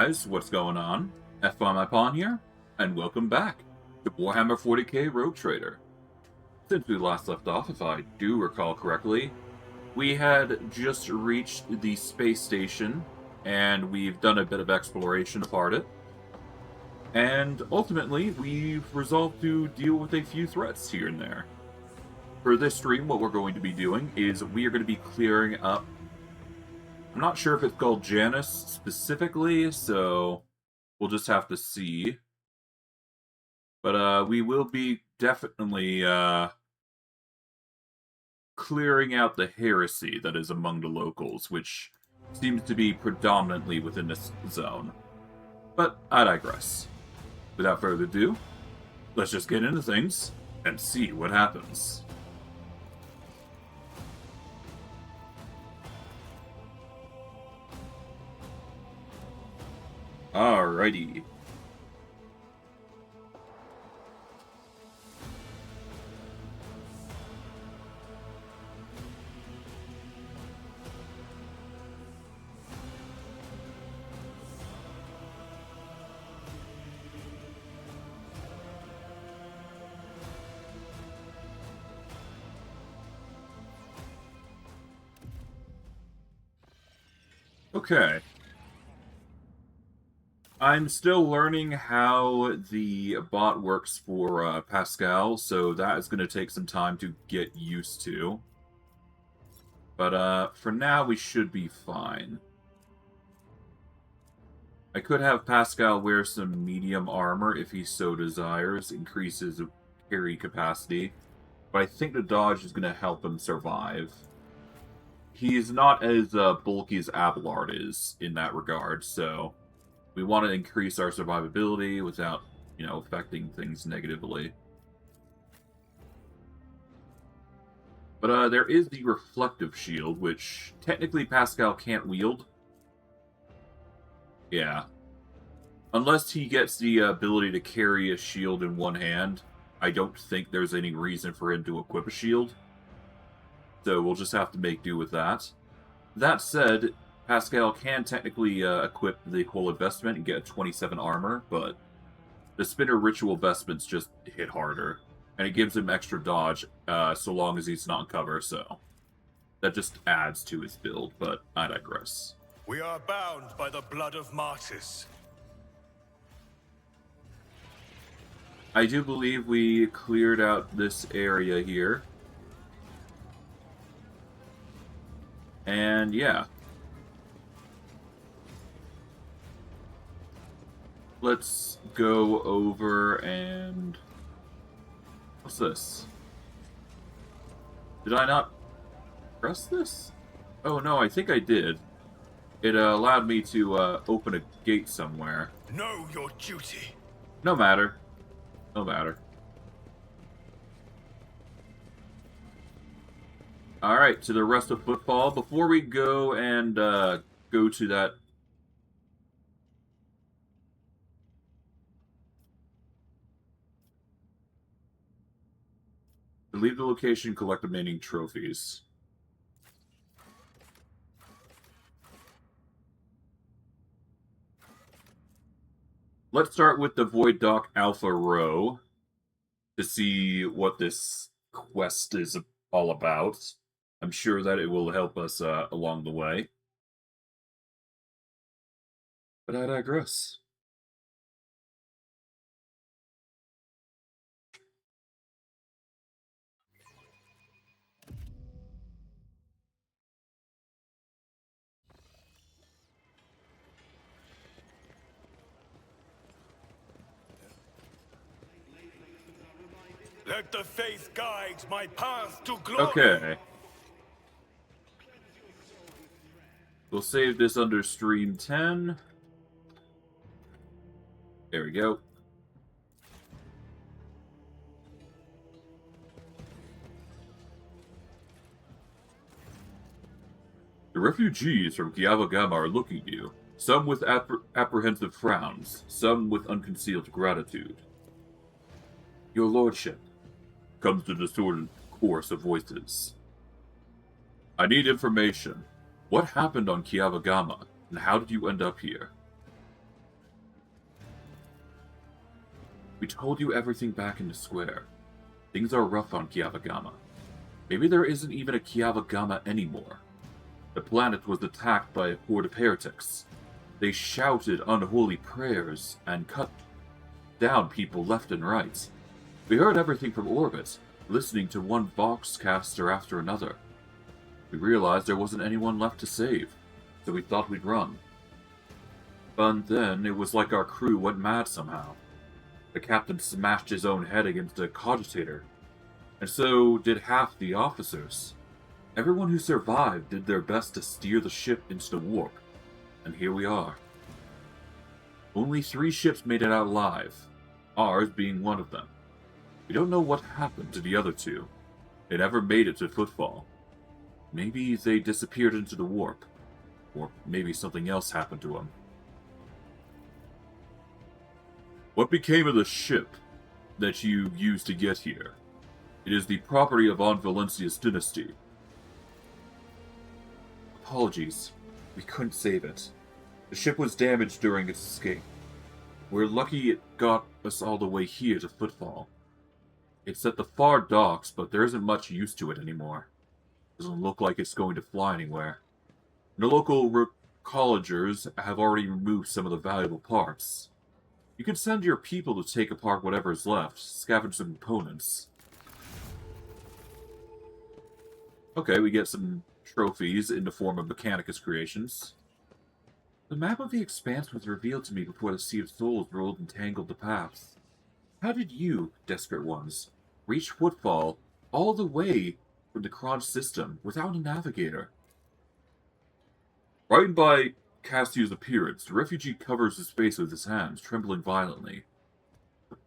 guys, what's going on? F5 here, and welcome back to Warhammer 40k Rogue Trader. Since we last left off, if I do recall correctly, we had just reached the space station, and we've done a bit of exploration apart it. And ultimately, we've resolved to deal with a few threats here and there. For this stream, what we're going to be doing is we are going to be clearing up. I'm not sure if it's called Janus specifically, so we'll just have to see. But we will be definitely clearing out the heresy that is among the locals, which seems to be predominantly within this zone. But I digress. Without further ado, let's just get into things and see what happens. Alrighty. Okay. I'm still learning how the bot works for Pascal, so that is going to take some time to get used to. But for now, we should be fine. I could have Pascal wear some medium armor if he so desires, increases carry capacity, but I think the dodge is going to help him survive. He's not as bulky as Abelard is in that regard, so we want to increase our survivability without, affecting things negatively. But there is the reflective shield, which technically Pascal can't wield. Yeah. Unless he gets the ability to carry a shield in one hand, I don't think there's any reason for him to equip a shield. So we'll just have to make do with that. That said, Pascal can technically equip the whole investment and get a 27 armor, but the Spinner Ritual vestments just hit harder. And it gives him extra dodge so long as he's not in cover, so that just adds to his build, but I digress. We are bound by the blood of martyrs. I do believe we cleared out this area here. And yeah. Let's go over and... What's this? Did I not press this? Oh no, I think I did. It allowed me to open a gate somewhere. Know your duty. No matter. No matter. Alright, to the rest of Footfall. Before we go and go to that... Leave the location, collect remaining trophies. Let's start with the Void Dock Alpha Row to see what this quest is all about. I'm sure that it will help us along the way. But I digress. Let the faith guide my path to glory. Okay. We'll save this under stream 10. There we go. The refugees from Kiavagama are looking at you, some with apprehensive frowns, some with unconcealed gratitude. Your lordship, comes the distorted chorus of voices. I need information. What happened on Kiavagama, and how did you end up here? We told you everything back in the square. Things are rough on Kiavagama. Maybe there isn't even a Kiavagama anymore. The planet was attacked by a horde of heretics. They shouted unholy prayers and cut down people left and right. We heard everything from orbit, listening to one voxcaster after another. We realized there wasn't anyone left to save, so we thought we'd run. But then it was like our crew went mad somehow. The captain smashed his own head against a cogitator, and so did half the officers. Everyone who survived did their best to steer the ship into the warp, and here we are. Only 3 ships made it out alive, ours being one of them. We don't know what happened to the other 2. They never made it to Footfall. Maybe they disappeared into the warp, or maybe something else happened to them. What became of the ship that you used to get here? It is the property of Von Valencia's dynasty. Apologies. We couldn't save it. The ship was damaged during its escape. We're lucky it got us all the way here to Footfall. It's at the far docks, but there isn't much use to it anymore. Doesn't look like it's going to fly anywhere. The local collagers have already removed some of the valuable parts. You can send your people to take apart whatever's left, scavenge some components. Okay, we get some trophies in the form of Mechanicus creations. The map of the Expanse was revealed to me before the Sea of Souls rolled and tangled the paths. How did you, desperate ones, reach Footfall all the way from the Kronj system without a navigator? Frightened by Cassiu's appearance, the refugee covers his face with his hands, trembling violently.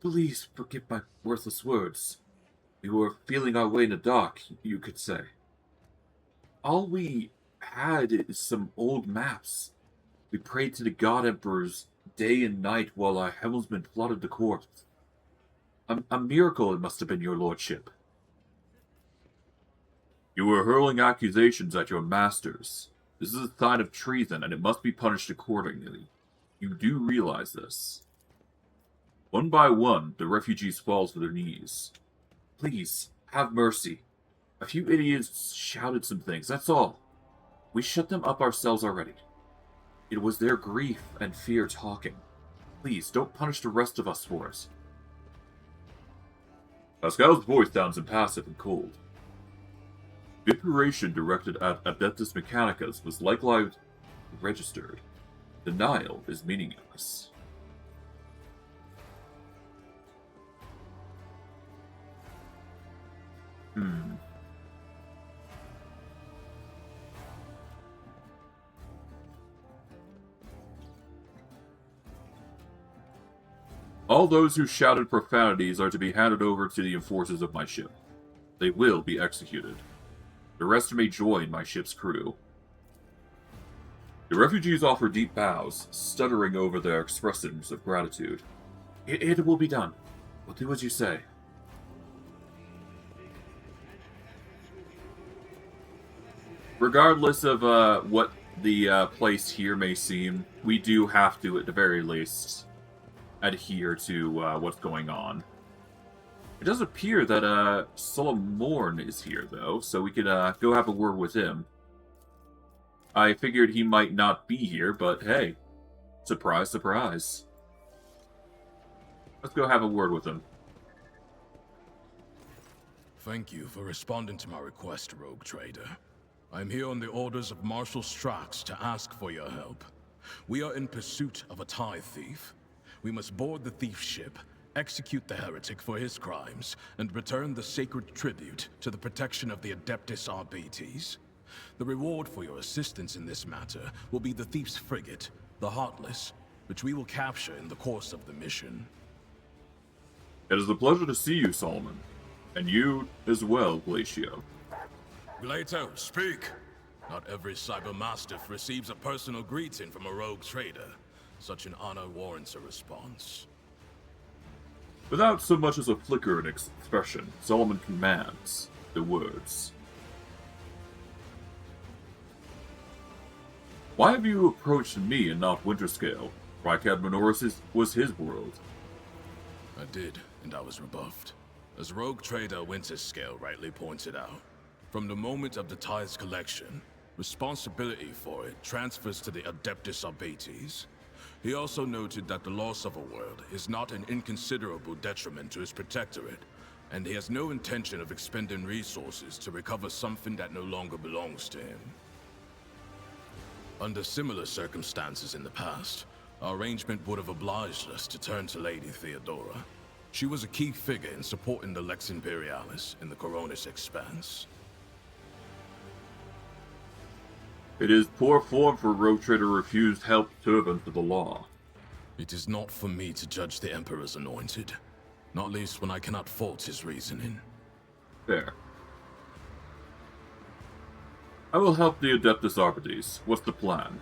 Please forgive my worthless words. We were feeling our way in the dark, you could say. All we had is some old maps. We prayed to the God Emperors day and night while our helmsmen plotted the course. A miracle it must have been, your lordship. You were hurling accusations at your masters. This is a sign of treason, and it must be punished accordingly. You do realize this. One by one, the refugees fall to their knees. Please, have mercy. A few idiots shouted some things, that's all. We shut them up ourselves already. It was their grief and fear talking. Please, don't punish the rest of us for it. Pascal's voice sounds impassive and cold. The operation directed at Adeptus Mechanicus was likewise registered. Denial is meaningless. All those who shouted profanities are to be handed over to the enforcers of my ship. They will be executed. The rest may join my ship's crew. The refugees offer deep bows, stuttering over their expressions of gratitude. It will be done. We'll do as you say. Regardless of what the place here may seem, we do have to, at the very least, adhere to what's going on. It does appear that Solomorn is here, though, so we could go have a word with him. I figured he might not be here, but hey, surprise, surprise. Let's go have a word with him. Thank you for responding to my request, Rogue Trader. I'm here on the orders of Marshal Strax to ask for your help. We are in pursuit of a tithe thief. We must board the thief's ship, execute the heretic for his crimes, and return the sacred tribute to the protection of the Adeptus Arbites. The reward for your assistance in this matter will be the thief's frigate, the Heartless, which we will capture in the course of the mission. It is a pleasure to see you, Solomon. And you as well, Glacio. Glato, speak! Not every cybermastiff receives a personal greeting from a rogue trader. Such an honor warrants a response. Without so much as a flicker in expression, Solomon commands the words. Why have you approached me and not Winterscale? Rykad Minoris was his world. I did, and I was rebuffed. As Rogue Trader Winterscale rightly pointed out, from the moment of the Tide's collection, responsibility for it transfers to the Adeptus Arbates. He also noted that the loss of a world is not an inconsiderable detriment to his protectorate, and he has no intention of expending resources to recover something that no longer belongs to him. Under similar circumstances in the past, our arrangement would have obliged us to turn to Lady Theodora. She was a key figure in supporting the Lex Imperialis in the Coronis Expanse. It is poor form for a rogue trader to refuse help servant to the law. It is not for me to judge the Emperor's anointed, not least when I cannot fault his reasoning. Fair. I will help the Adeptus Arbites. What's the plan?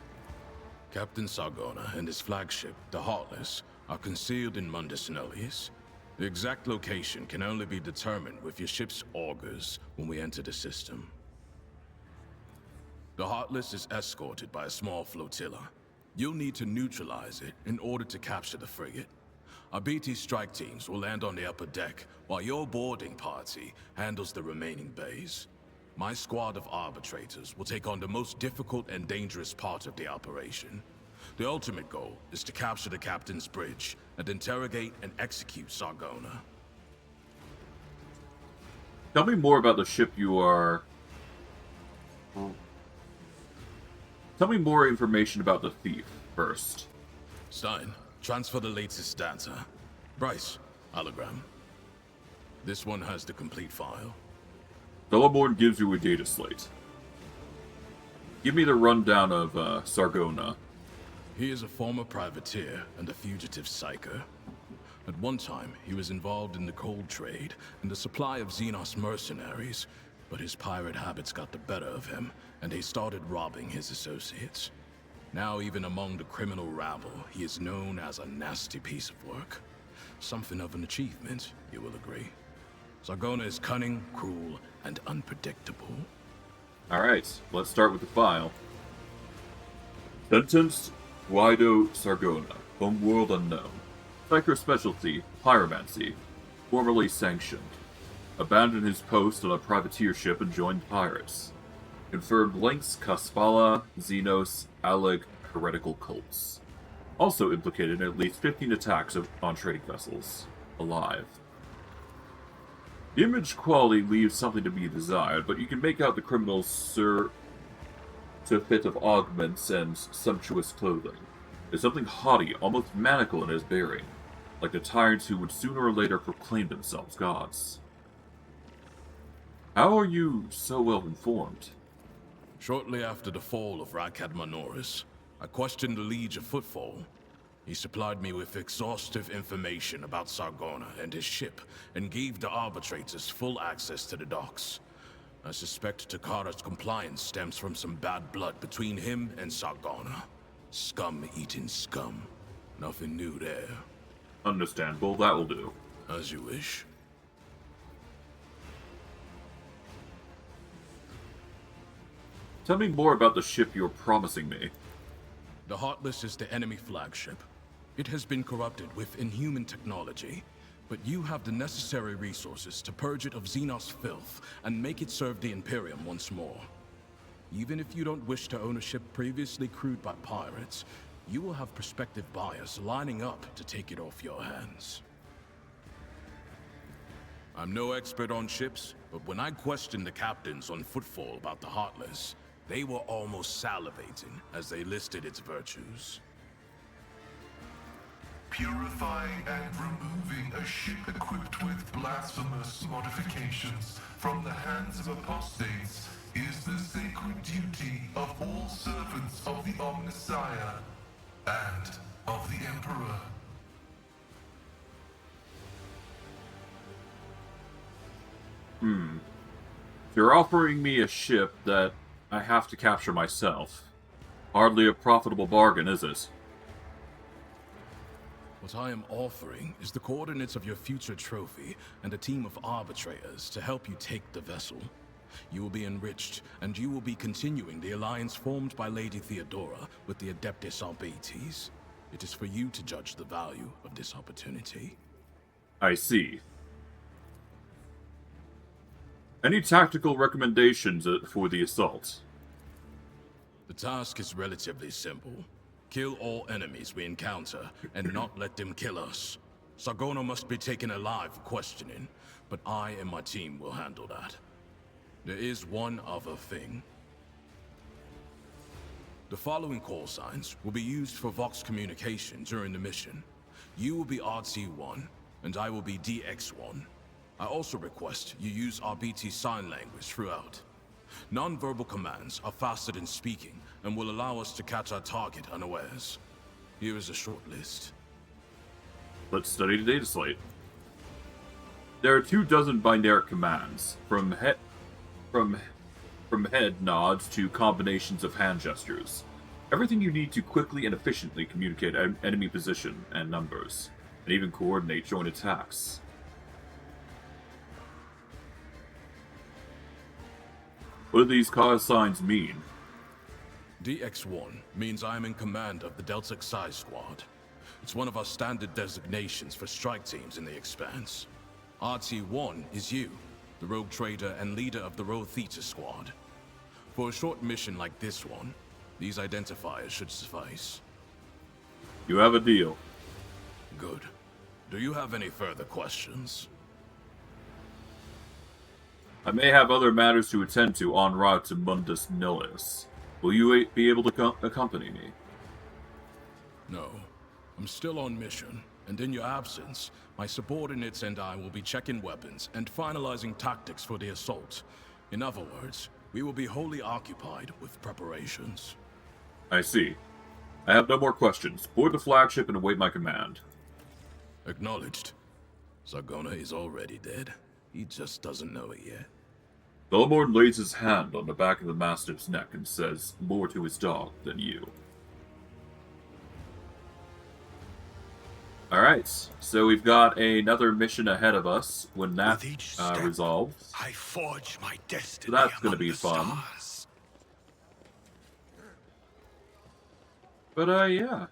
Captain Sargona and his flagship, the Heartless, are concealed in Mundus Nullius. The exact location can only be determined with your ship's augurs when we enter the system. The Heartless is escorted by a small flotilla. You'll need to neutralize it in order to capture the frigate. Our BT strike teams will land on the upper deck, while your boarding party handles the remaining bays. My squad of arbitrators will take on the most difficult and dangerous part of the operation. The ultimate goal is to capture the captain's bridge and interrogate and execute Sargona. Tell me more about the ship you are... Tell me more information about the thief, first. Stein, transfer the latest data. Bryce, hologram. This one has the complete file. Celoborn gives you a data slate. Give me the rundown of Sargona. He is a former privateer and a fugitive psyker. At one time, he was involved in the cold trade and the supply of Xenos mercenaries, but his pirate habits got the better of him, and he started robbing his associates. Now, even among the criminal rabble, he is known as a nasty piece of work. Something of an achievement, you will agree. Sargona is cunning, cruel, and unpredictable. Alright, let's start with the file. Sentenced, Guido Sargona, homeworld unknown. Psycho specialty, pyromancy. Formerly sanctioned. Abandoned his post on a privateer ship and joined pirates. Confirmed links Kaspala, Xenos, Aleg, heretical cults. Also implicated in at least 15 attacks on trading vessels. Alive. The image quality leaves something to be desired, but you can make out the criminal's to a fit of augments and sumptuous clothing. There's something haughty, almost maniacal in his bearing, like the tyrants who would sooner or later proclaim themselves gods. How are you so well informed? Shortly after the fall of Rakad Manoris, I questioned the Liege of Footfall. He supplied me with exhaustive information about Sargona and his ship, and gave the arbitrators full access to the docks. I suspect Takara's compliance stems from some bad blood between him and Sargona. Scum eating scum. Nothing new there. Understandable, that will do. As you wish. Tell me more about the ship you're promising me. The Heartless is the enemy flagship. It has been corrupted with inhuman technology, but you have the necessary resources to purge it of Xenos filth and make it serve the Imperium once more. Even if you don't wish to own a ship previously crewed by pirates, you will have prospective buyers lining up to take it off your hands. I'm no expert on ships, but when I questioned the captains on Footfall about the Heartless, they were almost salivating as they listed its virtues. Purifying and removing a ship equipped with blasphemous modifications from the hands of apostates is the sacred duty of all servants of the Omnissiah and of the Emperor. You're offering me a ship that I have to capture myself. Hardly a profitable bargain, is it? What I am offering is the coordinates of your future trophy and a team of arbitrators to help you take the vessel. You will be enriched, and you will be continuing the alliance formed by Lady Theodora with the Adeptus Arbates. It is for you to judge the value of this opportunity. I see. Any tactical recommendations for the assault? The task is relatively simple. Kill all enemies we encounter, and not let them kill us. Sargona must be taken alive for questioning, but I and my team will handle that. There is one other thing. The following call signs will be used for Vox communication during the mission. You will be RT-1, and I will be DX-1. I also request you use RBT sign language throughout. Non-verbal commands are faster than speaking and will allow us to catch our target unawares. Here is a short list. Let's study the data slate. There are 24 binary commands, from head nods to combinations of hand gestures. Everything you need to quickly and efficiently communicate enemy position and numbers, and even coordinate joint attacks. What do these call signs mean? DX-1 means I am in command of the Delta Xi Squad. It's one of our standard designations for strike teams in the Expanse. RT-1 is you, the Rogue Trader and leader of the Rho Theta Squad. For a short mission like this one, these identifiers should suffice. You have a deal. Good. Do you have any further questions? I may have other matters to attend to en route to Mundus Nullis. Will you be able to accompany me? No. I'm still on mission, and in your absence, my subordinates and I will be checking weapons and finalizing tactics for the assault. In other words, we will be wholly occupied with preparations. I see. I have no more questions. Board the flagship and await my command. Acknowledged. Sargona is already dead. He just doesn't know it yet. Belmorn lays his hand on the back of the Mastiff's neck and says more to his dog than you. Alright, so we've got another mission ahead of us when that With each step, resolves. I forge my destiny. So that's gonna among be the fun. stars. But, yeah.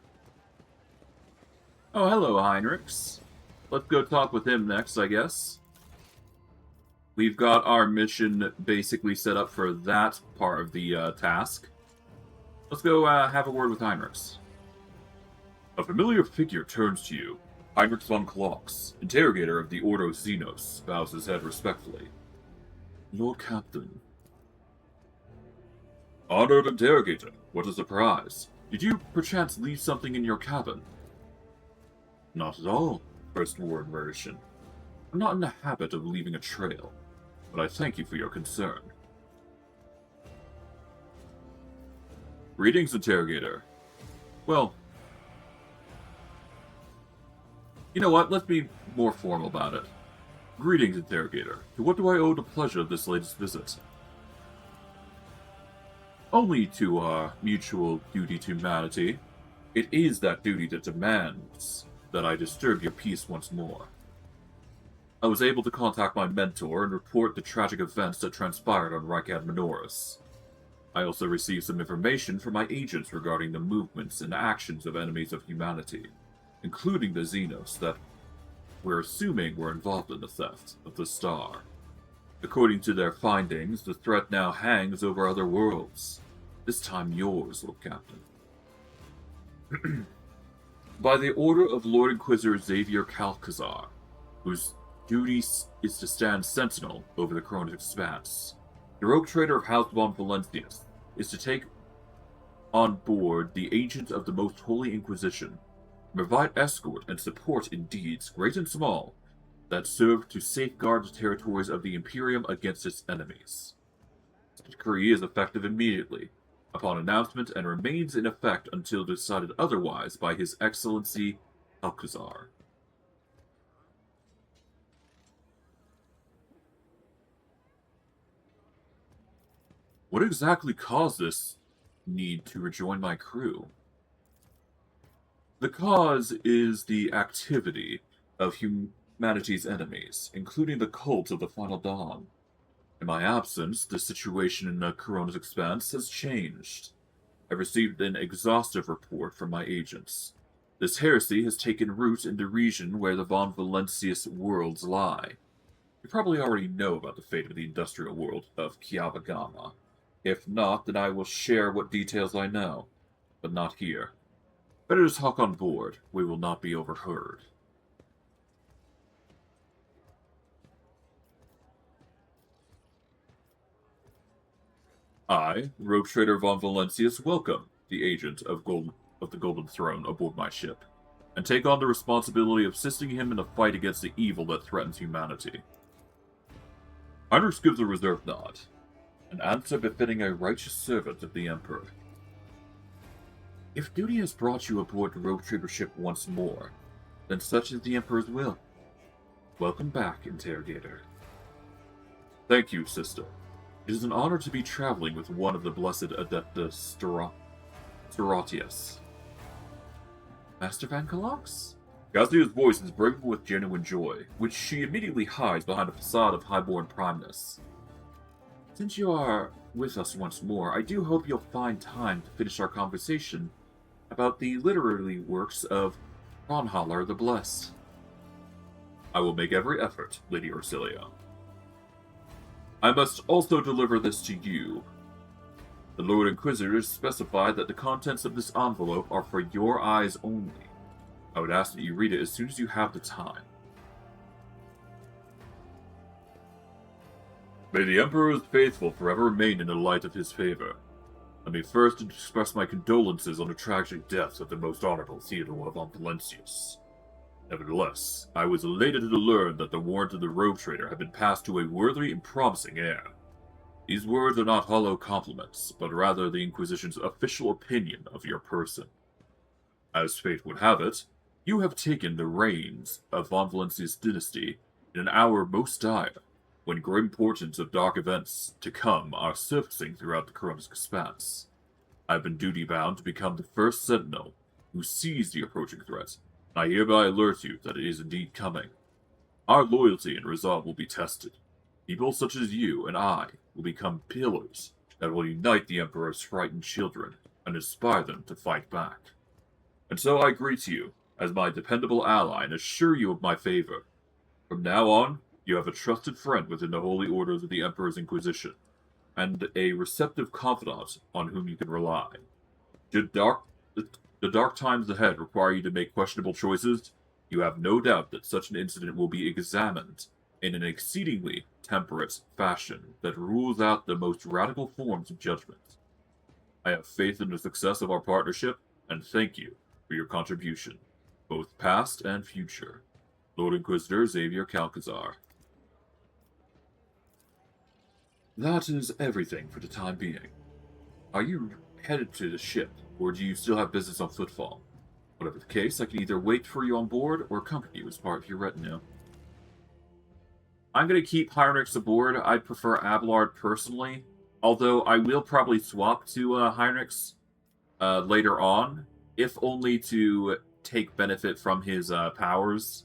Oh, hello, Heinrichs. Let's go talk with him next, I guess. We've got our mission basically set up for that part of the task. Let's go have a word with Heinrichs. A familiar figure turns to you. Heinrich von Klox, interrogator of the Ordo Xenos, bows his head respectfully. Lord Captain. Honored interrogator, what a surprise. Did you perchance leave something in your cabin? Not at all, First Ward Merchant. I'm not in the habit of leaving a trail, but I thank you for your concern. Greetings, interrogator. Well, you know what? Let's be more formal about it. Greetings, interrogator. To what do I owe the pleasure of this latest visit? Only to our mutual duty to humanity. It is that duty that demands that I disturb your peace once more. I was able to contact my mentor and report the tragic events that transpired on Rykad Minoris. I also received some information from my agents regarding the movements and actions of enemies of humanity, including the Xenos that we're assuming were involved in the theft of the star. According to their findings, the threat now hangs over other worlds, this time yours, Lord Captain. By the order of Lord Inquisitor Xavier Calcazar, whose duty is to stand sentinel over the Chronos Expanse, the rogue trader of House von Valentius is to take on board the agent of the Most Holy Inquisition, provide escort and support in deeds, great and small, that serve to safeguard the territories of the Imperium against its enemies. The decree is effective immediately, upon announcement, and remains in effect until decided otherwise by His Excellency Alcazar. What exactly caused this need to rejoin my crew? The cause is the activity of humanity's enemies, including the cult of the Final Dawn. In my absence, the situation in the Corona's Expanse has changed. I received an exhaustive report from my agents. This heresy has taken root in the region where the von Valentius worlds lie. You probably already know about the fate of the industrial world of Kiabagama. If not, then I will share what details I know, but not here. Better to talk on board. We will not be overheard. I, Rogue Trader von Valentius, welcome the agent of the Golden Throne aboard my ship, and take on the responsibility of assisting him in a fight against the evil that threatens humanity. Heinrich gives a reserved nod, an answer befitting a righteous servant of the Emperor. If duty has brought you aboard the Rogue Trader ship once more, then such is the Emperor's will. Welcome back, Interrogator. Thank you, sister. It is an honor to be traveling with one of the blessed Adeptus Storatius. Master Van Calox? Gazia's voice is brimming with genuine joy, which she immediately hides behind a facade of highborn primeness. Since you are with us once more, I do hope you'll find time to finish our conversation about the literary works of Ronhaller the Blessed. I will make every effort, Lady Ursilia. I must also deliver this to you. The Lord Inquisitor has specified that the contents of this envelope are for your eyes only. I would ask that you read it as soon as you have the time. May the Emperor's faithful forever remain in the light of his favor. Let me first express my condolences on the tragic death of the most honorable Theodore von Valentius. Nevertheless, I was elated to learn that the warrant of the Rogue Trader had been passed to a worthy and promising heir. These words are not hollow compliments, but rather the Inquisition's official opinion of your person. As fate would have it, you have taken the reins of von Valentius' dynasty in an hour most dire, when grim portents of dark events to come are surfacing throughout the Coronic expanse. I have been duty-bound to become the first sentinel who sees the approaching threat, and I hereby alert you that it is indeed coming. Our loyalty and resolve will be tested. People such as you and I will become pillars that will unite the Emperor's frightened children and inspire them to fight back. And so I greet you as my dependable ally and assure you of my favor. From now on, you have a trusted friend within the Holy Orders of the Emperor's Inquisition, and a receptive confidant on whom you can rely. Should the dark times ahead require you to make questionable choices, you have no doubt that such an incident will be examined in an exceedingly temperate fashion that rules out the most radical forms of judgment. I have faith in the success of our partnership, and thank you for your contribution, both past and future. Lord Inquisitor Xavier Calcazar. That is everything for the time being. Are you headed to the ship, or do you still have business on Footfall? Whatever the case, I can either wait for you on board or accompany you as part of your retinue. I'm going to keep Heinrichs aboard. I prefer Abelard personally, although I will probably swap to Heinrichs later on, if only to take benefit from his powers.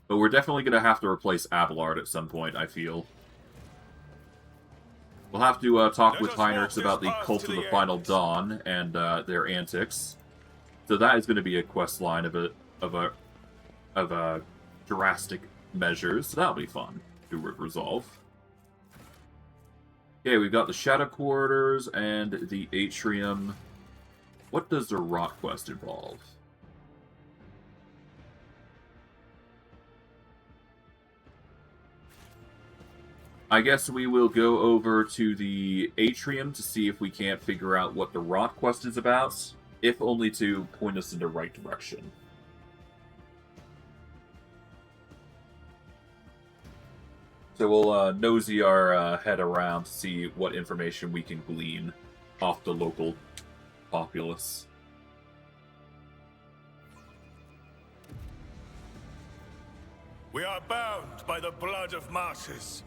But we're definitely going to have to replace Abelard at some point, I feel. We'll have to talk with Heinrichs about the Cult of the Final Dawn and their antics. So that is going to be a quest line of drastic measures. So that'll be fun to resolve. Okay, we've got the Shadow Quarters and the Atrium. What does the Rot quest involve? I guess we will go over to the Atrium to see if we can't figure out what the Rot quest is about, if only to point us in the right direction. So we'll nosy our head around to see what information we can glean off the local populace. We are bound by the blood of martyrs.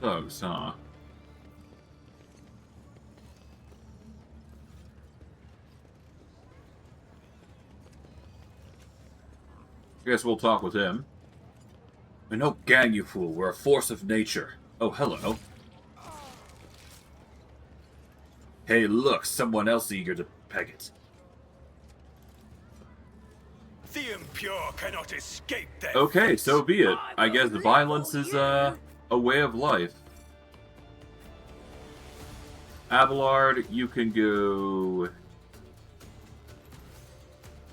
Thugs, huh? I guess we'll talk with him. And no gang, you fool. We're a force of nature. Oh, hello. Hey, look, someone else eager to peg it. The impure cannot escape their Okay, fate. so be it. I guess violence is a way of life. Abelard, you can go...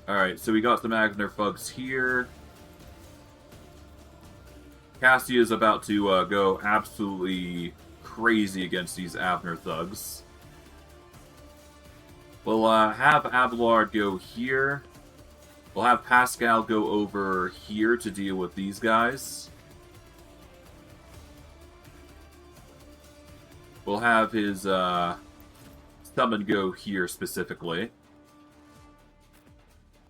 Alright, so we got some Agner Fugs here. Cassie is about to go absolutely crazy against these Abner thugs. We'll have Abelard go here. We'll have Pascal go over here to deal with these guys. We'll have his summon go here specifically.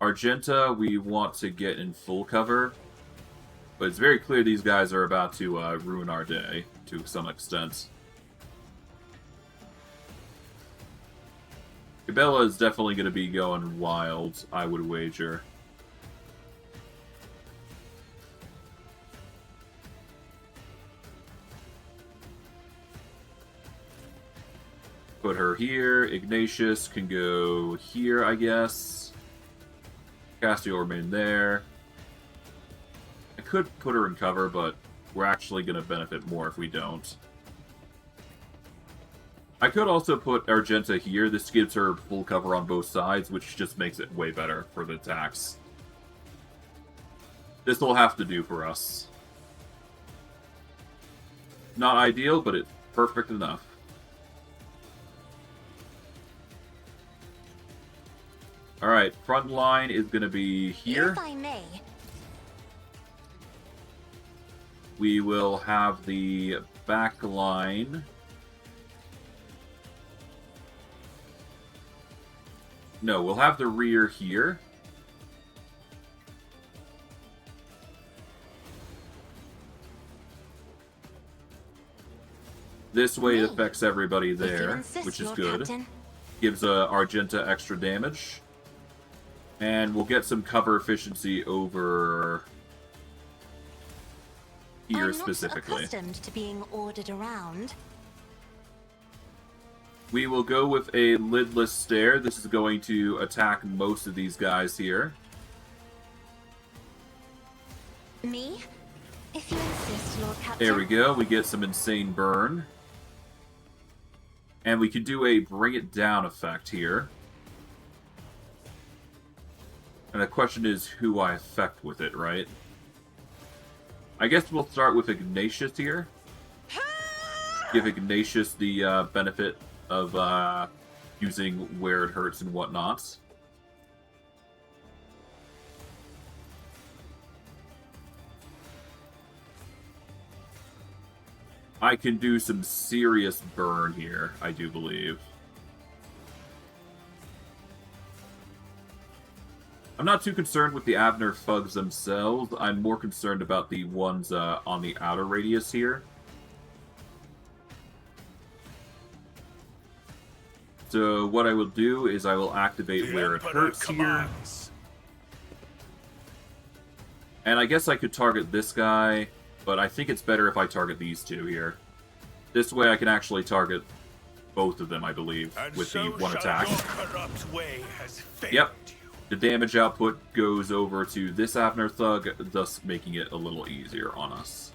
Argenta, we want to get in full cover. But it's very clear these guys are about to ruin our day, to some extent. Cabela is definitely going to be going wild, I would wager. Put her here. Ignatius can go here, I guess. Cassie will remain there. I could put her in cover, but we're actually going to benefit more if we don't. I could also put Argenta here. This gives her full cover on both sides, which just makes it way better for the attacks. This will have to do for us. Not ideal, but it's perfect enough. Alright, front line is going to be here. If I may. We will have the back line. No, we'll have the rear here. This way it affects everybody there, which is good. Captain. Gives Argenta extra damage. And we'll get some cover efficiency over here I'm specifically. not accustomed to being ordered around. We will go with a lidless stare. This is going to attack most of these guys here. Me? If you insist, Lord Captain. There we go. We get some insane burn. And we can do a bring it down effect here. And the question is who I affect with it, right? I guess we'll start with Ignatius here. Give Ignatius the benefit of using where it hurts and whatnot. I can do some serious burn here, I do believe. I'm not too concerned with the Abner Fugs themselves. I'm more concerned about the ones on the outer radius here. So what I will do is I will activate where it hurts here. And I guess I could target this guy, but I think it's better if I target these two here. This way I can actually target both of them, I believe, with the one attack. Yep. The damage output goes over to this Abner Thug, thus making it a little easier on us.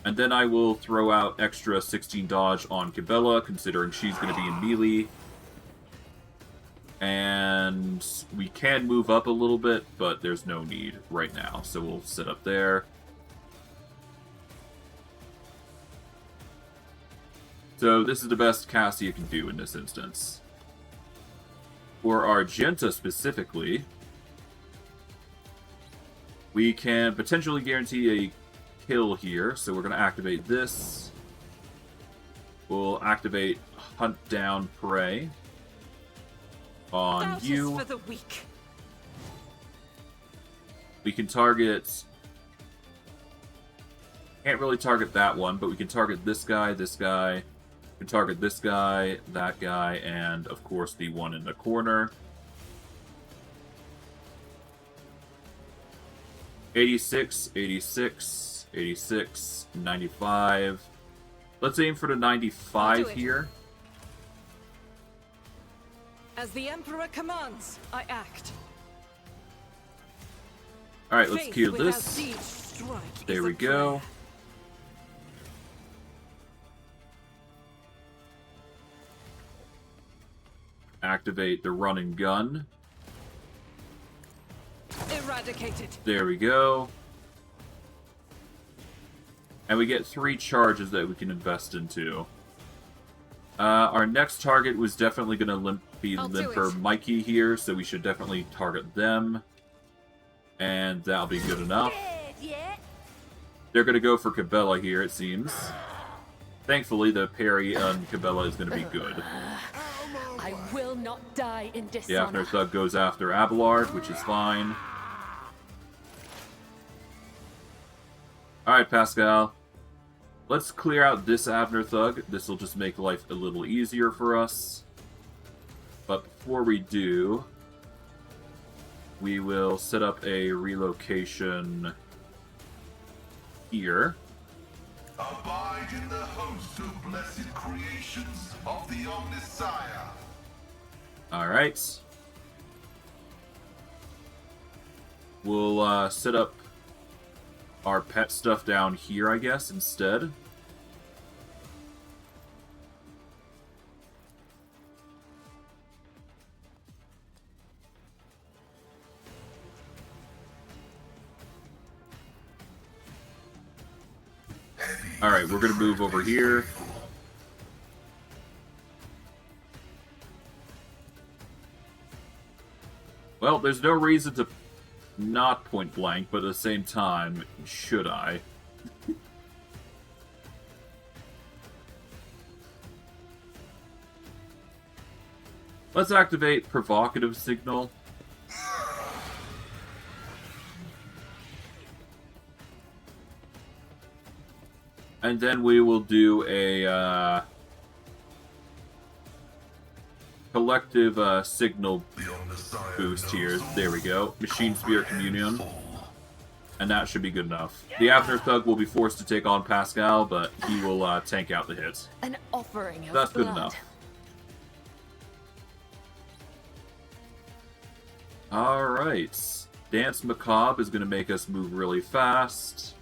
And then I will throw out extra 16 dodge on Cabela, considering she's going to be in melee. And we can move up a little bit, but there's no need right now. So we'll sit up there. So this is the best Cassia can do in this instance. For Argenta specifically, we can potentially guarantee a kill here, so we're going to activate this. We'll activate Hunt Down Prey on you. For the weak. We can target... Can't really target that one, but we can target this guy, this guy. We can target this guy, that guy, and of course the one in the corner. 86, 86, 86, 95. Let's aim for the 95 here. As the Emperor commands, I act. Alright, let's Faith kill without this. siege strike There is we a go. prayer. Activate the run and gun. Eradicated. There we go. And we get 3 charges that we can invest into. Our next target was definitely going to be I'll do Limper it. Mikey here, so we should definitely target them. And that'll be good enough. They're going to go for Cabela here, it seems. Thankfully, the parry on Cabela is going to be good. I will not die in The dishonor. Afner Thug goes after Abelard, which is fine. Alright, Pascal. Let's clear out this Abner Thug. This will just make life a little easier for us. But before we do, we will set up a relocation here. Abide in the host of blessed creations of the Omnissiah. Alright. We'll set up our pet stuff down here, I guess, instead. Alright, we're gonna move over here. Well, there's no reason to not point blank, but at the same time, should I? Let's activate Provocative Signal. And then we will do a collective signal boost here. There we go. Machine Spirit Communion. And that should be good enough. The Abner Thug will be forced to take on Pascal, but he will tank out the hits. An offering of That's good blood. enough. Alright. Dance Macabre is going to make us move really fast.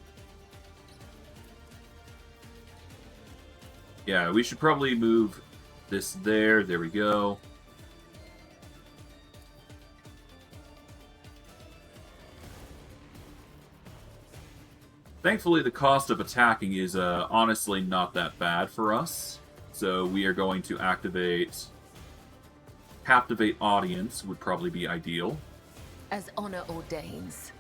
Yeah, we should probably move this there. There we go. Thankfully, the cost of attacking is honestly not that bad for us. So we are going to activate... Captivate Audience would probably be ideal. As honor ordains.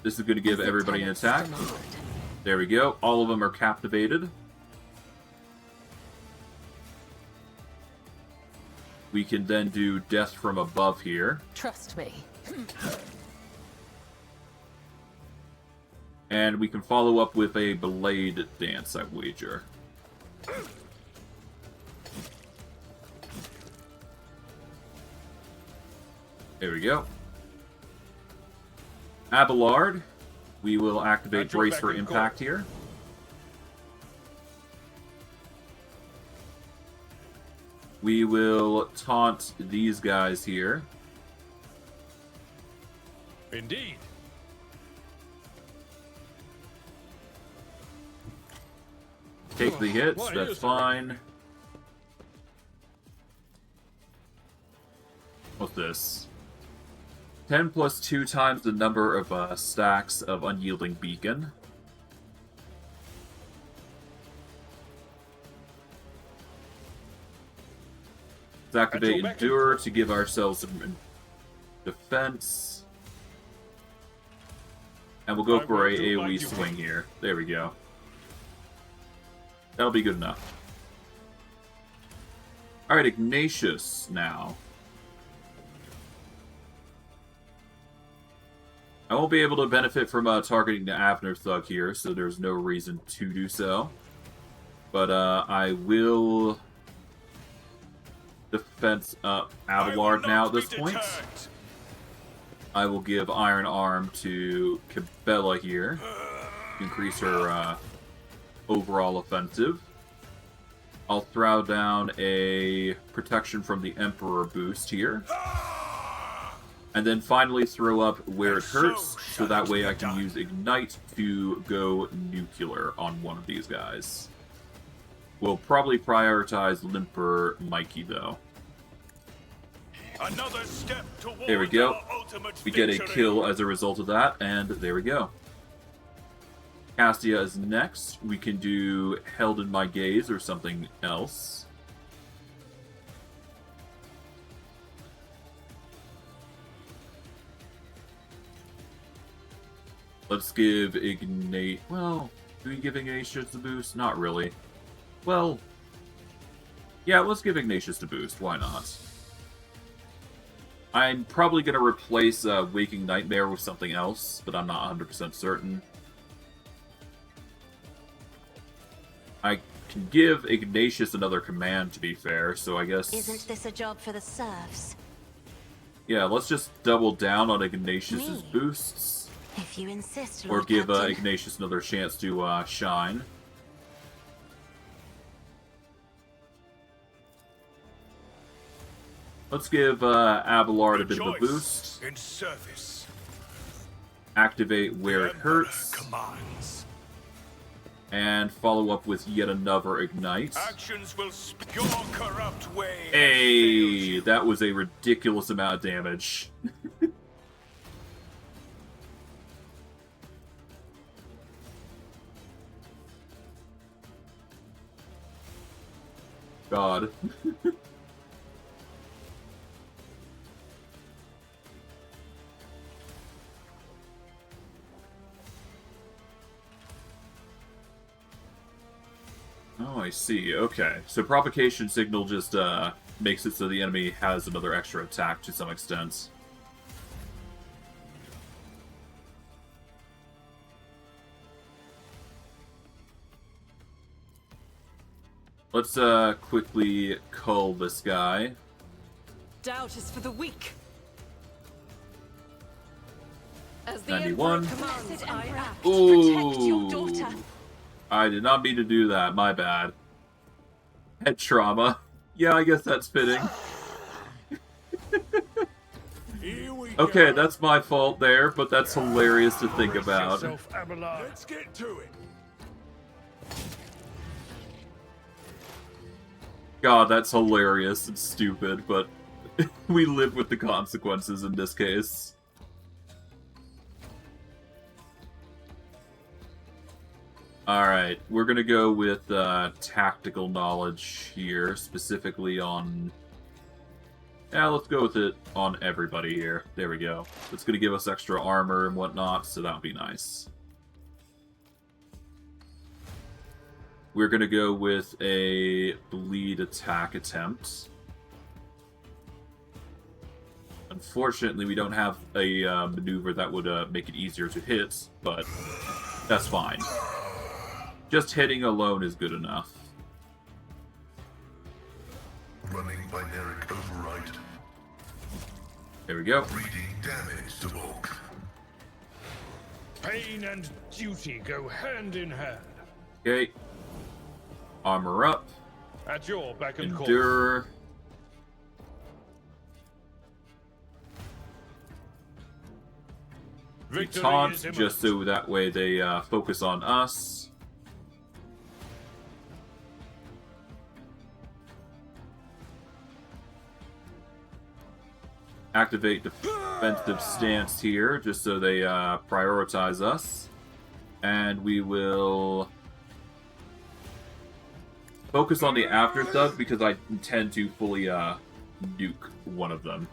This is going to give As the everybody an tenets attack. demand. There we go. All of them are captivated. We can then do Death from Above here. Trust me. And we can follow up with a Blade Dance, I wager. There we go. Abelard, we will activate Brace for Impact here. We will taunt these guys here. Indeed. Take the hits, that's fine. What's this? 10 plus 2 times the number of stacks of Unyielding Beacon. Let's activate Endure to give ourselves some defense. And we'll go for a AoE swing here. There we go. That'll be good enough. Alright, Ignatius now. I won't be able to benefit from targeting the Abner Thug here, so there's no reason to do so. But I will defense Abelard now at this point. I will give Iron Arm to Cabela here. Increase her overall offensive. I'll throw down a protection from the Emperor boost here. And then finally throw up Where It Hurts, so that way I can use Ignite to go nuclear on one of these guys. We'll probably prioritize Limper Mikey, though. Another step towards There we go. our ultimate We get a victory. kill as a result of that, and there we go. Cassia is next. We can do Held in My Gaze or something else. Let's give Ignate... Well, do we give Ignatius the boost? Not really. Well... Yeah, let's give Ignatius the boost. Why not? I'm probably going to replace Waking Nightmare with something else, but I'm not 100% certain. I can give Ignatius another command, to be fair, so I guess... Isn't this a job for the serfs? Yeah, let's just double down on Ignatius's Me? boosts. If you insist, Or Lord give Captain. Ignatius another chance to shine. Let's give Abelard a bit of a Rejoice boost. in service. Activate Where It Emperor Hurts. commands. And follow up with yet another Ignite. Actions will your corrupt way. Hey, that was a ridiculous amount of damage. God. Oh, I see. Okay. So provocation signal just makes it so the enemy has another extra attack to some extent. Let's quickly cull this guy. Doubt is for the weak. As the 91. Emperor commands, I act. Protect your Ooh. daughter. I did not mean to do that. My bad. Head trauma. Yeah, I guess that's fitting. Here we Okay, go. that's my fault there, but that's hilarious to think about. Let's get to it. God, that's hilarious and stupid, but we live with the consequences in this case. Alright, we're gonna go with tactical knowledge here, specifically on... Yeah, let's go with it on everybody here. There we go. It's gonna give us extra armor and whatnot, so that'll be nice. We're gonna go with a bleed attack attempt. Unfortunately, we don't have a maneuver that would make it easier to hit, but that's fine. Just hitting alone is good enough. Running binaric override. There we go. Reading damage to bulk. Pain and duty go hand in hand. Okay. Armor up. At your beck and call. Endure. Victory Taunt, is imminent. just so that way they focus on us. Activate defensive stance here, just so they prioritize us. And we will focus on the afterthug because I intend to fully nuke one of them.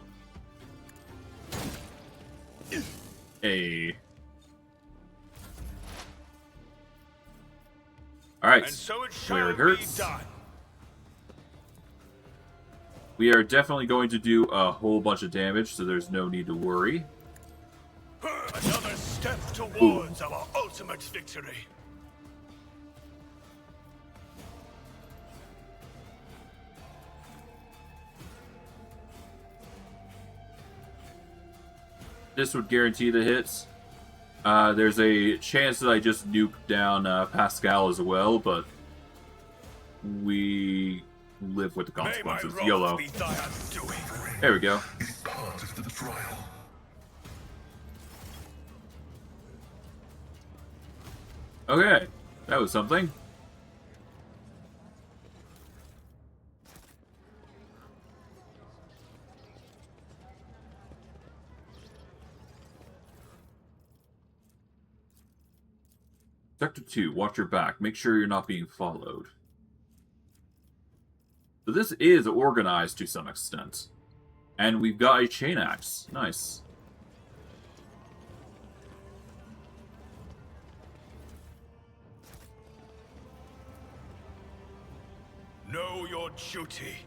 Alright, And so it Where shall It Hurts. be done. We are definitely going to do a whole bunch of damage, so there's no need to worry. Another step towards our ultimate victory. this would guarantee the hits. There's a chance that I just nuke down Pascal as well, but we live with the consequences. YOLO. There we go. Is part of the trial. Okay, that was something. Sector 2, watch your back. Make sure you're not being followed. So this is organized to some extent. And we've got a chain axe. Nice. Know your duty.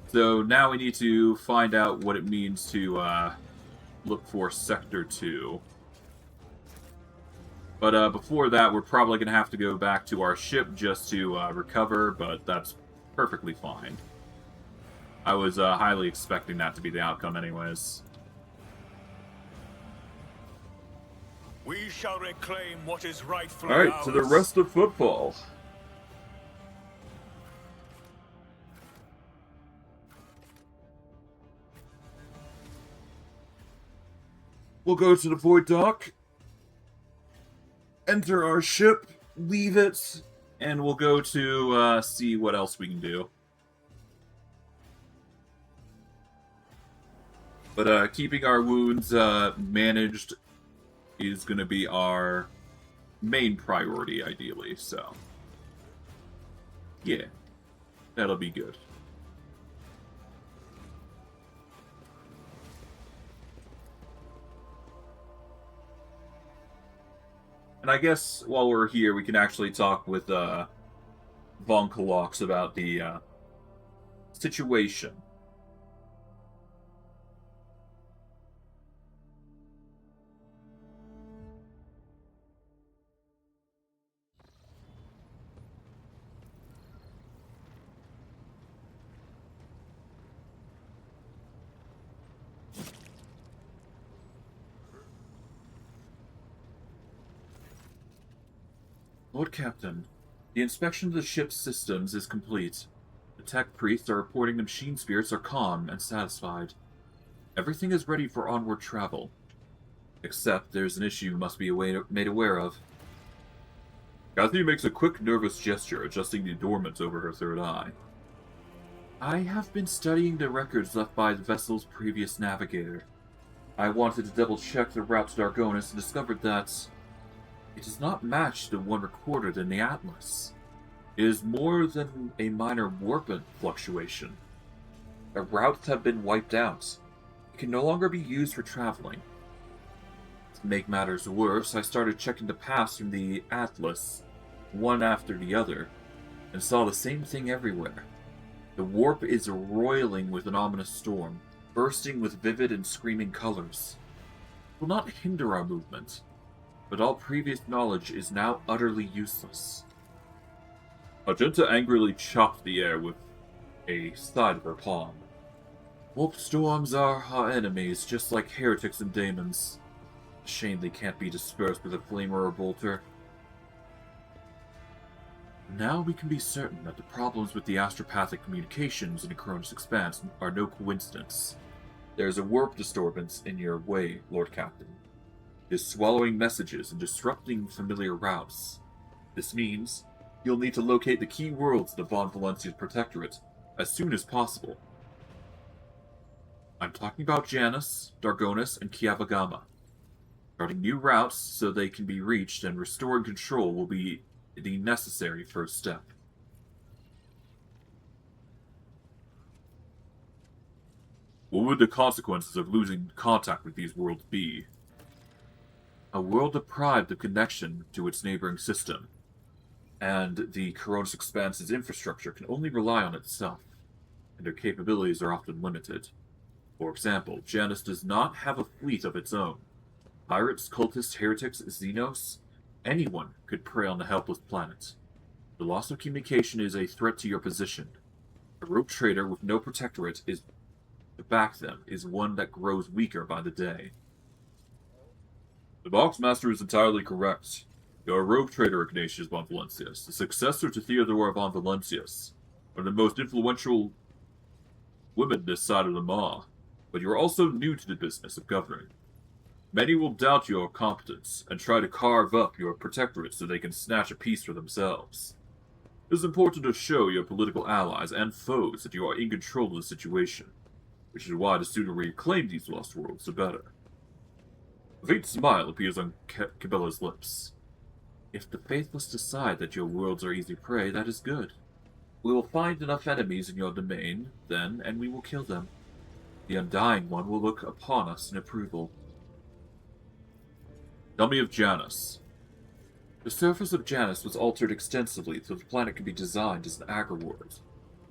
So now we need to find out what it means to look for Sector 2. But before that, we're probably going to have to go back to our ship just to recover, but that's perfectly fine. I was highly expecting that to be the outcome anyways. We shall reclaim what is rightfully Alright, ours. to the rest of Footfall. We'll go to the Void Dock, enter our ship, leave it, and we'll go to see what else we can do. But keeping our wounds managed is going to be our main priority, ideally, so. Yeah, that'll be good. And I guess while we're here, we can actually talk with Von Kalox about the situation. Lord Captain, the inspection of the ship's systems is complete. The tech priests are reporting the machine spirits are calm and satisfied. Everything is ready for onward travel. Except there's an issue you must be made aware of. Kathy makes a quick, nervous gesture, adjusting the adornment over her third eye. I have been studying the records left by the vessel's previous navigator. I wanted to double-check the route to Dargonis and discovered that it does not match the one recorded in the Atlas. It is more than a minor warp fluctuation. The routes have been wiped out. It can no longer be used for traveling. To make matters worse, I started checking the paths from the Atlas, one after the other, and saw the same thing everywhere. The warp is roiling with an ominous storm, bursting with vivid and screaming colors. It will not hinder our movement, but all previous knowledge is now utterly useless. Argenta angrily chopped the air with a side of her palm. Warp storms are our enemies, just like heretics and daemons. Shame they can't be dispersed with a flame or a bolter. Now we can be certain that the problems with the astropathic communications in the Cronus Expanse are no coincidence. There is a warp disturbance in your way, Lord Captain. It is swallowing messages and disrupting familiar routes. This means you'll need to locate the key worlds of the Von Valencia's protectorate as soon as possible. I'm talking about Janus, Dargonis, and Kiavagama. Starting new routes so they can be reached and restoring control will be the necessary first step. What would the consequences of losing contact with these worlds be? A world deprived of connection to its neighboring system, and the Cronus Expanse's infrastructure can only rely on itself, and their capabilities are often limited. For example, Janus does not have a fleet of its own. Pirates, cultists, heretics, xenos, anyone could prey on the helpless planet. The loss of communication is a threat to your position. A rogue trader with no protectorate is to back them is one that grows weaker by the day. The Boxmaster is entirely correct. You're a rogue trader, Ignatius von Valencius, the successor to Theodora von Valencius, one of the most influential women this side of the Maw, but you're also new to the business of governing. Many will doubt your competence and try to carve up your protectorate so they can snatch a piece for themselves. It is important to show your political allies and foes that you are in control of the situation, which is why the sooner we reclaim these lost worlds, the better. A faint smile appears on Cabela's lips. If the faithless decide that your worlds are easy prey, that is good. We will find enough enemies in your domain, then, and we will kill them. The Undying One will look upon us in approval. Tell me of Janus. The surface of Janus was altered extensively so the planet could be designed as an agri-world.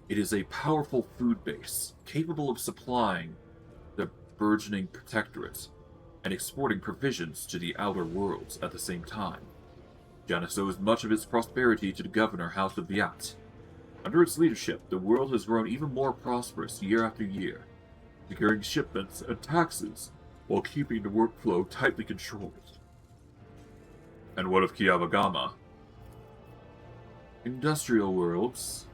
It is a powerful food base, capable of supplying the burgeoning protectorate and exporting provisions to the outer worlds at the same time. Janus owes much of its prosperity to the governor House of Viat. Under its leadership, the world has grown even more prosperous year after year, securing shipments and taxes while keeping the workflow tightly controlled. And what of Kiavagama? Industrial worlds.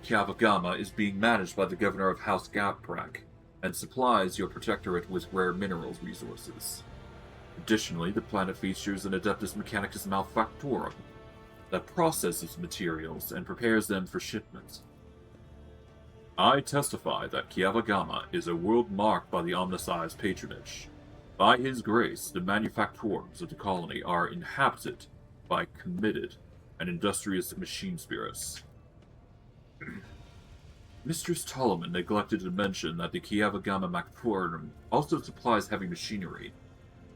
Kiavagama is being managed by the governor of House Gaprak, and supplies your protectorate with rare minerals resources. Additionally, the planet features an Adeptus Mechanicus Malfactorum that processes materials and prepares them for shipment. I testify that Kiavagama is a world marked by the Omnisci's patronage. By his grace, the manufactorums of the colony are inhabited by committed and industrious machine spirits. Mistress Ptolemy neglected to mention that the Kiavagama Mactorum also supplies heavy machinery,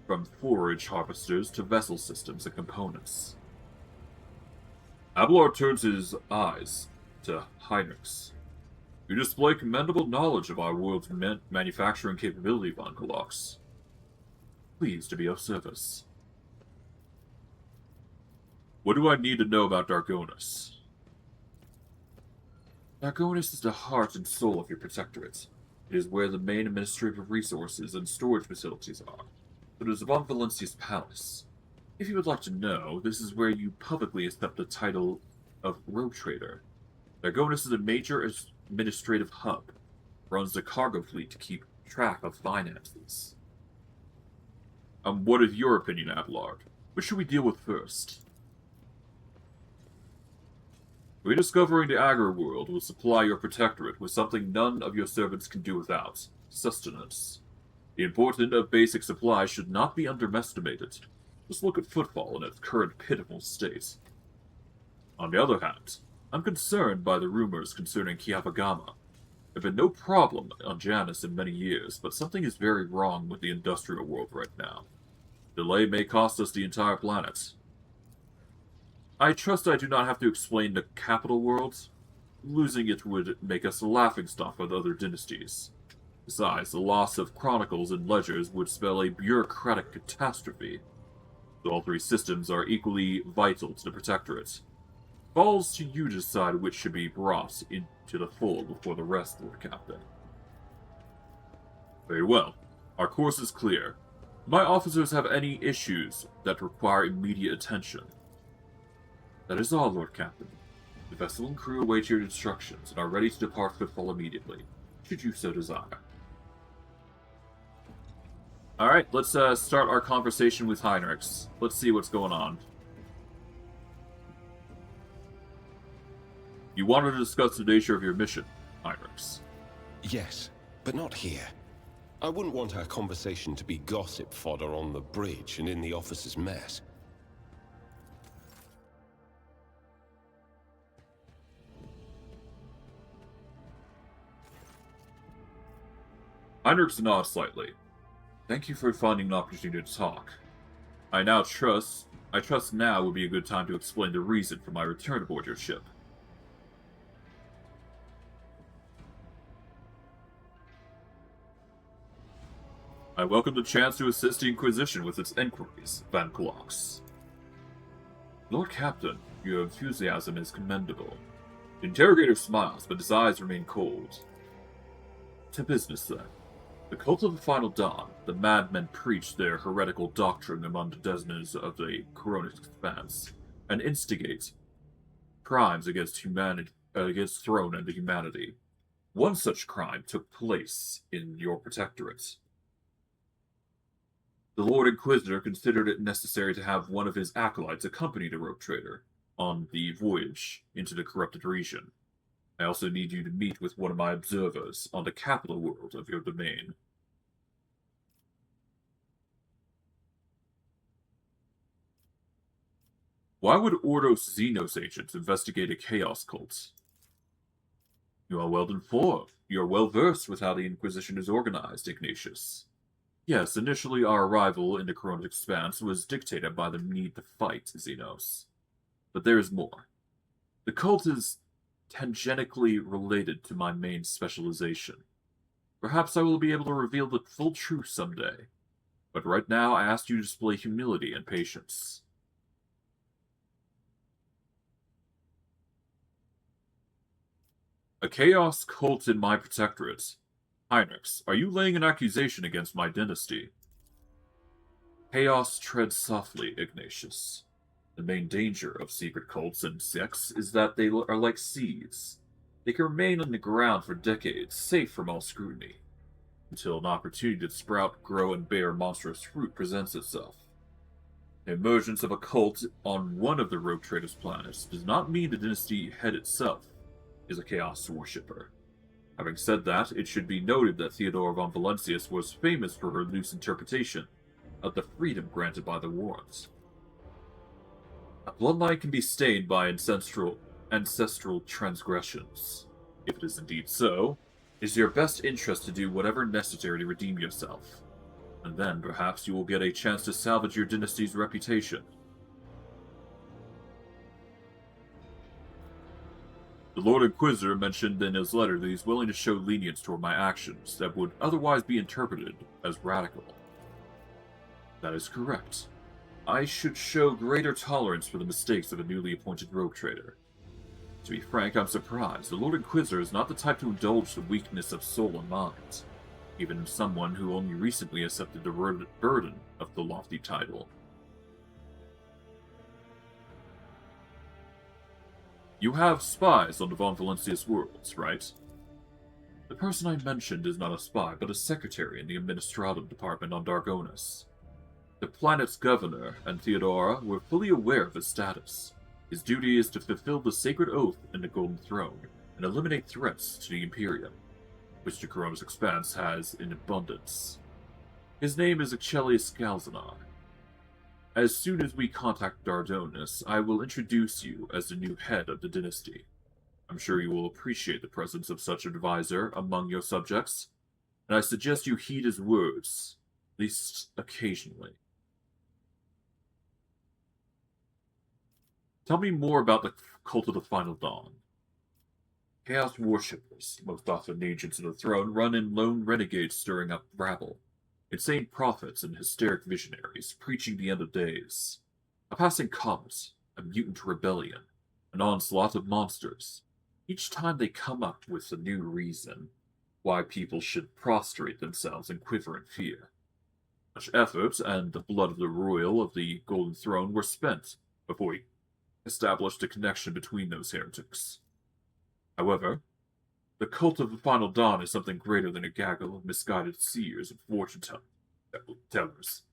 from forage harvesters to vessel systems and components. Abelard turns his eyes to Heinrichs. You display commendable knowledge of our world's manufacturing capability, Von Kolox. Pleased to be of service. What do I need to know about Dargonus? Dargonus is the heart and soul of your protectorate. It is where the main administrative resources and storage facilities are. It is Von Valencia's palace. If you would like to know, this is where you publicly accept the title of Rogue Trader. Dargonus is a major administrative hub, runs the cargo fleet to keep track of finances. What is your opinion, Abelard? What should we deal with first? Rediscovering the agri-world will supply your protectorate with something none of your servants can do without: sustenance. The importance of basic supplies should not be underestimated. Just look at Footfall in its current pitiful state. On the other hand, I'm concerned by the rumors concerning Kiavagama. There have been no problem on Janus in many years, but something is very wrong with the industrial world right now. Delay may cost us the entire planet. I trust I do not have to explain the capital world. Losing it would make us a laughingstock with other dynasties. Besides, the loss of chronicles and ledgers would spell a bureaucratic catastrophe. So all three systems are equally vital to the protectorate. Falls to you to decide which should be brought into the fold before the rest, Lord Captain. Very well. Our course is clear. My officers have any issues that require immediate attention. That is all, Lord Captain. The vessel and crew await your instructions and are ready to depart Footfall immediately, should you so desire. Alright, let's start our conversation with Heinrichs. Let's see what's going on. You wanted to discuss the nature of your mission, Heinrichs. Yes, but not here. I wouldn't want our conversation to be gossip fodder on the bridge and in the officers' mess. Heinrichs nods slightly. Thank you for finding an opportunity to talk. I trust now would be a good time to explain the reason for my return aboard your ship. I I welcome the chance to assist the Inquisition with its inquiries, Van Clox. Lord Captain, your enthusiasm is commendable. The interrogator smiles, but his eyes remain cold. To business, then. The cult of the Final Dawn, the madmen preach their heretical doctrine among the denizens of the Coronic Expanse, and instigate crimes against humanity, against throne and humanity. One such crime took place in your protectorate. The Lord Inquisitor considered it necessary to have one of his acolytes accompany the rogue trader on the voyage into the corrupted region. I also need you to meet with one of my observers on the capital world of your domain. Why would Ordos Xenos agents investigate a chaos cult? You are well informed. You are well versed with how the Inquisition is organized, Ignatius. Yes, initially our arrival in the Coronic Expanse was dictated by the need to fight Xenos. But there is more. The cult is tangentically related to my main specialization. Perhaps I will be able to reveal the full truth someday. But right now I ask you to display humility and patience. A chaos cult in my protectorate. Heinrichs, are you laying an accusation against my dynasty? Chaos treads softly, Ignatius. The main danger of secret cults and sects is that they are like seeds. They can remain on the ground for decades, safe from all scrutiny, until an opportunity to sprout, grow, and bear monstrous fruit presents itself. The emergence of a cult on one of the rogue traders' planets does not mean the dynasty head itself is a chaos worshipper. Having said that, it should be noted that Theodora von Valentius was famous for her loose interpretation of the freedom granted by the Warrens. A bloodline can be stained by ancestral transgressions. If it is indeed so, it is your best interest to do whatever necessary to redeem yourself. And then, perhaps, you will get a chance to salvage your dynasty's reputation. The Lord Inquisitor mentioned in his letter that he's willing to show lenience toward my actions that would otherwise be interpreted as radical. That is correct. I should show greater tolerance for the mistakes of a newly appointed rogue trader. To be frank, I'm surprised. The Lord Inquisitor is not the type to indulge the weakness of soul and mind, even in someone who only recently accepted the burden of the lofty title. You have spies on the Von Valentius worlds, right? The person I mentioned is not a spy, but a secretary in the Administratum Department on Dargonus. The planet's governor and Theodora were fully aware of his status. His duty is to fulfill the sacred oath in the Golden Throne and eliminate threats to the Imperium, which the Coronic Expanse has in abundance. His name is Ignatius Galzanar. As soon as we contact Dardonis, I will introduce you as the new head of the dynasty. I'm sure you will appreciate the presence of such an advisor among your subjects, and I suggest you heed his words, at least occasionally. Tell me more about the cult of the Final Dawn. Chaos worshippers, most often agents of the throne, run in lone renegades stirring up rabble. Insane prophets and hysteric visionaries, preaching the end of days. A passing comet, a mutant rebellion, an onslaught of monsters. Each time they come up with a new reason why people should prostrate themselves and quiver in fear. Much effort and the blood of the royal of the Golden Throne were spent before we established a connection between those heretics. However, the cult of the Final Dawn is something greater than a gaggle of misguided seers and fortune tellers.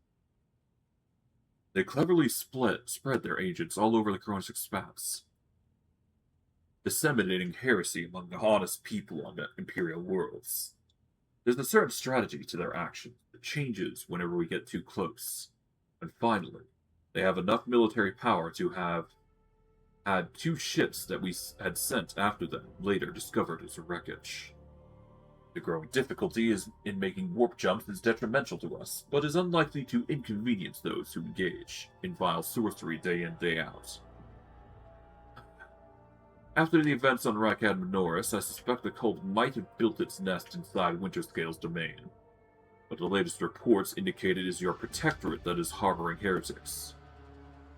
They cleverly spread their agents all over the Coronic Expanse, disseminating heresy among the honest people on the Imperial worlds. There's a certain strategy to their actions that changes whenever we get too close. And finally, they have enough military power to have had 2 ships that we had sent after them later discovered as wreckage. The growing difficulty in making warp jumps is detrimental to us, but is unlikely to inconvenience those who engage in vile sorcery day in, day out. After the events on Rakad Minoris, I suspect the cult might have built its nest inside Winterscale's domain. but the latest reports indicate it is your protectorate that is harboring heretics.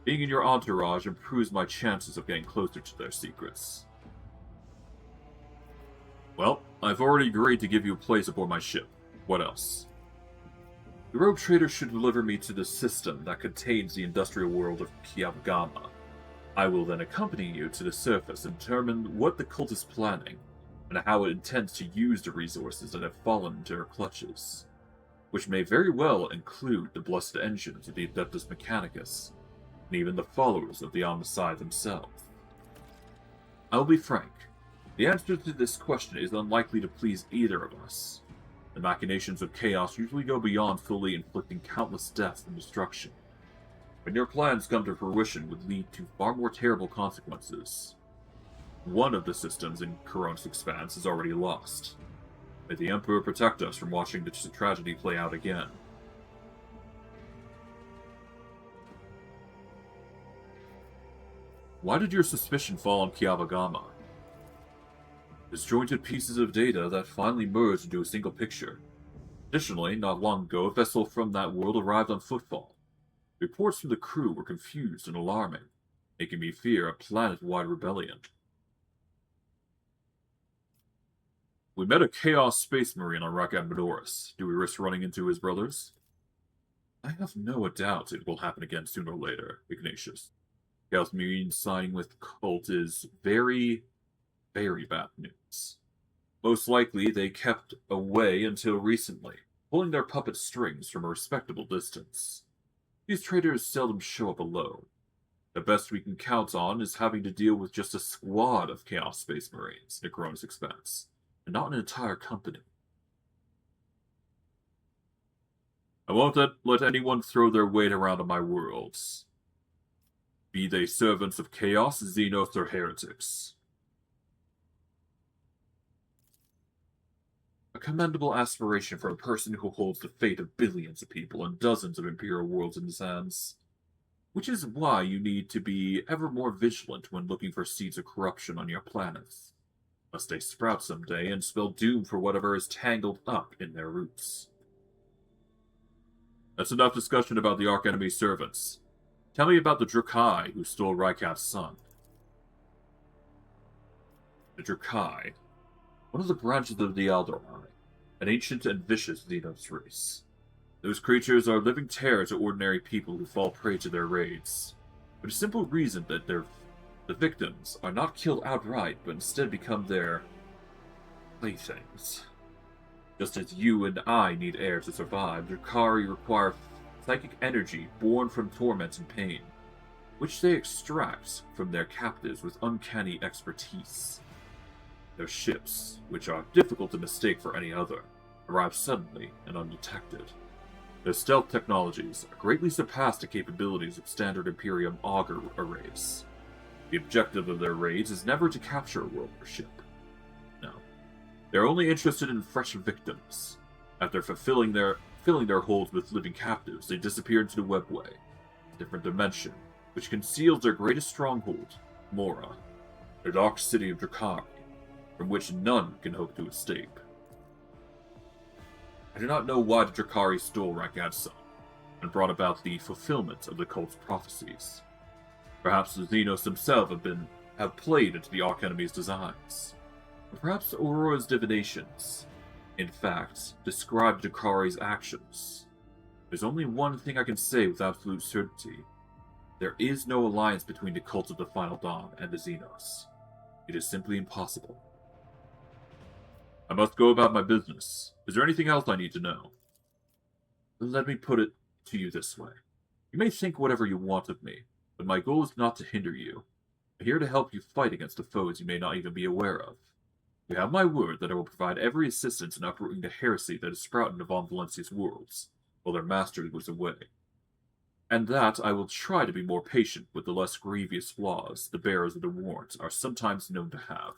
Being in your entourage improves my chances of getting closer to their secrets. Well, I've already agreed to give you a place aboard my ship. What else? The rogue trader should deliver me to the system that contains the industrial world of Kiabgama. I will then accompany you to the surface and determine what the cult is planning, and how it intends to use the resources that have fallen into her clutches, which may very well include the blessed engines of the Adeptus Mechanicus, and even the followers of the Omnicide themselves. I'll be frank, the answer to this question is unlikely to please either of us. The machinations of chaos usually go beyond fully inflicting countless deaths and destruction. When your plans come to fruition would lead to far more terrible consequences. One of the systems in Coronis Expanse is already lost. May the Emperor protect us from watching this tragedy play out again. Why did your suspicion fall on Kiabagama? Disjointed pieces of data that finally merged into a single picture. Additionally, not long ago, a vessel from that world arrived on Footfall. Reports from the crew were confused and alarming, making me fear a planet-wide rebellion. We met a Chaos Space Marine on Rakat Medoris. Do we risk running into his brothers? I have no doubt it will happen again sooner or later, Ignatius. Chaos Marine signing with the cult is very, very bad news. Most likely, they kept away until recently, pulling their puppet strings from a respectable distance. These traitors seldom show up alone. The best we can count on is having to deal with just a squad of Chaos Space Marines in Coronis Expanse, and not an entire company. I won't let anyone throw their weight around on my worlds, be they servants of Chaos, Xenos, or heretics. A commendable aspiration for a person who holds the fate of billions of people and dozens of Imperial worlds in his hands. Which is why you need to be ever more vigilant when looking for seeds of corruption on your planets, lest they sprout someday and spell doom for whatever is tangled up in their roots. That's enough discussion about the Archenemy servants. Tell me about the Drakai who stole Rykat's son. The Drakai, one of the branches of the Eldar, an ancient and vicious Xenos race. Those creatures are living terror to ordinary people who fall prey to their raids, for the simple reason that the victims are not killed outright, but instead become their playthings. Just as you and I need air to survive, Drakari require psychic energy born from torment and pain, which they extract from their captives with uncanny expertise. Their ships, which are difficult to mistake for any other, arrive suddenly and undetected. Their stealth technologies greatly surpass the capabilities of standard Imperium auger arrays. The objective of their raids is never to capture a world or ship. No. They're only interested in fresh victims. After filling their holds with living captives, they disappear into the webway, a different dimension, which conceals their greatest stronghold, Mora, the dark city of Drakari, from which none can hope to escape. I do not know why the Drakari stole Rykat's son, and brought about the fulfillment of the cult's prophecies. Perhaps the Xenos themselves have played into the Archenemy's designs. Or perhaps Aurora's divinations, in fact, describe Drakari's actions. There's only one thing I can say with absolute certainty. There is no alliance between the cult of the Final Dawn and the Xenos. It is simply impossible. I must go about my business. Is there anything else I need to know? Let me put it to you this way. You may think whatever you want of me, but my goal is not to hinder you. I'm here to help you fight against the foes you may not even be aware of. You have my word that I will provide every assistance in uprooting the heresy that is sprouting in Von Valencia's worlds, while their master was away. And that I will try to be more patient with the less grievous flaws the bearers of the warrant are sometimes known to have.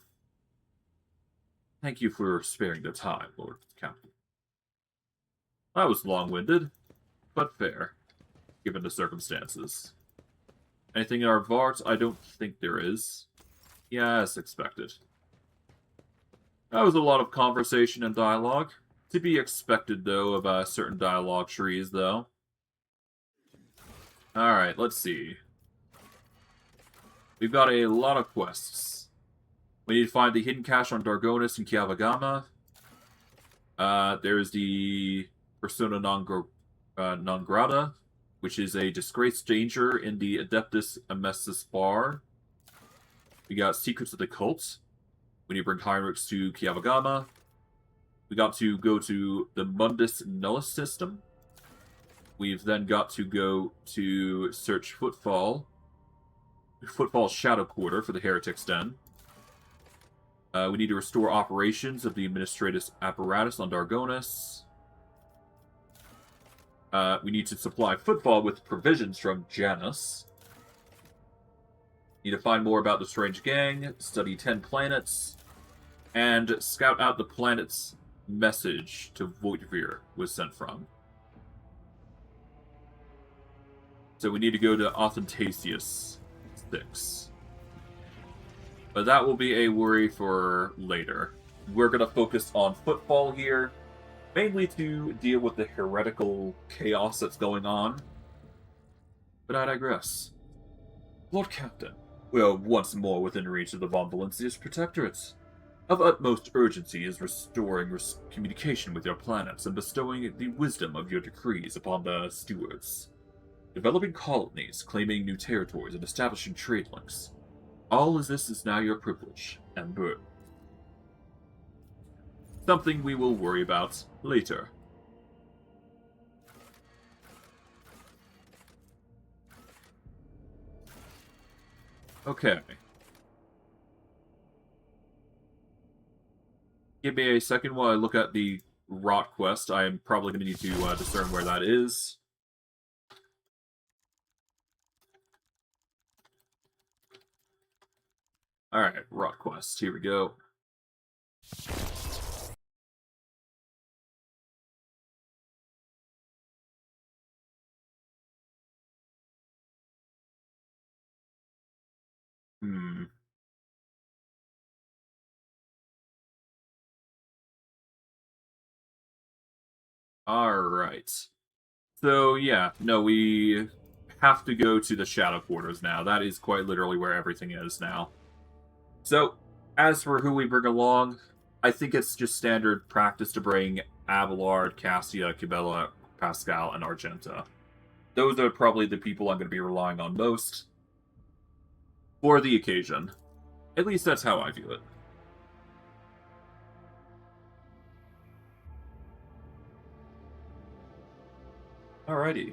Thank you for sparing the time, Lord Captain. That was long-winded, but fair, given the circumstances. Anything in our Vart? I don't think there is. Yeah, as expected. That was a lot of conversation and dialogue. To be expected, though, of certain dialogue trees, though. Alright, let's see. We've got a lot of quests. We need to find the hidden cache on Dargonis and Kiavagama. There's the Persona non grata, which is a disgraced danger in the Adeptus Amessus bar. We got Secrets of the Cult. We need to bring Heinrichs to Kiavagama. We got to go to the Mundus Nullus system. We've then got to go to search Footfall. Footfall's Shadow Quarter for the Heretics Den. We need to restore operations of the Administratus Apparatus on Dargonis. We need to supply Footfall with provisions from Janus. Need to find more about the Strange Gang, study 10 planets, and scout out the planet's message to Voidvir was sent from. So we need to go to Authentasius 6. But that will be a worry for later. We're going to focus on Footfall here, mainly to deal with the heretical chaos that's going on. But I digress. Lord Captain, we are once more within reach of the Von Valencius Protectorate. Of utmost urgency is restoring communication with your planets and bestowing the wisdom of your decrees upon the stewards. Developing colonies, claiming new territories, and establishing trade links. All of this is now your privilege and burden. Something we will worry about later. Okay. Give me a second while I look at the Rot quest. I am probably going to need to discern where that is. Alright, Rot quest. Here we go. Alright. So, yeah. No, we have to go to the Shadow Quarters now. That is quite literally where everything is now. So, as for who we bring along, I think it's just standard practice to bring Abelard, Cassia, Cabela, Pascal, and Argenta. Those are probably the people I'm going to be relying on most for the occasion. At least that's how I view it. Alrighty.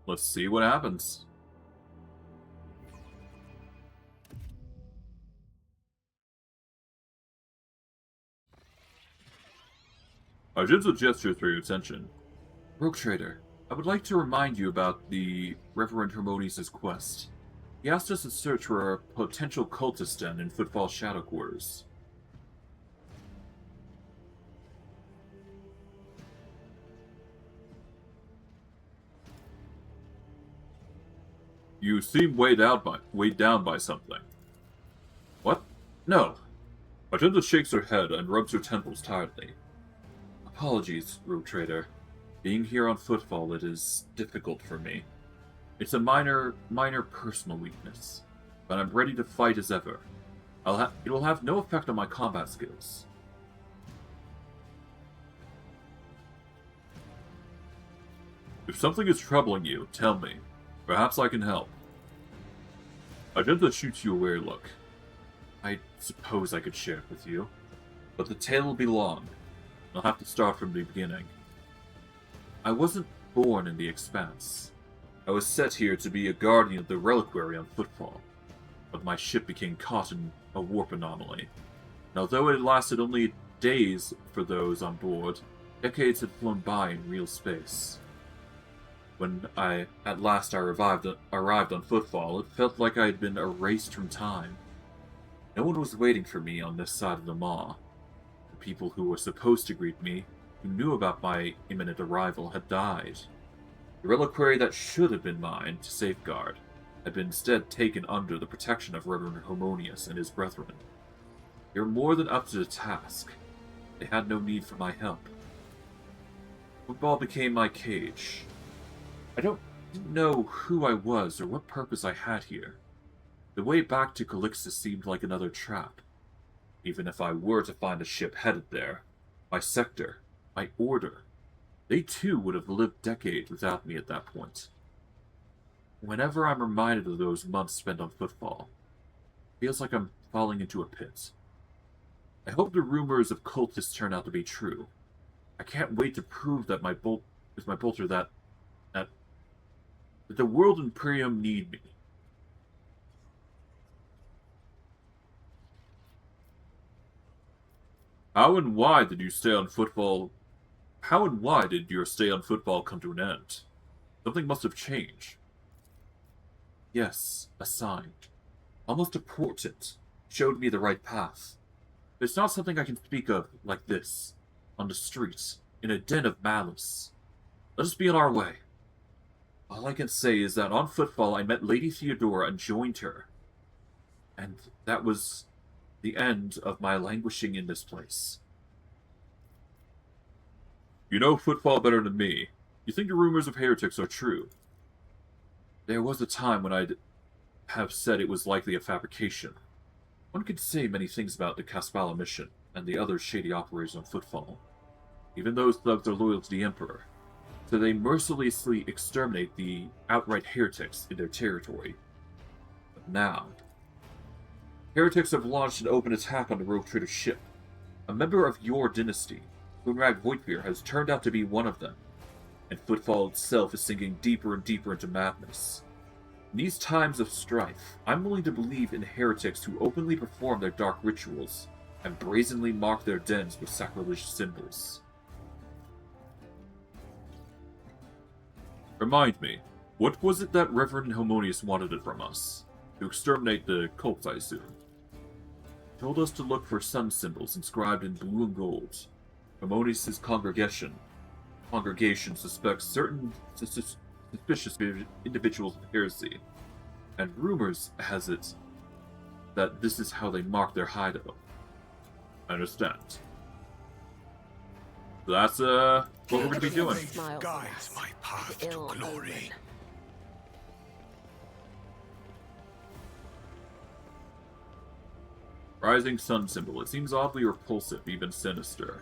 Let's see what happens. Argenta gestures for your attention. Rogue Trader, I would like to remind you about the Reverend Harmonius' quest. He asked us to search for a potential cultist den in Footfall Shadow Quarters. You seem weighed down by something. What? No. Argenta shakes her head and rubs her temples tiredly. Apologies, Rogue Trader. Being here on Footfall, it is difficult for me. It's a minor personal weakness, but I'm ready to fight as ever. It will have no effect on my combat skills. If something is troubling you, tell me. Perhaps I can help. Argenta shoots you a weird look. I suppose I could share it with you, but the tale will be long. I'll have to start from the beginning. I wasn't born in the Expanse. I was set here to be a guardian of the reliquary on Footfall, but my ship became caught in a warp anomaly. And although it lasted only days for those on board, decades had flown by in real space. When at last arrived on Footfall, it felt like I had been erased from time. No one was waiting for me on this side of the Maw. The people who were supposed to greet me, who knew about my imminent arrival, had died. The reliquary that should have been mine to safeguard had been instead taken under the protection of Reverend Harmonius and his brethren. They were more than up to the task. They had no need for my help. Footfall became my cage. I didn't know who I was or what purpose I had here. The way back to Calixtus seemed like another trap. Even if I were to find a ship headed there, my sector, my order, they too would have lived decades without me at that point. Whenever I'm reminded of those months spent on Footfall, it feels like I'm falling into a pit. I hope the rumors of cultists turn out to be true. I can't wait to prove that my bolter that the World Imperium need me. How and why did your stay on Footfall come to an end? Something must have changed. Yes, a sign. Almost a portent. Showed me the right path. But it's not something I can speak of like this, on the streets, in a den of malice. Let us be on our way. All I can say is that on Footfall I met Lady Theodora and joined her. And that was the end of my languishing in this place. You know Footfall better than me. You think the rumors of heretics are true. There was a time when I'd have said it was likely a fabrication. One could say many things about the Caspala mission and the other shady operators on Footfall. Even those thugs are loyal to the Emperor, so they mercilessly exterminate the outright heretics in their territory. But now, heretics have launched an open attack on the Rogue Trader's ship. A member of your dynasty, Hunrag Voitfir, has turned out to be one of them, and Footfall itself is sinking deeper and deeper into madness. In these times of strife, I'm willing to believe in heretics who openly perform their dark rituals and brazenly mark their dens with sacrilegious symbols. Remind me, what was it that Reverend Harmonius wanted from us? To exterminate the cults, I assume. He told us to look for sun symbols inscribed in blue and gold. Harmonius' congregation suspects certain suspicious individuals of heresy, and rumors has it that this is how they mark their hideout. I understand. So that's what we're going to be doing. Guides my path to glory. Rising sun symbol. It seems oddly repulsive, even sinister.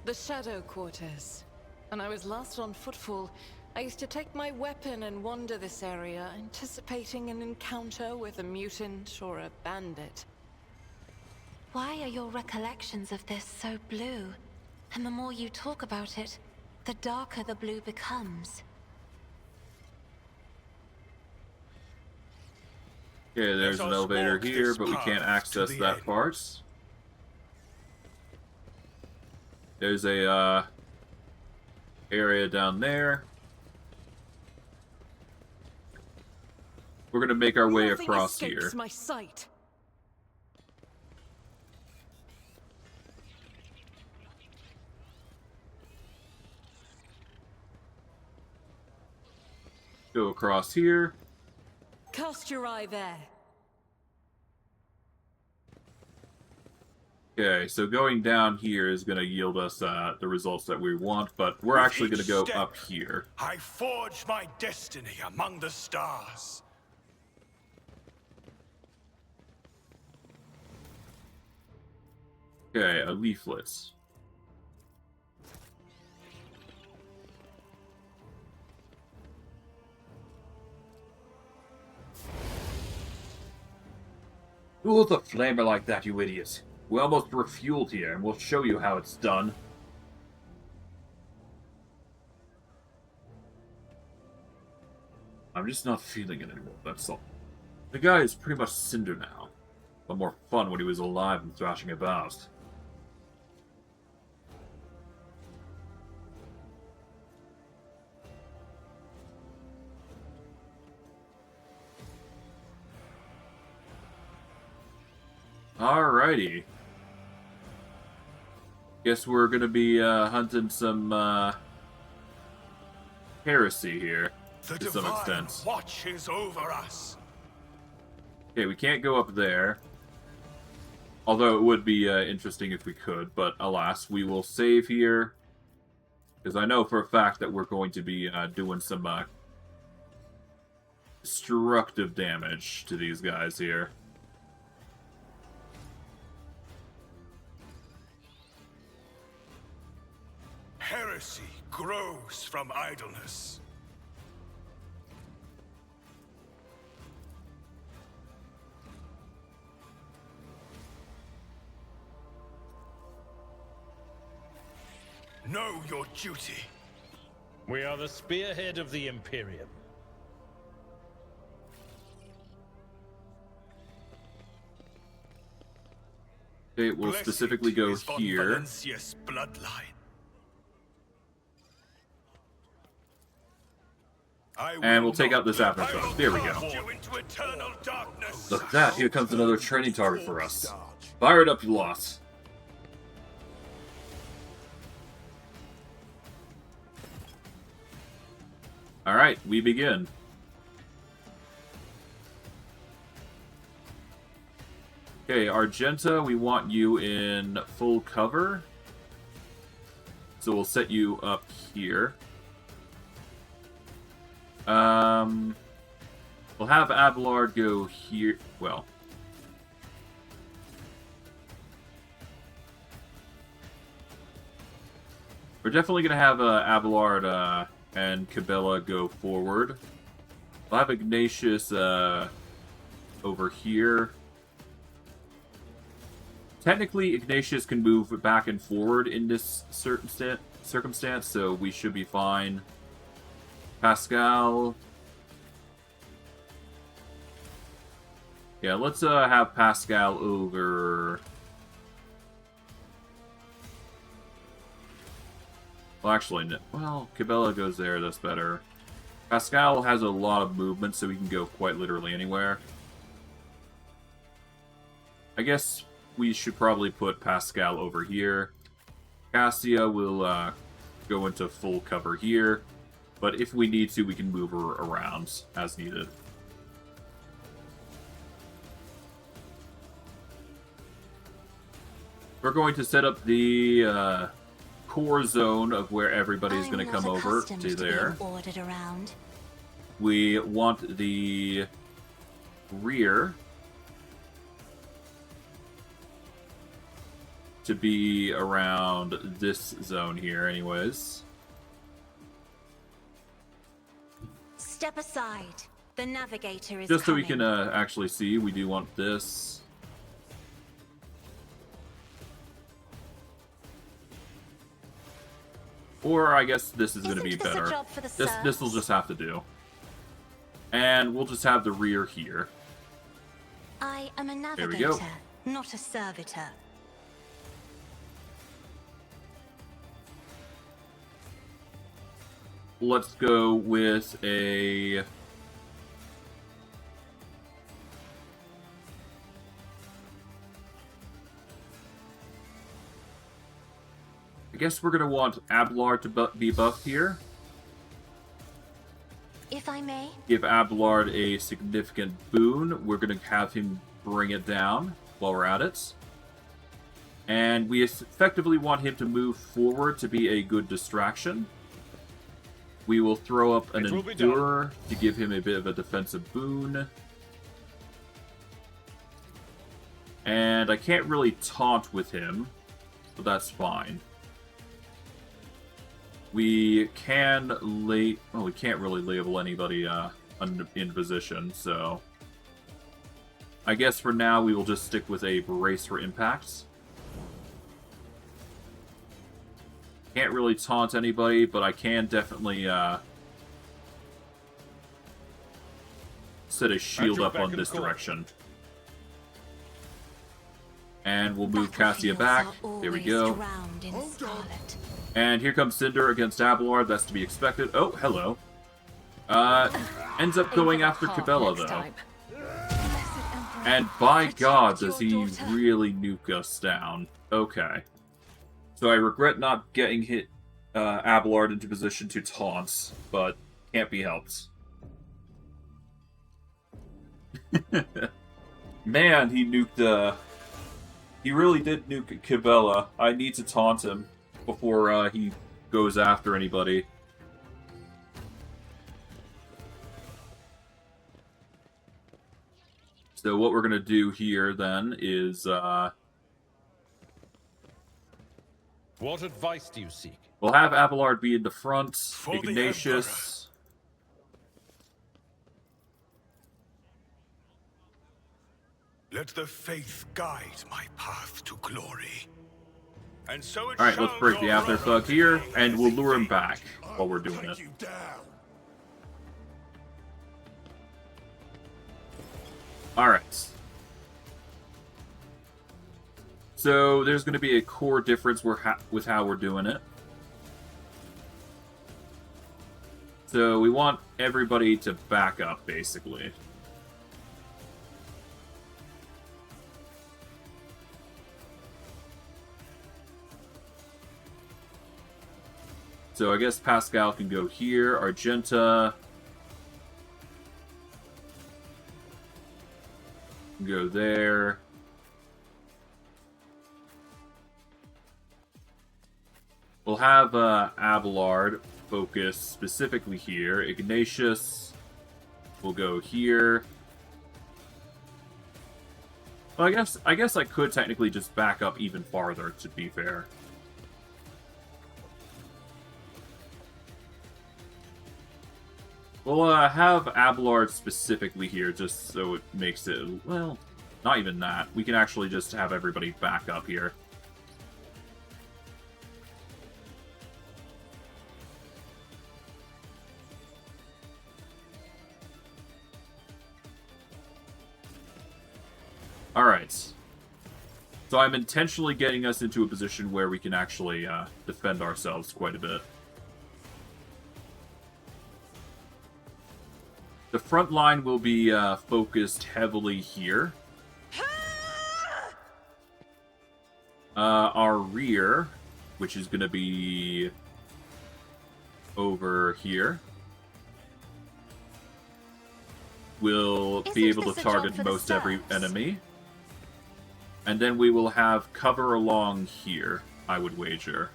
The Shadow Quarters. When I was last on Footfall, I used to take my weapon and wander this area, anticipating an encounter with a mutant or a bandit. Why are your recollections of this so blue? And the more you talk about it, the darker the blue becomes. Okay, there's an elevator here, but we can't access that part. There's a area down there. We're gonna make our way across here. My sight. Go across here. Cast your eye there. Okay, so going down here is going to yield us the results that we want, but we're actually going to go up here. I forge my destiny among the stars. Okay, a leaflet. Who with a flamer like that, you idiot? We almost refueled here, and we'll show you how it's done. I'm just not feeling it anymore, that's all. The guy is pretty much cinder now. But more fun when he was alive and thrashing about. Alrighty. Guess we're gonna be hunting some heresy here The to some divine extent. watches over us. Okay, we can't go up there. Although it would be interesting if we could, but alas, we will save here. Because I know for a fact that we're going to be doing some destructive damage to these guys here. Heresy grows from idleness. Know your duty. We are the spearhead of the Imperium. Okay, we'll Blessed specifically go is von here. Valencia's bloodline. And we'll take out this Avatar. There we go. Look at that, here comes another training target for us. Fire it up, you lot. Alright, we begin. Okay, Argenta, we want you in full cover. So we'll set you up here. We'll have Abelard go here. Well, we're definitely gonna have Abelard and Cabela go forward. We'll have Ignatius over here. Technically, Ignatius can move back and forward in this certain circumstance, so we should be fine. Pascal. Yeah, let's have Pascal over. Well, actually, no. Well, Cabela goes there, that's better. Pascal has a lot of movement, so he can go quite literally anywhere. I guess we should probably put Pascal over here. Cassia will go into full cover here. But if we need to, we can move her around as needed. We're going to set up the core zone of where everybody's going to come over to there. We want the rear to be around this zone here anyways. Step aside. The navigator is Just so we coming. can actually see, we do want this. Or I guess this is going to be Isn't this a better. job for the This will serfs? just have to do. And we'll just have the rear here. I am a There we navigator, go. not a servitor. Let's go with a... I guess we're going to want Abelard to be buffed here. If I may, Give Abelard a significant boon. We're going to have him bring it down while we're at it. And we effectively want him to move forward to be a good distraction. We will throw up an It will be Endurer to give him a bit of a defensive boon. And I can't really taunt with him, but that's fine. We can well, we can't really label anybody in position, so I guess for now we will just stick with a brace for impacts. Can't really taunt anybody, but I can definitely set a shield up on this direction. And we'll move Cassia back. There we go. And here comes Cinder against Abelard. That's to be expected. Oh, hello. Ends up going after Cabela, though. And by God, does he really nuke us down. Okay. So I regret not getting Abelard into position to taunt, but can't be helped. Man, he nuked, he really did nuke Cabela. I need to taunt him before he goes after anybody. So what we're going to do here, then, is, What advice do you seek? we'll have Abelard be in the front, For the Ignatius... Let the faith guide my path to glory. And so it Alright, shall let's break the go Afterthug on. here, and we'll lure him back while we're doing Hunt it. you down. Alright. So, there's going to be a core difference with how we're doing it. So, we want everybody to back up, basically. So, I guess Pascal can go here, Argenta... go there. We'll have Abelard focus specifically here. Ignatius will go here. Well, I guess I could technically just back up even farther, to be fair. We'll have Abelard specifically here, just so it makes it, well, not even that. We can actually just have everybody back up here. Alright. So I'm intentionally getting us into a position where we can actually defend ourselves quite a bit. The front line will be focused heavily here. Our rear, which is going to be over here, will be able to target most every enemy. And then we will have cover along here, I would wager.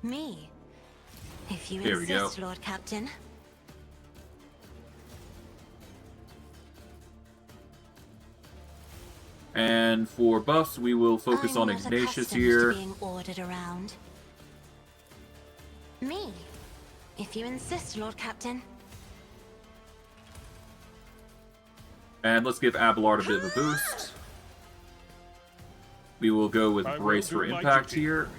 Me? If you Here we go. insist, Lord Captain. And for buffs, we will focus on I'm not Ignatius accustomed here. to being ordered around. Me? If you insist, Lord Captain. And let's give Abelard a bit of a boost. We will go with I will Brace do for my Impact duty. here.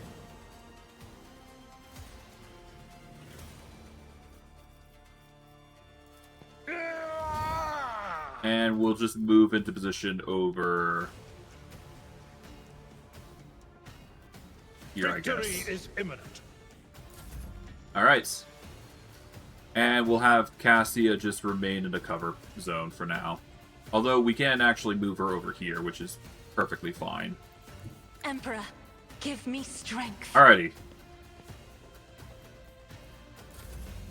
And we'll just move into position over here, I Victory guess. is imminent. Alright. And we'll have Cassia just remain in the cover zone for now. Although we can actually move her over here, which is perfectly fine. Emperor, give me strength. Alrighty.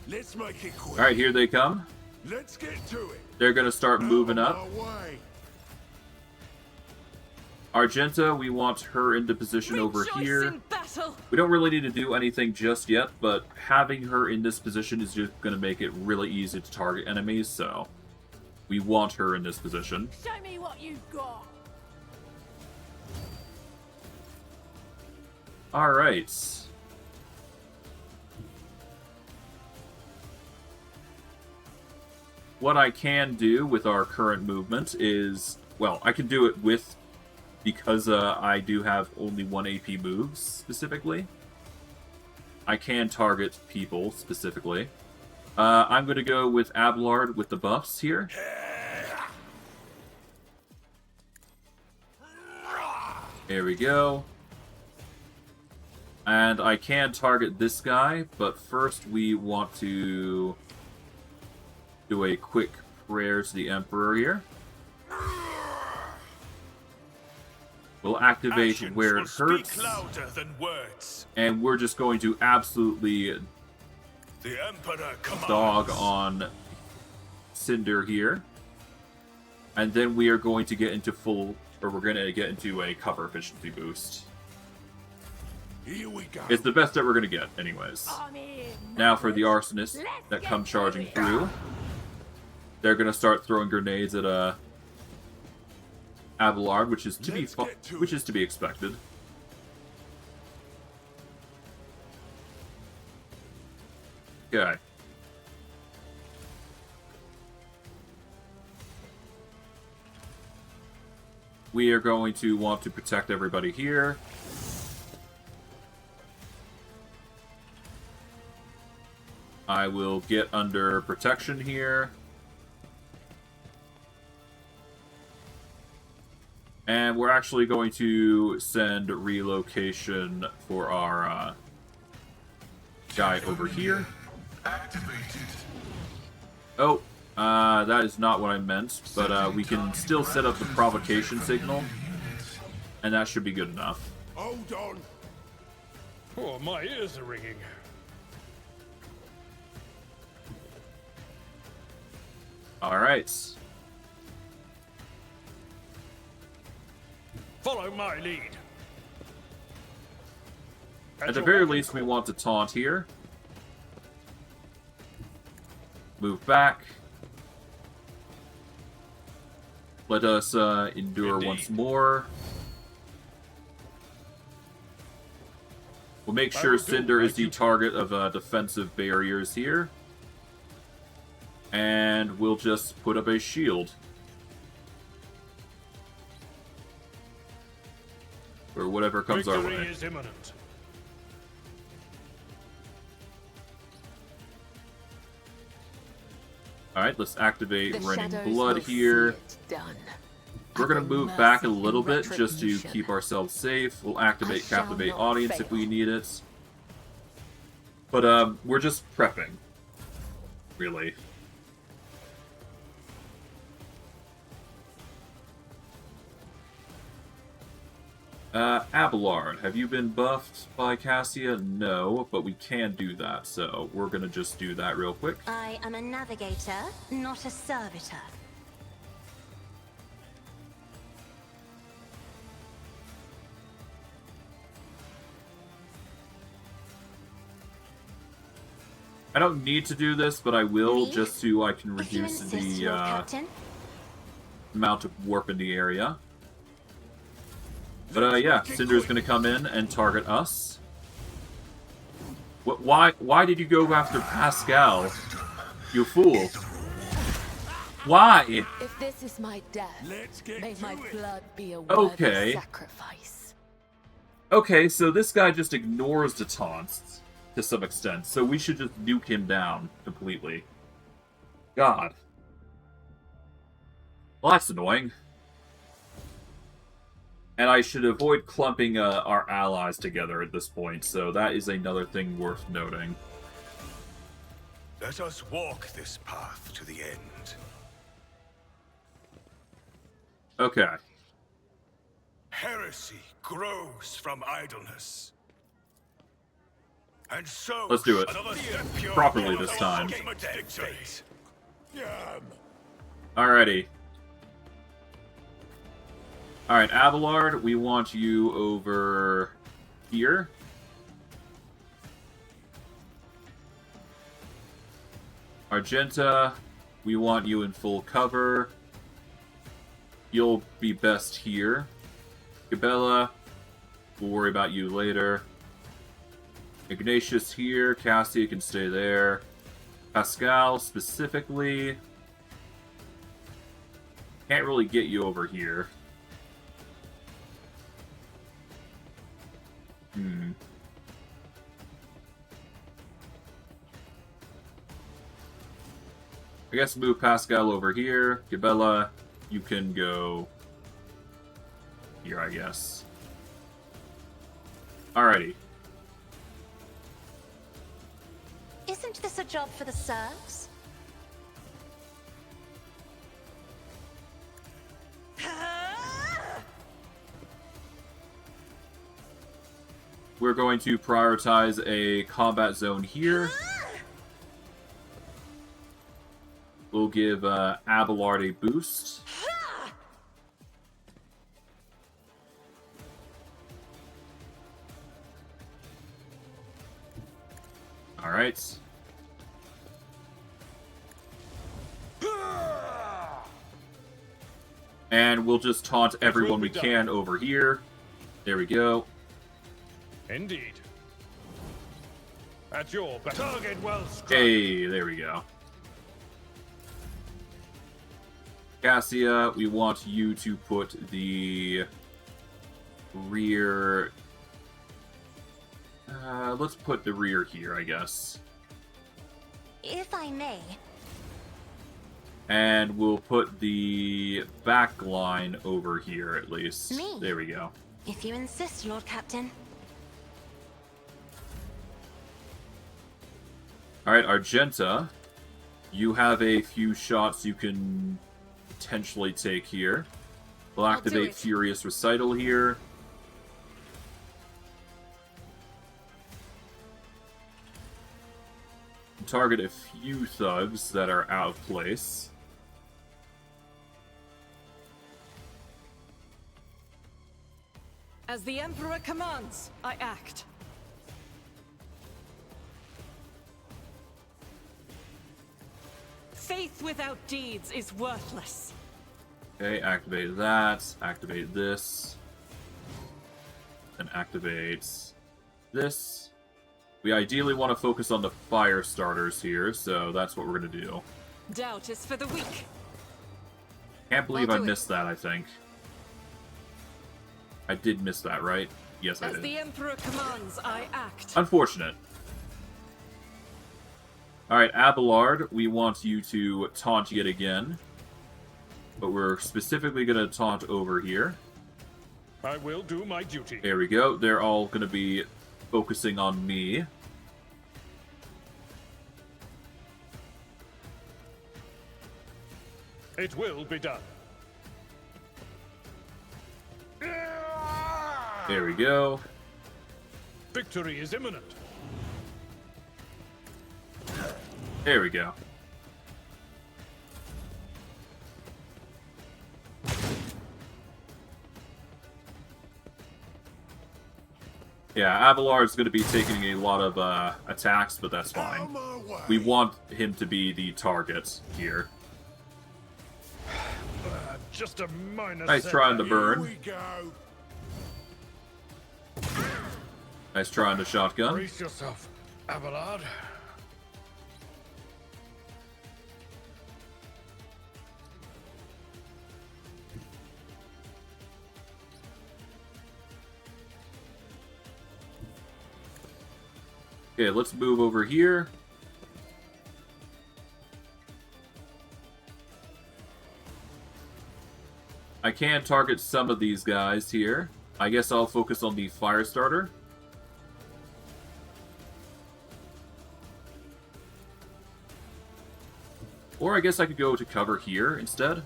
Let's make it quick. Alright, here they come. Let's get to it. They're gonna start moving Out up. of my way. Argenta, we want her into position over Rejoice here. in battle. We don't really need to do anything just yet, but having her in this position is just going to make it really easy to target enemies, so we want her in this position. Show me what you've got. Alright. What I can do with our current movement is, well, I can do it with, because I do have only 1 AP moves, specifically. I can target people, specifically. I'm going to go with Abelard with the buffs here. There we go. And I can target this guy, but first we want to do a quick prayer to the Emperor here. We'll activate Actions where will it hurts. speak louder than words. And we're just going to absolutely The Emperor commands. dog on Cinder here. And then we are going to get into we're going to get into a cover efficiency boost. Here we go. It's the best that we're going to get, anyways. Now for the arsonists that come charging through. They're going to start throwing grenades at Abelard, which is to be expected. Okay. We are going to want to protect everybody here. I will get under protection here. And we're actually going to send relocation for our guy over here. Oh, that is not what I meant, but we can still set up the provocation signal, and that should be good enough. Hold on. Oh, my ears are ringing. Alright. Follow my lead. At the very least, we want to taunt here. Move back. Let us endure once more. We'll make sure Cinder is the target of defensive barriers here. And we'll just put up a shield. Or whatever comes our way. Is imminent. Alright, let's activate Raining Blood here. We're going to move back a little bit just to keep ourselves safe. We'll activate Captivate Audience if we need it. But we're just prepping. Really. Abelard, have you been buffed by Cassia? No, but we can do that, so we're gonna just do that real quick. I am a navigator, not a servitor. I don't need to do this, but I will, Me? just so I can If you reduce insist, the Lord Captain. amount of warp in the area. But yeah, Cinder's gonna come in and target us. What? Why did you go after Pascal? You fool! Why? If this is my death, may my blood be a Okay. worthy sacrifice. Okay, so this guy just ignores the taunts to some extent, so we should just nuke him down completely. God. Well, that's annoying. And I should avoid clumping our allies together at this point, so that is another thing worth noting. Let us walk this path to the end. Okay. Heresy grows from idleness. And so Let's do it. another step pure Properly form this of time. dictate. Alrighty. Alright, Abelard, we want you over here. Argenta, we want you in full cover. You'll be best here. Gabella, we'll worry about you later. Ignatius here, Cassia can stay there. Pascal, specifically, can't really get you over here. I guess move Pascal over here. Gabella, you can go here, I guess. Alrighty. Isn't this a job for the serfs? we're going to prioritize a combat zone here. We'll give Abelard a boost. Alright. And we'll just taunt everyone we can over here. There we go. Indeed. At your back. Target well struck. Hey, there we go. Cassia, we want you to put the rear... let's put the rear here, I guess. If I may. And we'll put the back line over here, at least. Me. There we go. If you insist, Lord Captain. Alright, Argenta, you have a few shots you can potentially take here. We'll activate Furious Recital here. Target a few thugs that are out of place. As the Emperor commands, I act. Faith without deeds is worthless. Okay, activate that. Activate this. And activate this. We ideally want to focus on the fire starters here, so that's what we're going to do. Doubt is for the weak. Can't believe I missed that, I think. I did miss that, right? Yes, I As did. the Emperor commands, I act. Unfortunate. Alright, Abelard, we want you to taunt yet again. But we're specifically going to taunt over here. I will do my duty. There we go. They're all going to be focusing on me. It will be done. There we go. Victory is imminent. There we go. Yeah, Abelard's going to be taking a lot of attacks, but that's fine. We want him to be the target here. Just a minor Nice try on the burn. We go. Nice try on the shotgun. Brace yourself, Abelard. Okay, let's move over here. I can target some of these guys here. I guess I'll focus on the fire starter. Or I guess I could go to cover here instead.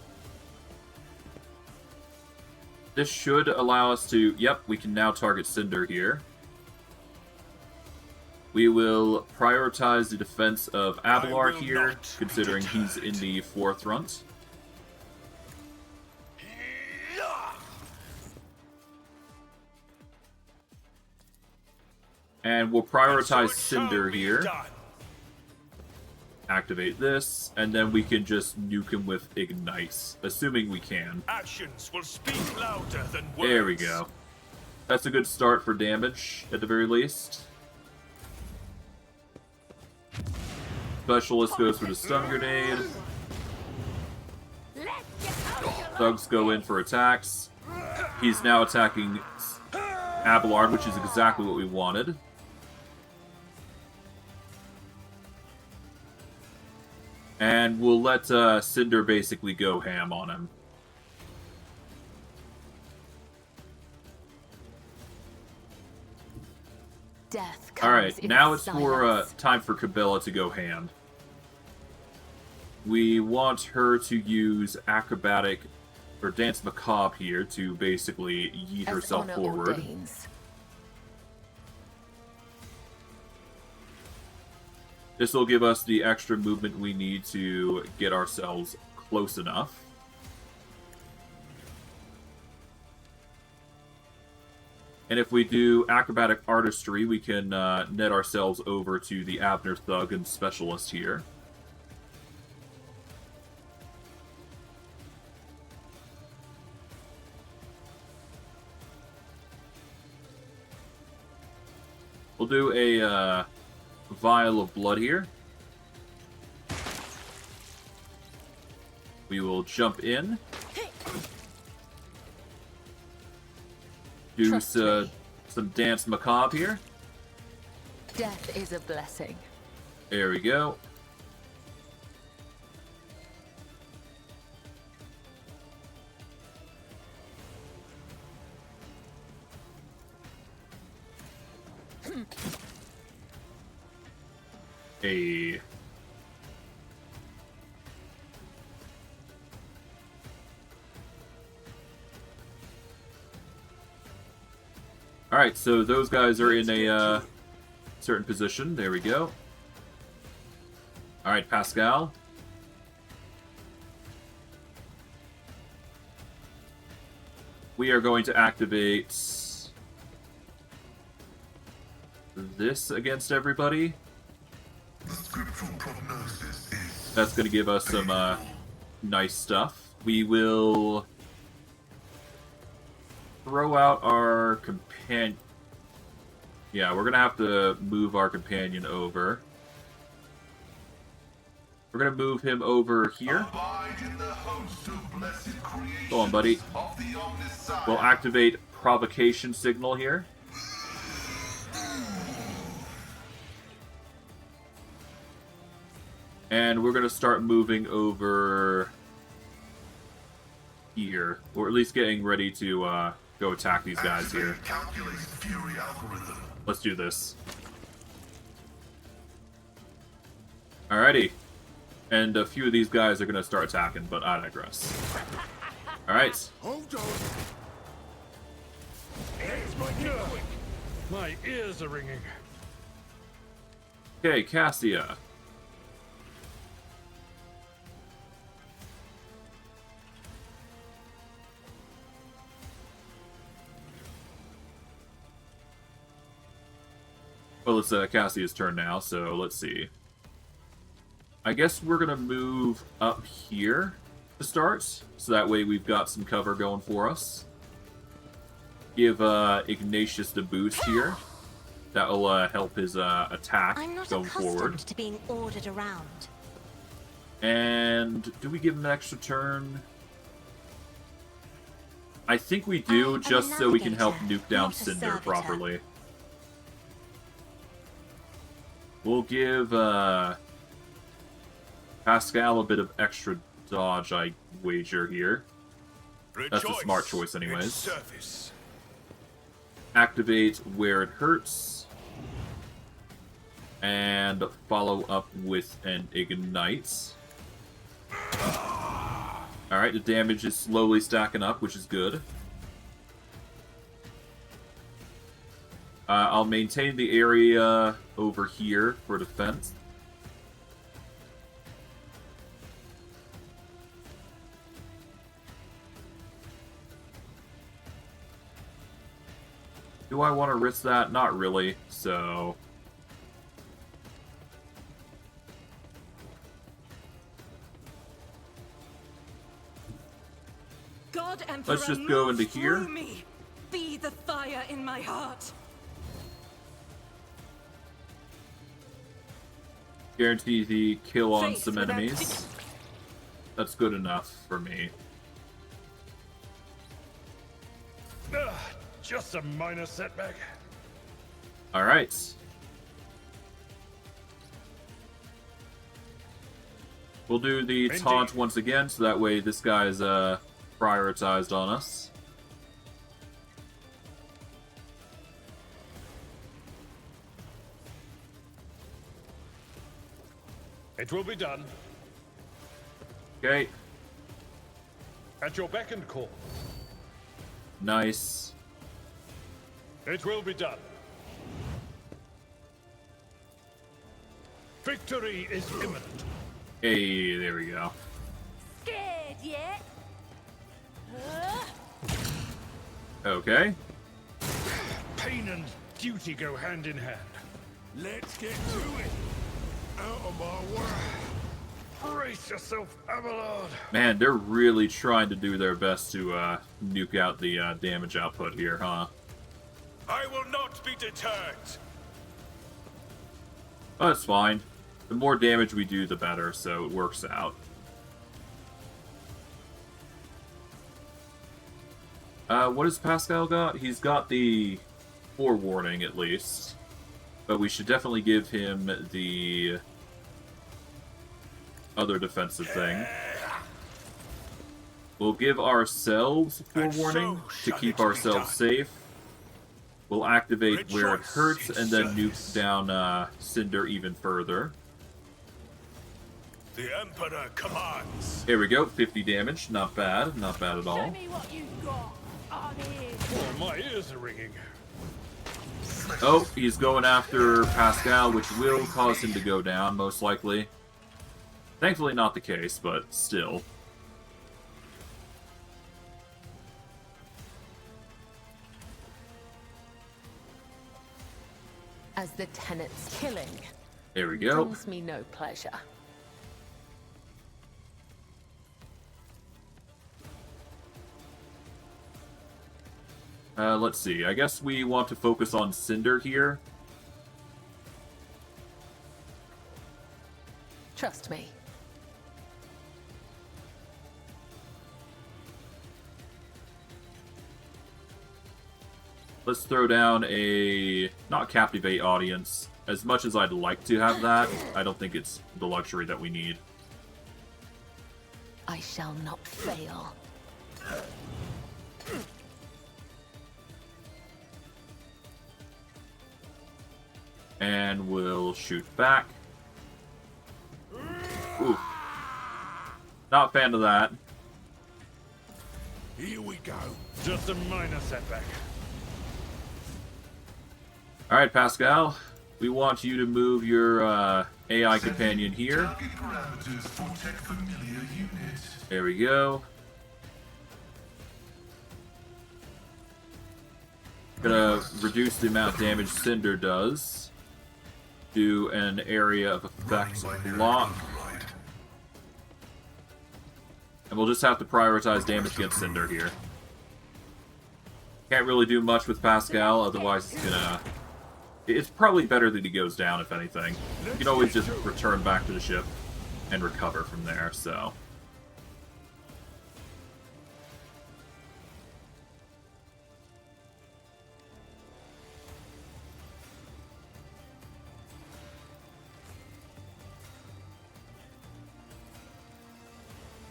This should allow us to... Yep, we can now target Cinder here. We will prioritize the defense of Abelard here, considering he's in the forefront. And we'll prioritize Cinder here. Activate this, and then we can just nuke him with Ignatius, assuming we can. Actions will speak louder than words. There we go. That's a good start for damage, at the very least. Specialist goes for the stun grenade. Thugs go in for attacks. He's now attacking Abelard, which is exactly what we wanted. And we'll let Cinder basically go ham on him. Death comes Alright, in now it's for silence. time for Cabela to go ham. We want her to use acrobatic or dance macabre here to basically yeet As herself honor forward. ordains. This will give us the extra movement we need to get ourselves close enough. And if we do acrobatic artistry, we can net ourselves over to the Abner Thug and Specialist here. We'll do a vial of blood here. We will jump in. Do some dance macabre here. Death is a blessing. There we go. A Alright, so those guys are in a certain position. There we go. Alright, Pascal. We are going to activate this against everybody. That's going to give us some nice stuff. We will throw out our companion. Yeah, we're going to have to move our companion over. We're going to move him over here. Go on, buddy. We'll activate provocation signal here. And we're going to start moving over here. Or at least getting ready to go attack these guys here. Let's do this. Alrighty. And a few of these guys are going to start attacking, but I digress. Alright. Hold on. My ears are ringing. Okay, Cassia. Well, it's Cassia's turn now, so let's see. I guess we're going to move up here to start, so that way we've got some cover going for us. Give Ignatius the boost here. That'll help his attack I'm not going accustomed forward. to being ordered around. And do we give him an extra turn? I think we do, I'm just a so we can help navigator, nuke down not a Cinder servitor. properly. We'll give Pascal a bit of extra dodge, I wager here. That's a smart choice anyways. Activate where it hurts. And follow up with an Ignite. Alright, the damage is slowly stacking up, which is good. I'll maintain the area over here for defense. Do I want to risk that? Not really, so... God, Emperor, let's just go into here. Me. Be the fire in my heart. Guarantee the kill on Face some without enemies. That's good enough for me. Just a minor setback. Alright. We'll do the taunt once again, so that way this guy's prioritized on us. It will be done. Okay. At your beck and call. Nice. It will be done. Victory is imminent. Hey, there we go. Scared yet? Okay. Pain and duty go hand in hand. Let's get to it. Out of my way. Brace yourself, Abelard. Man, they're really trying to do their best to nuke out the damage output here, huh? I will not be deterred. Oh, that's fine. The more damage we do, the better, so it works out. What has Pascal got? He's got the forewarning, at least. But we should definitely give him the other defensive thing. We'll give ourselves forewarning to keep ourselves safe. We'll activate where it hurts and then nuke down Cinder even further. The Emperor commands. Here we go, 50 damage. Not bad. Not bad at all. Show me what you've got. I'm here. Oh, my ears are ringing. Oh, he's going after Pascal, which will cause him to go down, most likely. Thankfully not the case, but still. As the tenant's killing There we go. brings me no pleasure. Let's see. I guess we want to focus on Cinder here. Trust me. Let's throw down a... not captivate audience. As much as I'd like to have that, I don't think it's the luxury that we need. I shall not fail. And we'll shoot back. Ooh. Not a fan of that. Here we go. Just a minor setback. Alright, Pascal. We want you to move your AI companion here. Target parameters for tech familiar unit. There we go. Gonna reduce the amount of damage Cinder does. Do an area of effect block. And we'll just have to prioritize damage against Cinder here. Can't really do much with Pascal, otherwise it's gonna... It's probably better that he goes down, if anything. You can always just return back to the ship and recover from there, so...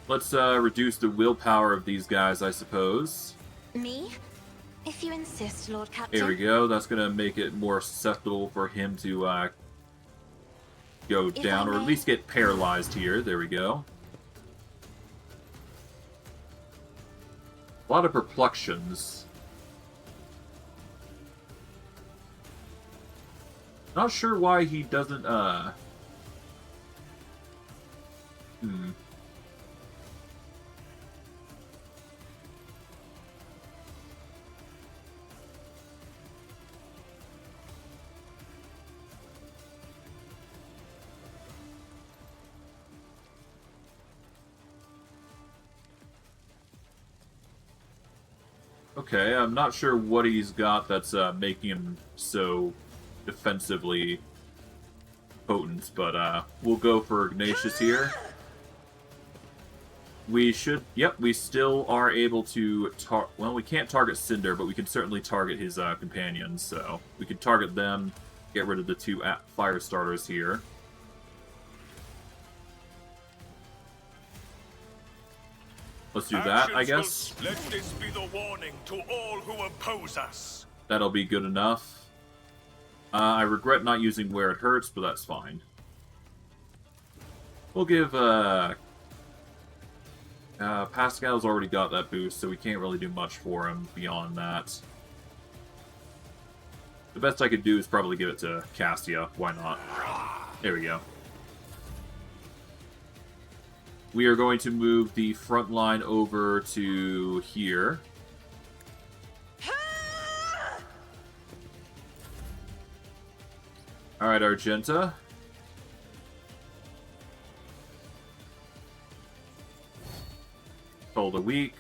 Let's reduce the willpower of these guys, I suppose. Me? If you insist, Lord Captain. Here we go. That's going to make it more susceptible for him to go down, or at least get paralyzed here. There we go. A lot of perplexions. Not sure why he doesn't, Okay, I'm not sure what he's got that's making him so defensively potent, but we'll go for Ignatius here. We should... Yep, we still are able to... Well, we can't target Cinder, but we can certainly target his companions, so we can target them, get rid of the two fire starters here. Let's do that, I guess. Let this be the warning to all who oppose us. That'll be good enough. I regret not using where it hurts, but that's fine. We'll give, Pascal's already got that boost, so we can't really do much for him beyond that. The best I could do is probably give it to Cassia. Why not? There we go. We are going to move the front line over to here. Alright, Argenta. Hold a week.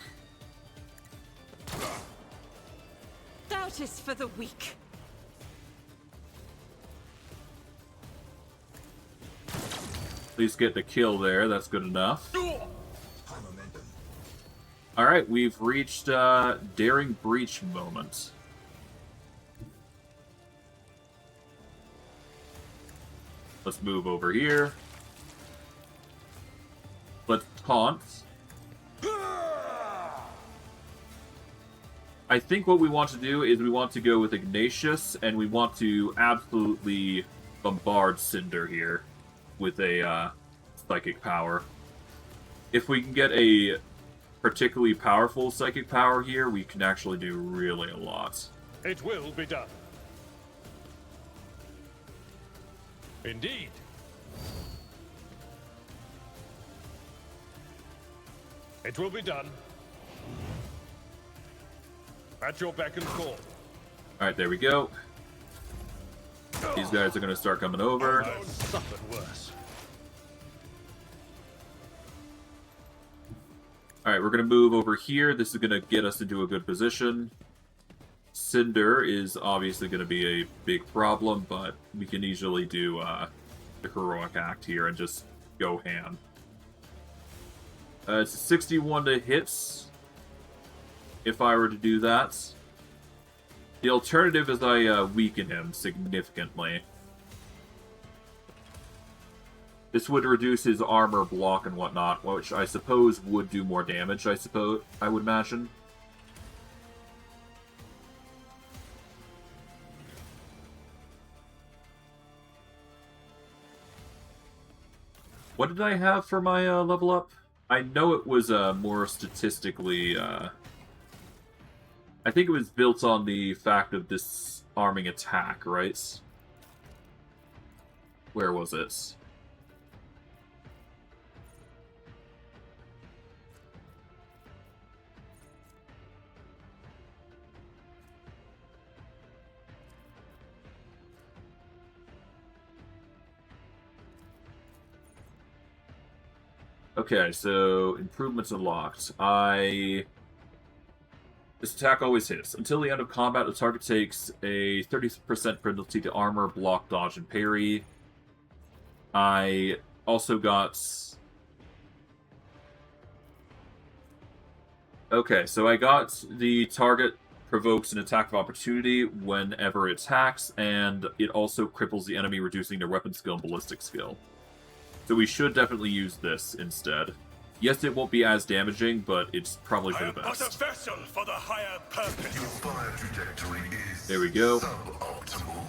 Doubt is for the weak. At least get the kill there, that's good enough. Alright, we've reached Daring Breach moment. Let's move over here. Let's taunt. I think what we want to do is we want to go with Ignatius, and we want to absolutely bombard Cinder here with a psychic power. If we can get a particularly powerful psychic power here, we can actually do really a lot. It will be done. Indeed. It will be done. At your beck and call. Alright, there we go. These guys are going to start coming over. I've suffered worse. Alright, we're going to move over here. This is going to get us into a good position. Cinder is obviously going to be a big problem, but we can easily do the heroic act here and just go ham. It's 61 to hit. If I were to do that. The alternative is I weaken him significantly. This would reduce his armor block and whatnot, which I suppose would do more damage, I would imagine. What did I have for my level up? I know it was more statistically... I think it was built on the fact of disarming attack, right? Where was it? Okay, so improvements unlocked. This attack always hits. Until the end of combat, the target takes a 30% penalty to armor, block, dodge, and parry. I also got... Okay, so I got the target provokes an attack of opportunity whenever it attacks, and it also cripples the enemy, reducing their weapon skill and ballistic skill. So we should definitely use this instead. Yes, it won't be as damaging, but it's probably for the best. I am but a vessel for the higher purpose. Your fire trajectory is there we go. suboptimal.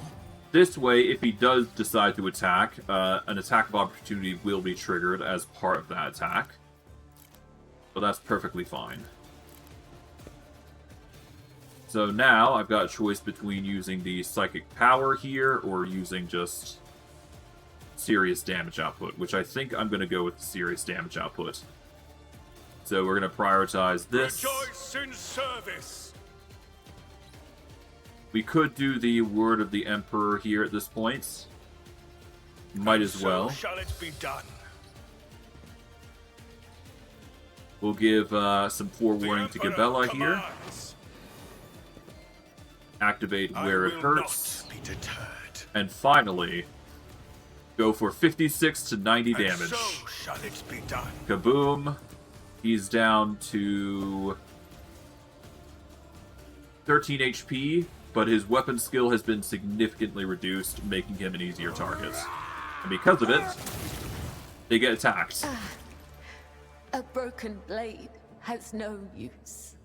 This way, if he does decide to attack, an attack of opportunity will be triggered as part of that attack. But that's perfectly fine. So now, I've got a choice between using the psychic power here, or using just serious damage output, which I think I'm going to go with serious damage output. So we're going to prioritize this. Rejoice in service. We could do the Word of the Emperor here at this point. Might as well. So shall it be done. We'll give some forewarning to Gabella here. Activate where it hurts. Not be deterred. And finally, go for 56 to 90 damage. And so shall it be done. Kaboom. He's down to 13 HP, but his weapon skill has been significantly reduced, making him an easier target. And because of it, they get attacked. A broken blade has no use.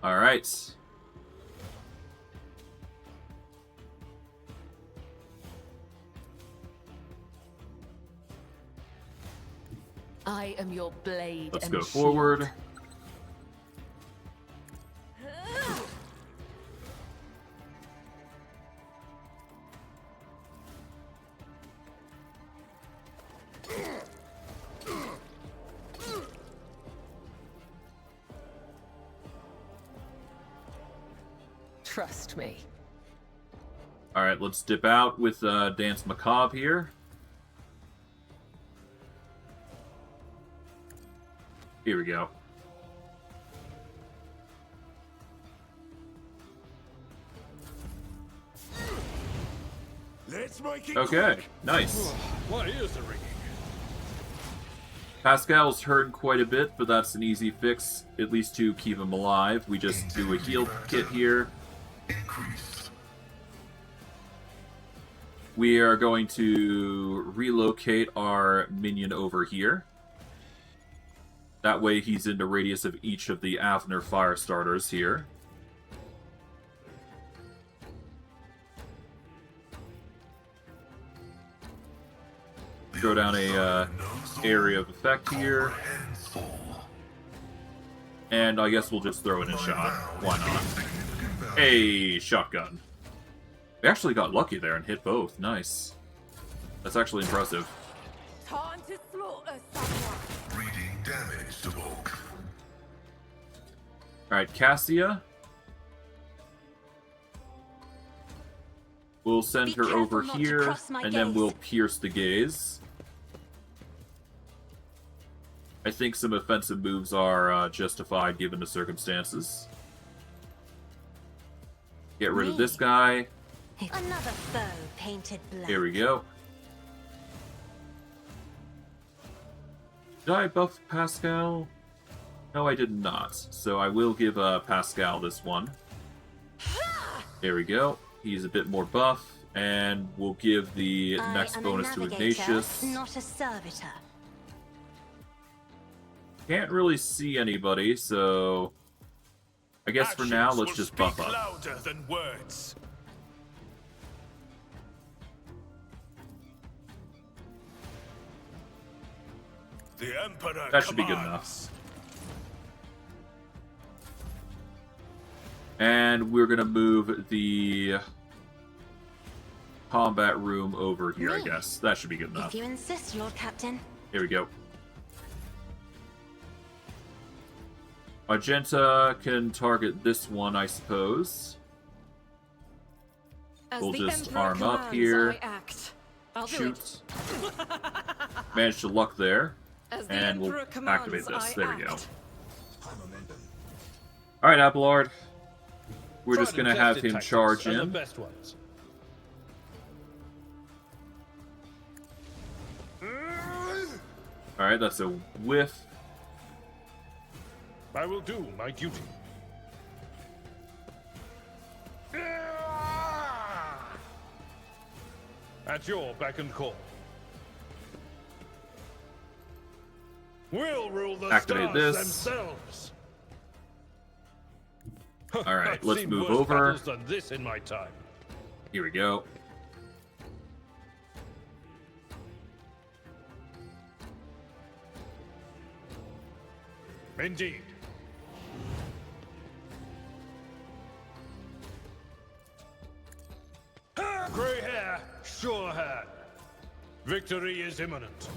Alright. I am your blade. Let's and go shield. forward. Trust me. Alright, let's dip out with Dance Macabre here. Here we go. Let's make it Okay, quick. nice. My ears are ringing. Pascal's hurt quite a bit, but that's an easy fix, at least to keep him alive. We just do a heal kit here. Increase. We are going to relocate our minion over here. That way he's in the radius of each of the Avner fire starters here. Throw down a area of effect here. And I guess we'll just throw in a shot. Why not? A shotgun. We actually got lucky there and hit both. Nice. That's actually impressive. Time to slaughter someone. Reading damage to Oak. Alright, Cassia. We'll send Be her careful over not to here, cross my and then gaze. we'll pierce the gaze. I think some offensive moves are justified given the circumstances. Get rid of this guy. Another foe painted black. Here we go. Did I buff Pascal? No, I did not. So I will give Pascal this one. There we go. He's a bit more buff, and we'll give the next bonus to Ignatius. Not a servitor. Can't really see anybody, so I guess for now Actions let's will just buff speak up. louder than words. The Emperor That should be good commands. And we're gonna move the combat room over here, I Me? guess. That should be good enough. If you insist, Lord Captain. Here we go. Argenta can target this one, I suppose. As We'll the just Emperor arm up commands, here. I act. I'll do Shoot. it. Managed to luck there. As the And we'll Emperor commands, activate this. I There we go. act. Alright, Abelard. We're Tried just and gonna have tested him tactics charge are the in. best ones. Alright, that's a whiff. I will do my duty. At your beck and call. We'll rule the Activate stars this. themselves. Alright, I've let's seen move worse over. battles than this in my time. Here we go. Indeed. Grey hair, sure hand. Victory is imminent.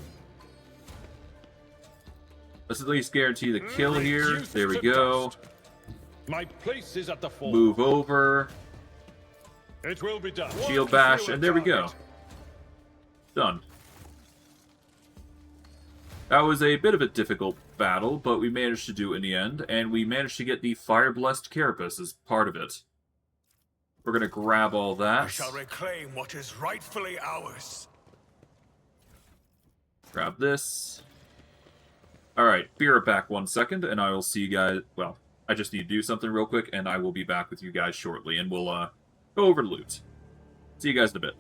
Let's at least guarantee the kill here. Reduced There we to go. dust. My place is at the fore. Move over. It will be done. Shield bash, and there we go. Done. That was a bit of a difficult battle, but we managed to do it in the end, and we managed to get the Fire-Blessed Carapace as part of it. We're gonna grab all We that. shall reclaim what is rightfully ours. Grab this. Alright, be right back 1 second, and I will see you guys... Well, I just need to do something real quick, and I will be back with you guys shortly, and we'll, go over the loot. See you guys in a bit.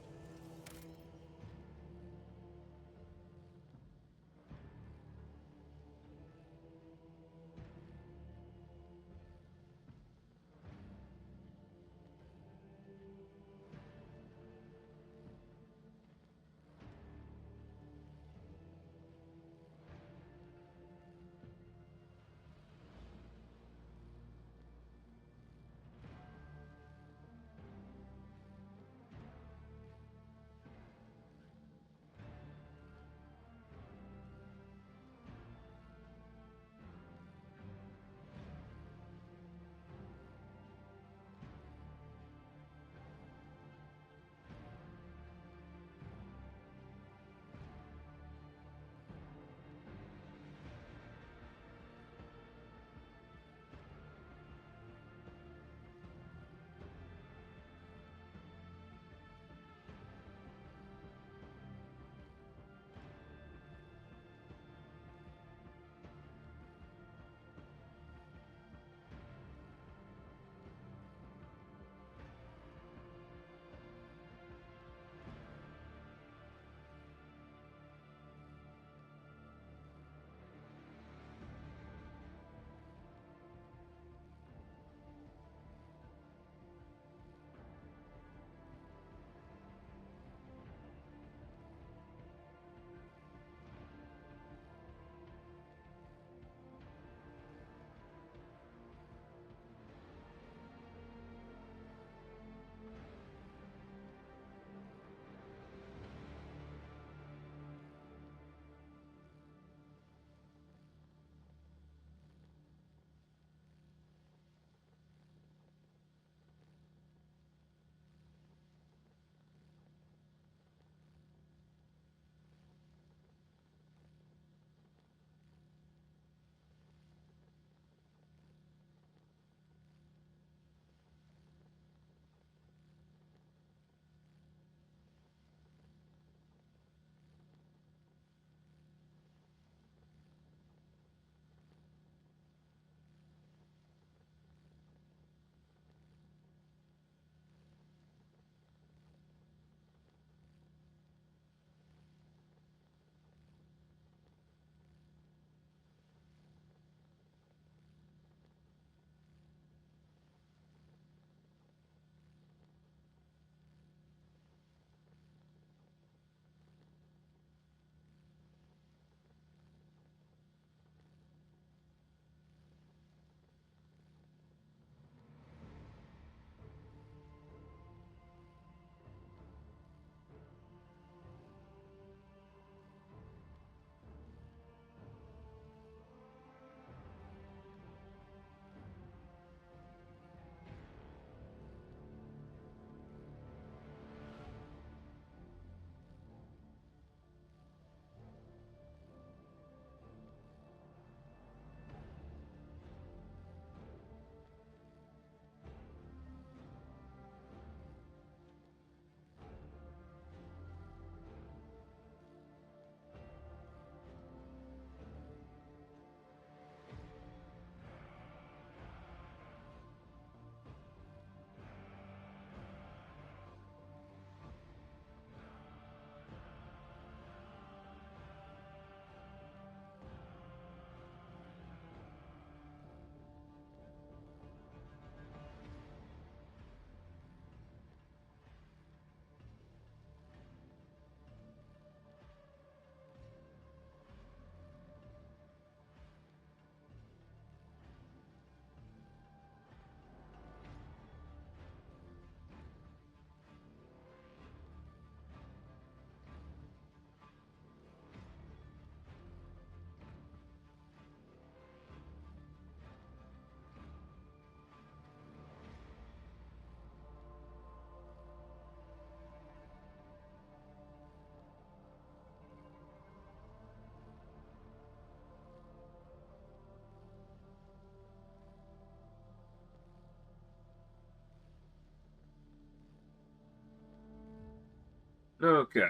Okay.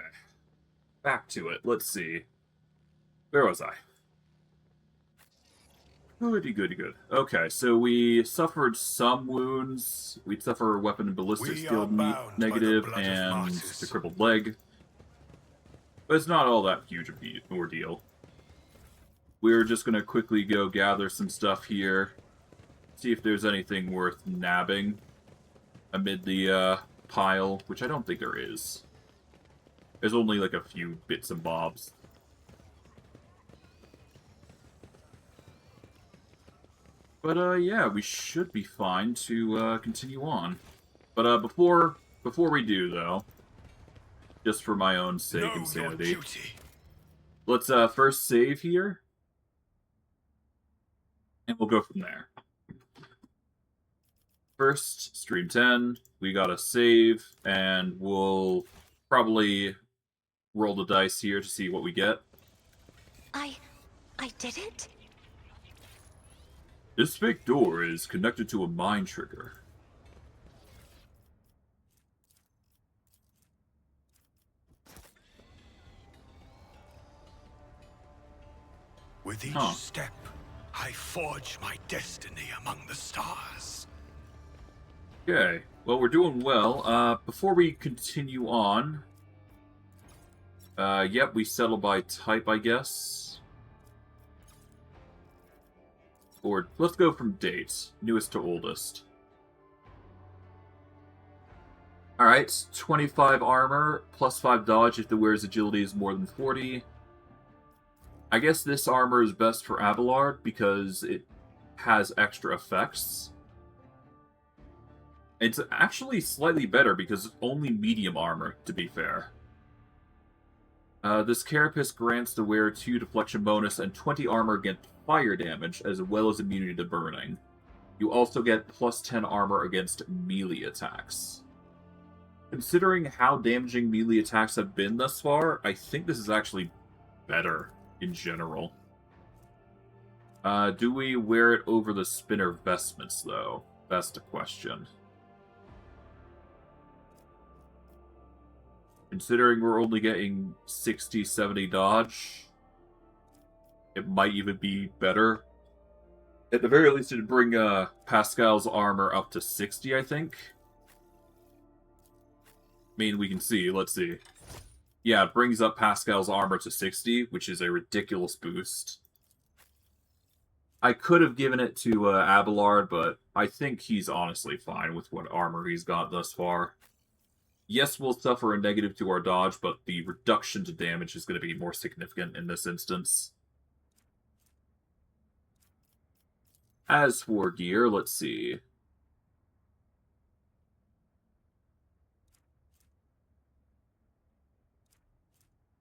Back to it. Let's see. Where was I? Goody, goody, good. Okay, so we suffered some wounds. We'd suffer a weapon and ballistic We skill are bound by the negative blood of and martyrs. the crippled leg. But it's not all that huge of an ordeal. We're just going to quickly go gather some stuff here. See if there's anything worth nabbing amid the pile, which I don't think there is. There's only like a few bits and bobs. But yeah, we should be fine to continue on. But before we do though, just for my own sake and sanity, let's first save here, and we'll go from there. First, stream 10, we got a save, and we'll probably roll the dice here to see what we get. I did it? This fake door is connected to a mine trigger. With each step, I forge my destiny among the stars. Okay, well, we're doing well. Before we continue on, yep, we settle by type, I guess. Or let's go from date, newest to oldest. Alright, 25 armor, plus 5 dodge if the wearer's agility is more than 40. I guess this armor is best for Abelard because it has extra effects. It's actually slightly better because it's only medium armor, to be fair. This carapace grants the wearer 2 deflection bonus and 20 armor against fire damage, as well as immunity to burning. You also get plus 10 armor against melee attacks. Considering how damaging melee attacks have been thus far, I think this is actually better in general. Do we wear it over the spinner vestments, though? That's the question. Considering we're only getting 60, 70 dodge, it might even be better. At the very least, it'd bring Pascal's armor up to 60, I think. I mean, we can see. Let's see. Yeah, it brings up Pascal's armor to 60, which is a ridiculous boost. I could have given it to Abelard, but I think he's honestly fine with what armor he's got thus far. Yes, we'll suffer a negative to our dodge, but the reduction to damage is going to be more significant in this instance. As for gear, let's see.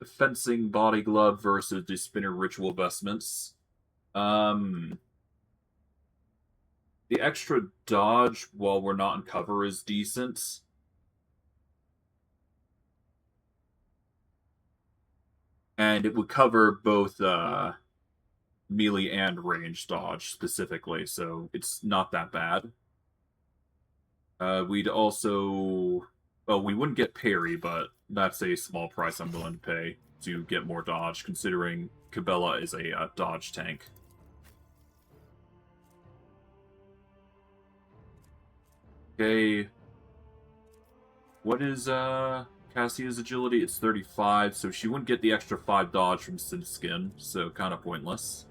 The fencing body glove versus the spinner ritual vestments. The extra dodge while we're not in cover is decent. And it would cover both melee and range dodge specifically, so it's not that bad. We'd also... Well, we wouldn't get parry, but that's a small price I'm willing to pay to get more dodge, considering Cabela is a dodge tank. Okay. What is Cassia's agility? It's 35, so she wouldn't get the extra 5 dodge from Synth Skin, so kind of pointless.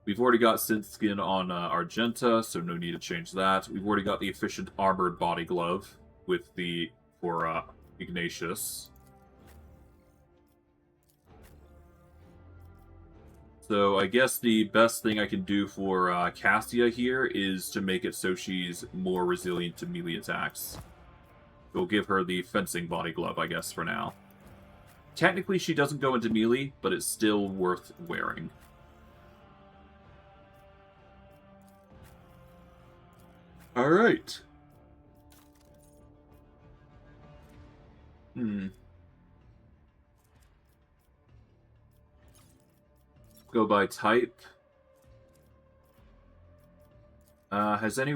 We've already got Synth Skin on Argenta, so no need to change that. We've already got the efficient armored body glove with the for Ignatius. So I guess the best thing I can do for Cassia here is to make it so she's more resilient to melee attacks. We'll give her the fencing body glove, I guess, for now. Technically, she doesn't go into melee, but it's still worth wearing. Alright. Go by type. Has any...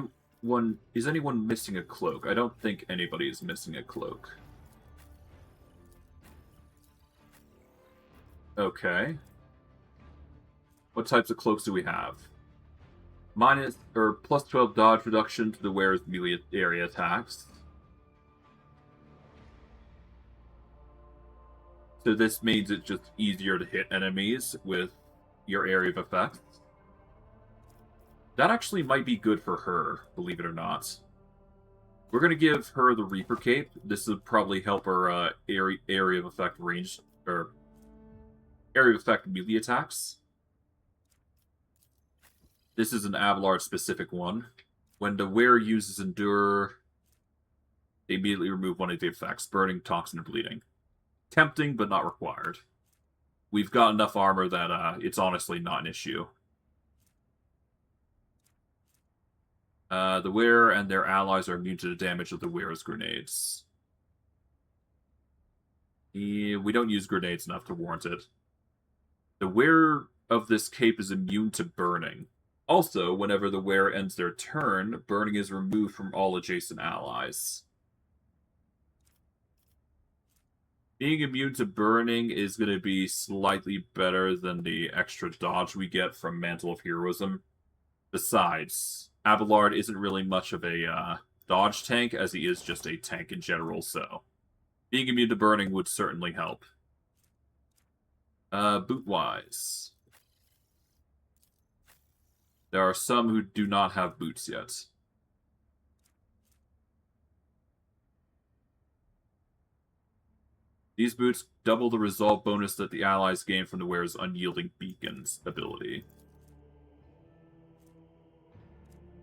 Is anyone missing a cloak? I don't think anybody is missing a cloak. Okay. What types of cloaks do we have? Plus 12 dodge reduction to the wearer's melee area attacks. So this means it's just easier to hit enemies with your area of effect. That actually might be good for her, believe it or not. We're going to give her the Reaper Cape. This would probably help her area of effect range, or area of effect melee attacks. This is an Abelard-specific one. When the wearer uses Endure, they immediately remove one of the effects, burning, toxin, or bleeding. Tempting, but not required. We've got enough armor that it's honestly not an issue. The wearer and their allies are immune to the damage of the wearer's grenades. We don't use grenades enough to warrant it. The wearer of this cape is immune to burning. Also, whenever the wearer ends their turn, burning is removed from all adjacent allies. Being immune to burning is going to be slightly better than the extra dodge we get from Mantle of Heroism. Besides, Abelard isn't really much of a dodge tank, as he is just a tank in general, so being immune to burning would certainly help. Boot-wise. There are some who do not have boots yet. These boots double the resolve bonus that the allies gain from the wearer's Unyielding Beacons ability.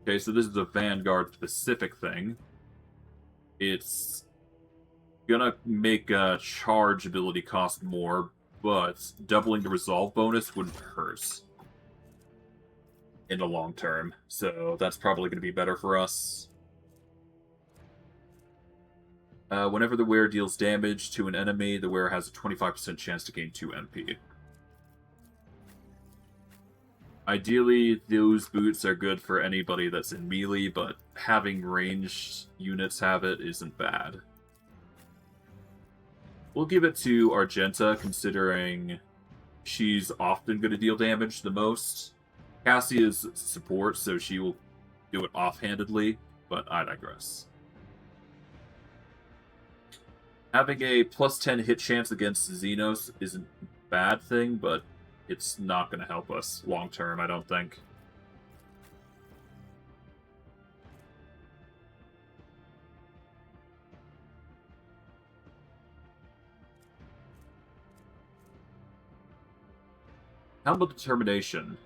Okay, so this is a Vanguard-specific thing. It's gonna make a charge ability cost more, but doubling the resolve bonus wouldn't hurt in the long term, so that's probably going to be better for us. Whenever the wearer deals damage to an enemy, the wearer has a 25% chance to gain 2 MP. Ideally, those boots are good for anybody that's in melee, but having ranged units have it isn't bad. We'll give it to Argenta, considering she's often going to deal damage the most. Cassie is support, so she will do it offhandedly, but I digress. Having a plus 10 hit chance against Xenos isn't a bad thing, but it's not going to help us long term, I don't think. Helm of Determination.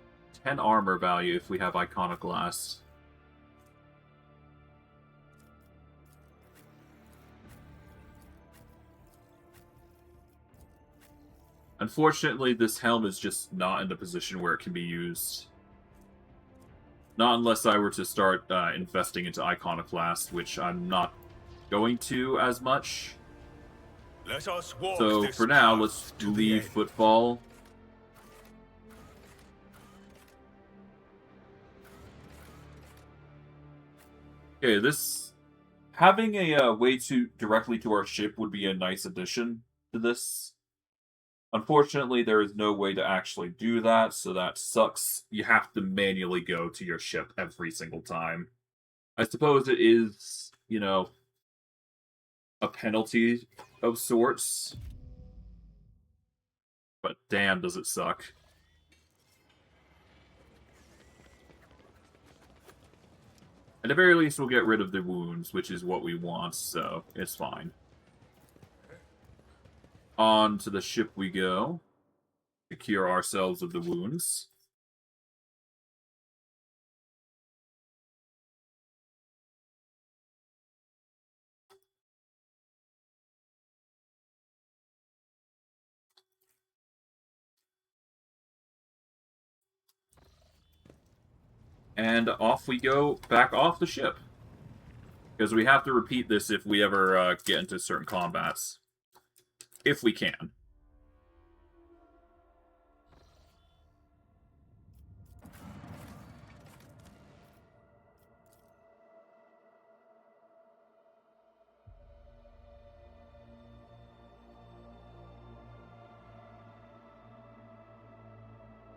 10 armor value if we have Iconoclast. Unfortunately, this helm is just not in the position where it can be used. Not unless I were to start investing into Iconoclast, which I'm not going to as much. Let us walk so this for now, path let's to the leave end. Footfall. Okay, this... Having a way directly to our ship would be a nice addition to this. Unfortunately, there is no way to actually do that, so that sucks. You have to manually go to your ship every single time. I suppose it is, you know, a penalty of sorts. But damn, does it suck. At the very least, we'll get rid of the wounds, which is what we want, so it's fine. On to the ship we go, to cure ourselves of the wounds. And off we go back off the ship. Because we have to repeat this if we ever get into certain combats. If we can.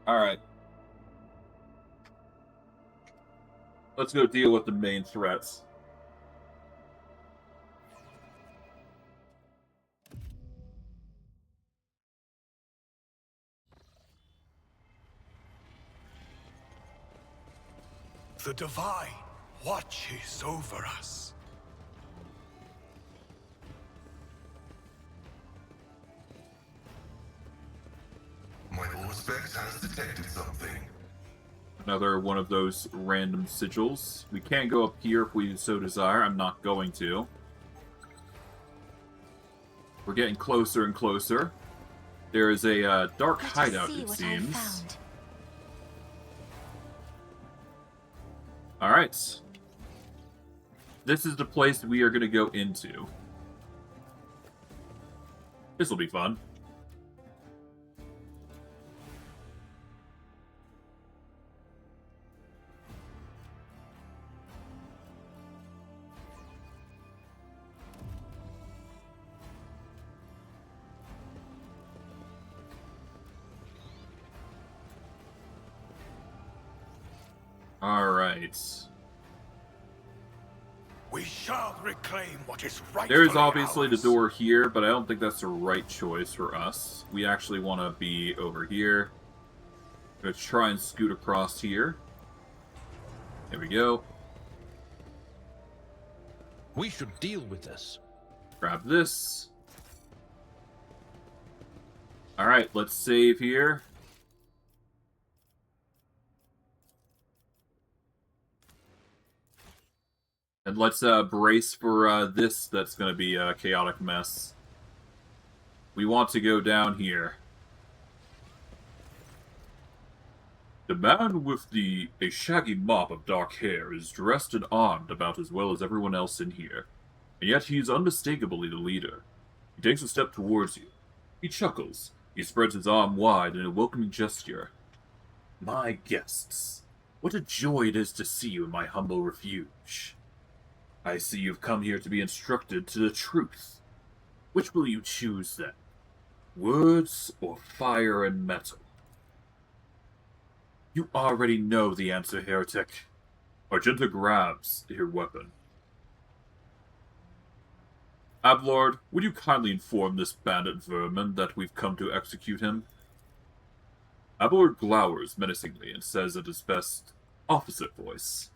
Alright. Let's go deal with the main threats. The Divine watches over us. My Auspex has detected something. Another one of those random sigils. We can go up here if we so desire. I'm not going to. We're getting closer and closer. There is a dark hideout, it seems. Alright. This is the place we are going to go into. This will be fun. Alright. We shall reclaim what is right. There's obviously the door here, but I don't think that's the right choice for us. We actually want to be over here. Let's try and scoot across here. There we go. We should deal with this. Grab this. Alright, let's save here. And let's brace for this that's going to be a chaotic mess. We want to go down here. The man with a shaggy mop of dark hair is dressed and armed about as well as everyone else in here. And yet he is unmistakably the leader. He takes a step towards you. He chuckles. He spreads his arm wide in a welcoming gesture. My guests, what a joy it is to see you in my humble refuge. I see you've come here to be instructed to the truth. Which will you choose, then? Words or fire and metal? You already know the answer, heretic. Argenta grabs her weapon. Ablord, would you kindly inform this bandit vermin that we've come to execute him? Ablord glowers menacingly and says at his best officer voice,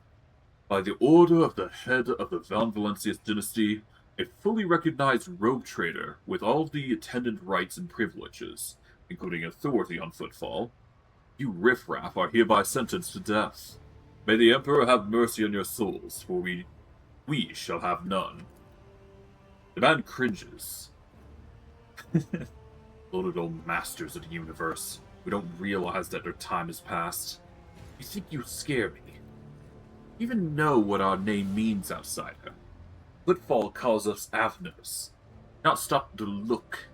by the order of the head of the Van Valencius dynasty, a fully recognized rogue trader with all the attendant rights and privileges, including authority on Footfall, you riffraff are hereby sentenced to death. May the Emperor have mercy on your souls, for we shall have none. The man cringes. Bloated old masters of the universe who don't realize that their time has passed. You think you scare me? You even know what our name means, outsider. Footfall calls us Avners. Not stop to look,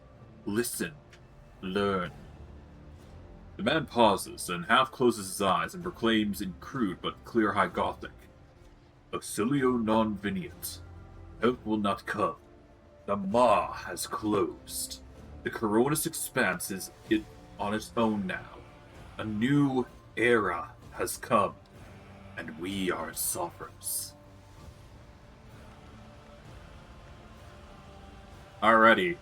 listen, learn. The man pauses and half closes his eyes and proclaims in crude but clear High Gothic, Auxilio non veniet. Help will not come. The maw has closed. The Coronis expanse is on its own now. A new era has come, and we are its sovereigns. Alrighty.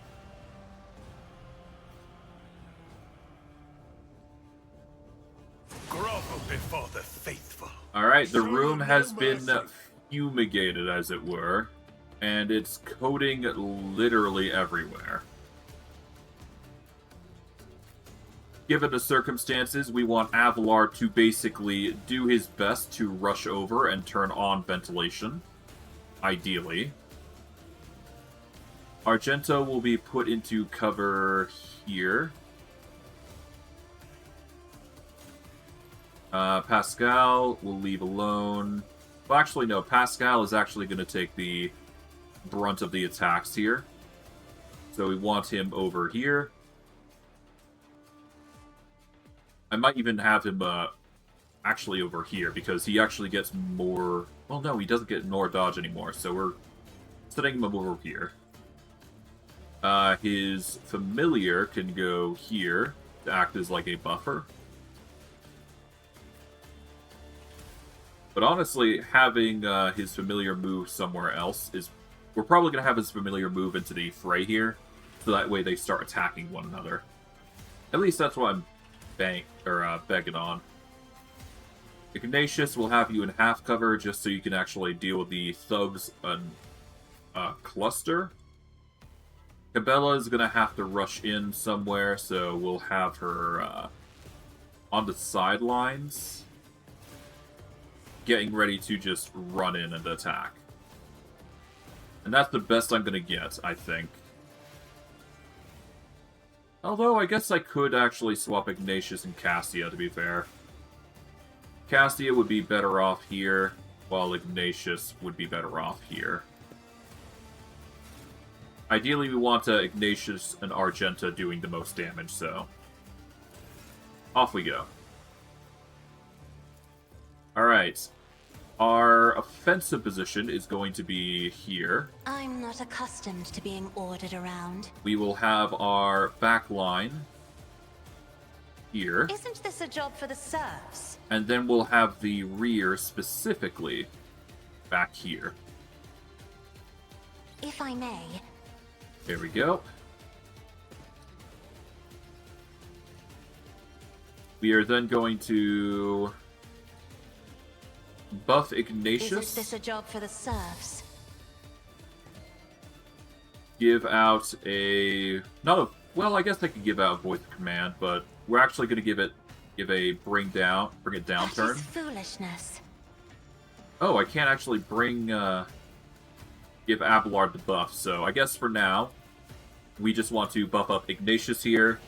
Grovel before the faithful. Alright, the room has been fumigated, as it were, and it's coating literally everywhere. Given the circumstances, we want Avalar to basically do his best to rush over and turn on ventilation, ideally. Argenta will be put into cover here. Pascal will leave alone. Well, actually, no. Pascal is actually going to take the brunt of the attacks here. So we want him over here. I might even have him actually over here, because he actually gets more... Well, no, he doesn't get more dodge anymore, so we're setting him over here. His familiar can go here to act as like a buffer. But honestly, having his familiar move somewhere else is... We're probably going to have his familiar move into the fray here, so that way they start attacking one another. At least that's what I'm begging on. Ignatius will have you in half cover just so you can actually deal with the thugs and cluster. Cabela is going to have to rush in somewhere, so we'll have her on the sidelines, getting ready to just run in and attack. And that's the best I'm going to get, I think. Although, I guess I could actually swap Ignatius and Cassia, to be fair. Cassia would be better off here, while Ignatius would be better off here. Ideally, we want Ignatius and Argenta doing the most damage, so... Off we go. Alright. Our offensive position is going to be here. I'm not accustomed to being ordered around. We will have our back line here. Isn't this a job for the serfs? And then we'll have the rear specifically back here. If I may. There we go. We are then going to buff Ignatius. Isn't this a job for the serfs? Give out a... Not a... Well, I guess I could give out a voice of command, but we're actually going to give a bring it down That turn. is foolishness. Oh, I can't actually give Abelard the buff, so I guess for now, we just want to buff up Ignatius here,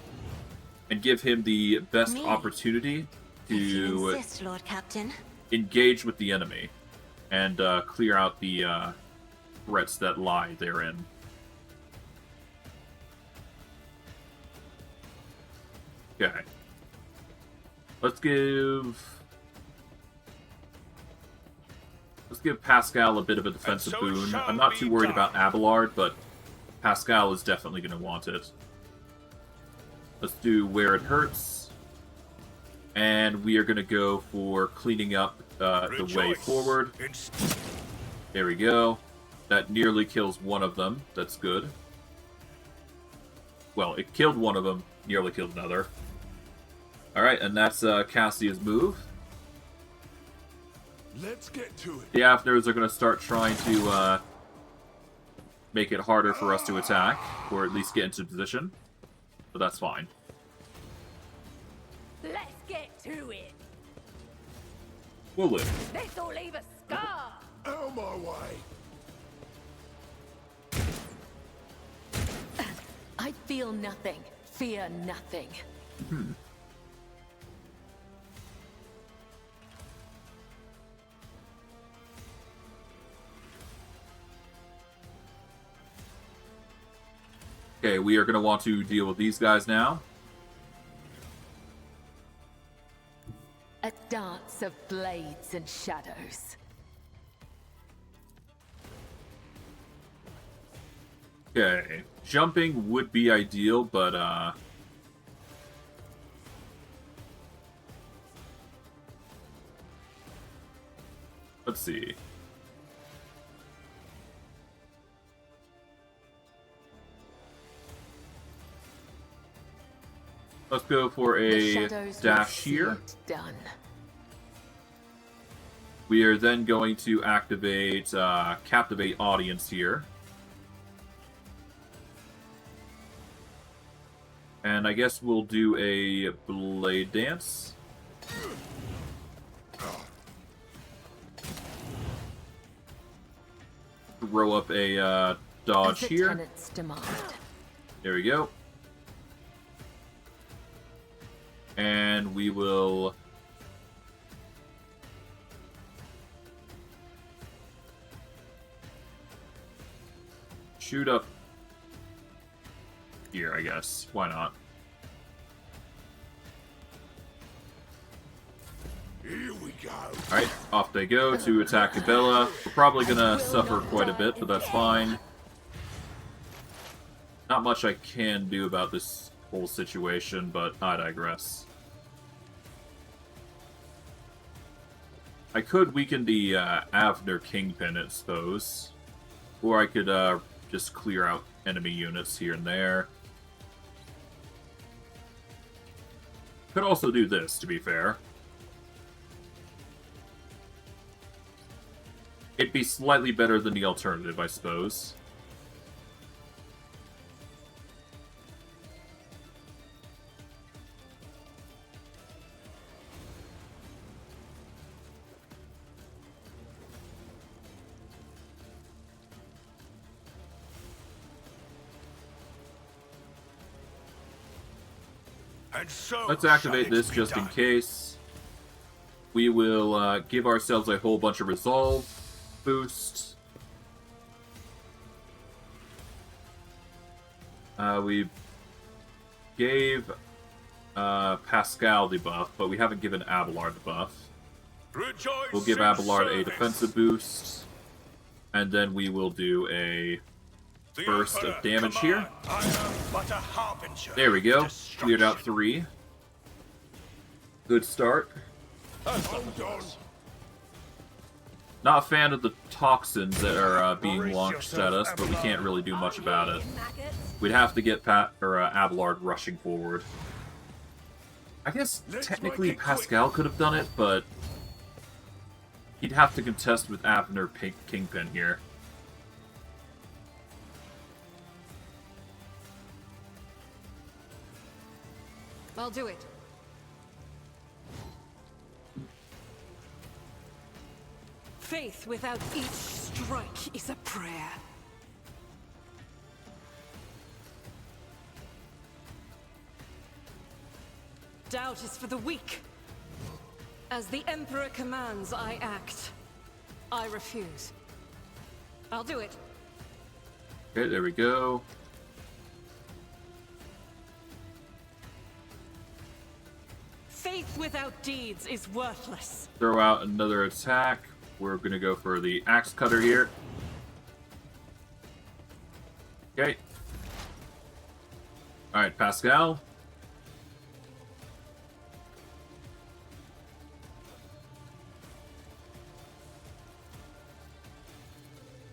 and give him the best opportunity If you to insist, Lord Captain. engage with the enemy, and clear out the threats that lie therein. Okay. Let's give Pascal a bit of a defensive boon. I'm not too worried about Abelard, but Pascal is definitely going to want it. Let's do Where It Hurts. And we are going to go for cleaning up the way forward. There we go. That nearly kills one of them. That's good. Well, it killed one of them, nearly killed another. Alright, and that's Cassia's move. Let's get to it. The Afners are going to start trying to make it harder for us to attack, or at least get into position. But that's fine. Let's get to it. We'll live. This'll leave a scar. Out of my way. I feel nothing. Fear nothing. Okay, we are going to want to deal with these guys now. A dance of blades and shadows. Okay, jumping would be ideal, but let's see. Let's go for a dash here. Done. We are then going to activate Captivate Audience here. And I guess we'll do a Blade Dance. Throw up a dodge here. There we go. And we will shoot up here, I guess. Why not? Here we go. Alright, off they go to attack Cabela. We're probably gonna suffer quite a bit, but that's fine. Not much I can do about this whole situation, but I digress. I could weaken the Avner Kingpin, I suppose. Or I could just clear out enemy units here and there. Could also do this, to be fair. It'd be slightly better than the alternative, I suppose. And so Let's activate this just in case. We will give ourselves a whole bunch of resolve boost. We gave Pascal the buff, but we haven't given Abelard the buff. We'll give Abelard a defensive boost, and then we will do a burst of damage here. There we go. Cleared out 3. Good start. Not a fan of the toxins that are being launched at us, but we can't really do much about it. We'd have to get Abelard rushing forward. I guess technically Pascal could have done it, but he'd have to contest with Avner Kingpin here. I'll do it. Faith without each strike is a prayer. Doubt is for the weak. As the Emperor commands, I act. I refuse. I'll do it. Okay, there we go. Faith without deeds is worthless. Throw out another attack. We're going to go for the Axe Cutter here. Okay. Alright, Pascal.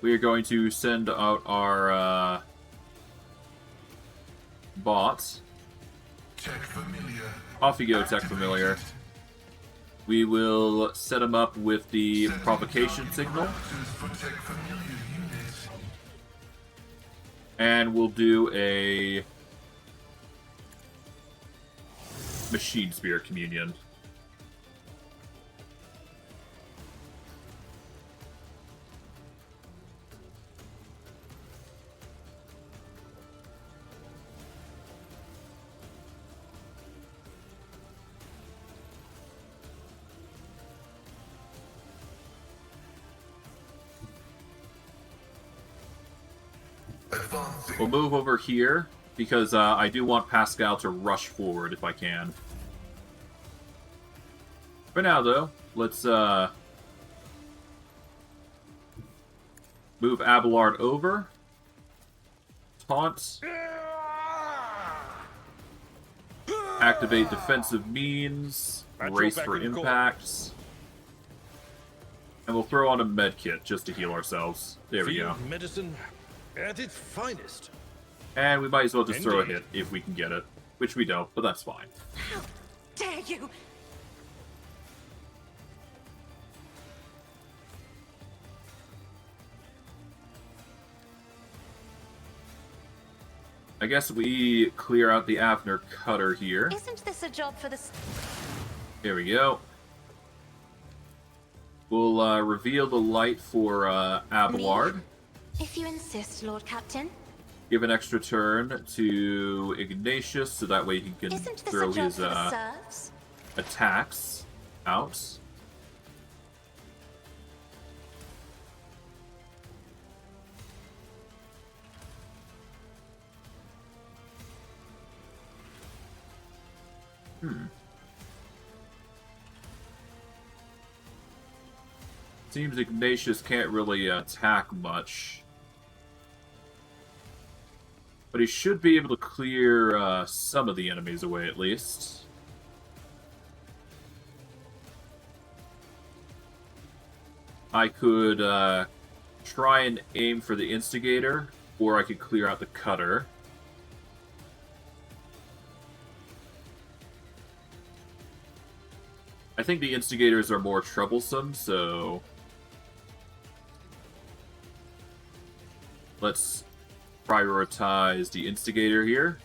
We are going to send out our bots. Tech Familiar. Off you go, Tech Familiar. We will set him up with the provocation signal. And we'll do a Machine Spear Communion. We'll move over here, because I do want Pascal to rush forward if I can. For now, though, let's move Abelard over. Taunt. Activate defensive means. Brace for impacts. And we'll throw on a med kit just to heal ourselves. There we go. Medicine at its finest. And we might as well just throw a hit if we can get it. Which we don't, but that's fine. How dare you! I guess we clear out the Avner Cutter here. Isn't this a job for the... Here we go. We'll reveal the light for Abelard. Me? If you insist, Lord Captain. Give an extra turn to Ignatius, so that way he can Isn't this throw a job his for the serfs? attacks out. Seems Ignatius can't really attack much. But he should be able to clear some of the enemies away, at least. I could try and aim for the instigator, or I could clear out the cutter. I think the instigators are more troublesome, so let's prioritize the instigator here.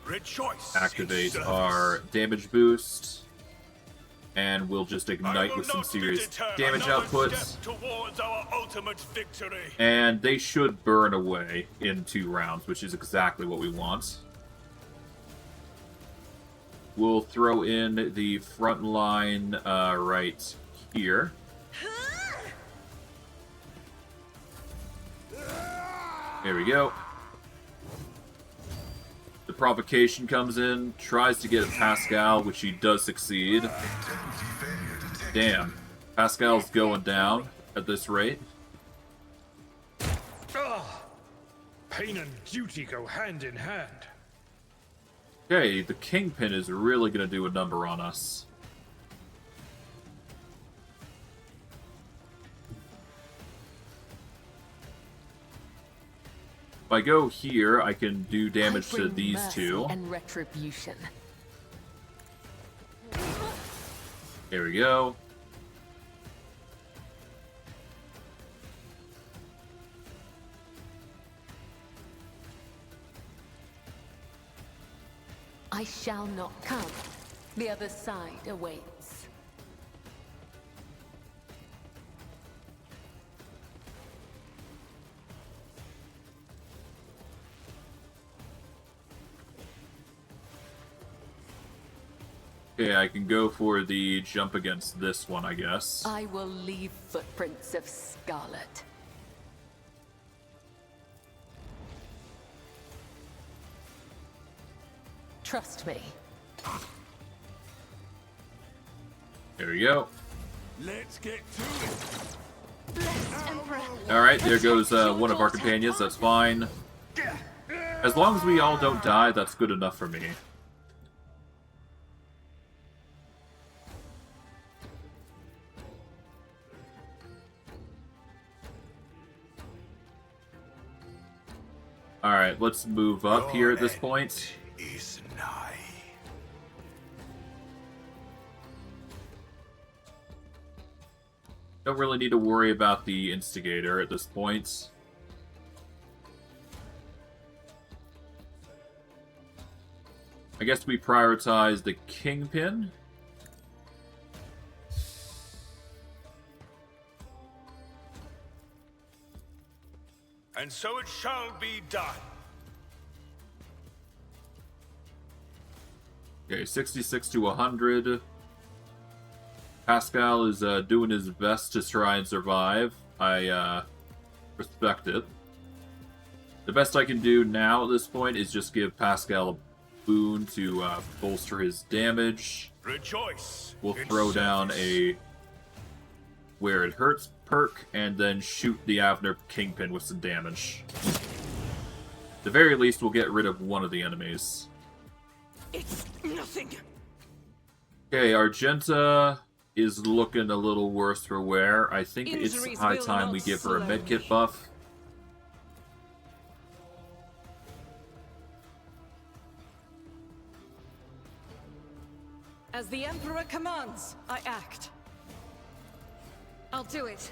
Rejoice. Activate our damage boost, and we'll just ignite with some serious damage outputs. Towards our ultimate victory. And they should burn away in 2 rounds, which is exactly what we want. We'll throw in the front line right here. There we go. The provocation comes in, tries to get at Pascal, which he does succeed. Damn. Pascal's going down at this rate. Pain and duty go hand in hand. Okay, the Kingpin is really going to do a number on us. If I go here, I can do damage to these 2. And retribution. There we go. I shall not come. The other side awaits. Okay, I can go for the jump against this one, I guess. I will leave footprints of scarlet. Trust me. There we go. Let's get to it. Blessed Emperor. Alright, there goes one of our companions, that's fine. As long as we all don't die, that's good enough for me. Alright, let's move up here at this point. Is nigh. Don't really need to worry about the instigator at this point. I guess we prioritize the Kingpin. And so it shall be done. Okay, 66 to 100. Pascal is doing his best to try and survive. I respect it. The best I can do now at this point is just give Pascal a boon to bolster his damage. Rejoice. We'll throw down a where it hurts perk and then shoot the Avner Kingpin with some damage. At the very least, we'll get rid of one of the enemies. It's nothing. Okay, Argenta is looking a little worse for wear. I think it's Injuries high will time not we give her a slow medkit me. buff. As the Emperor commands, I act. I'll do it.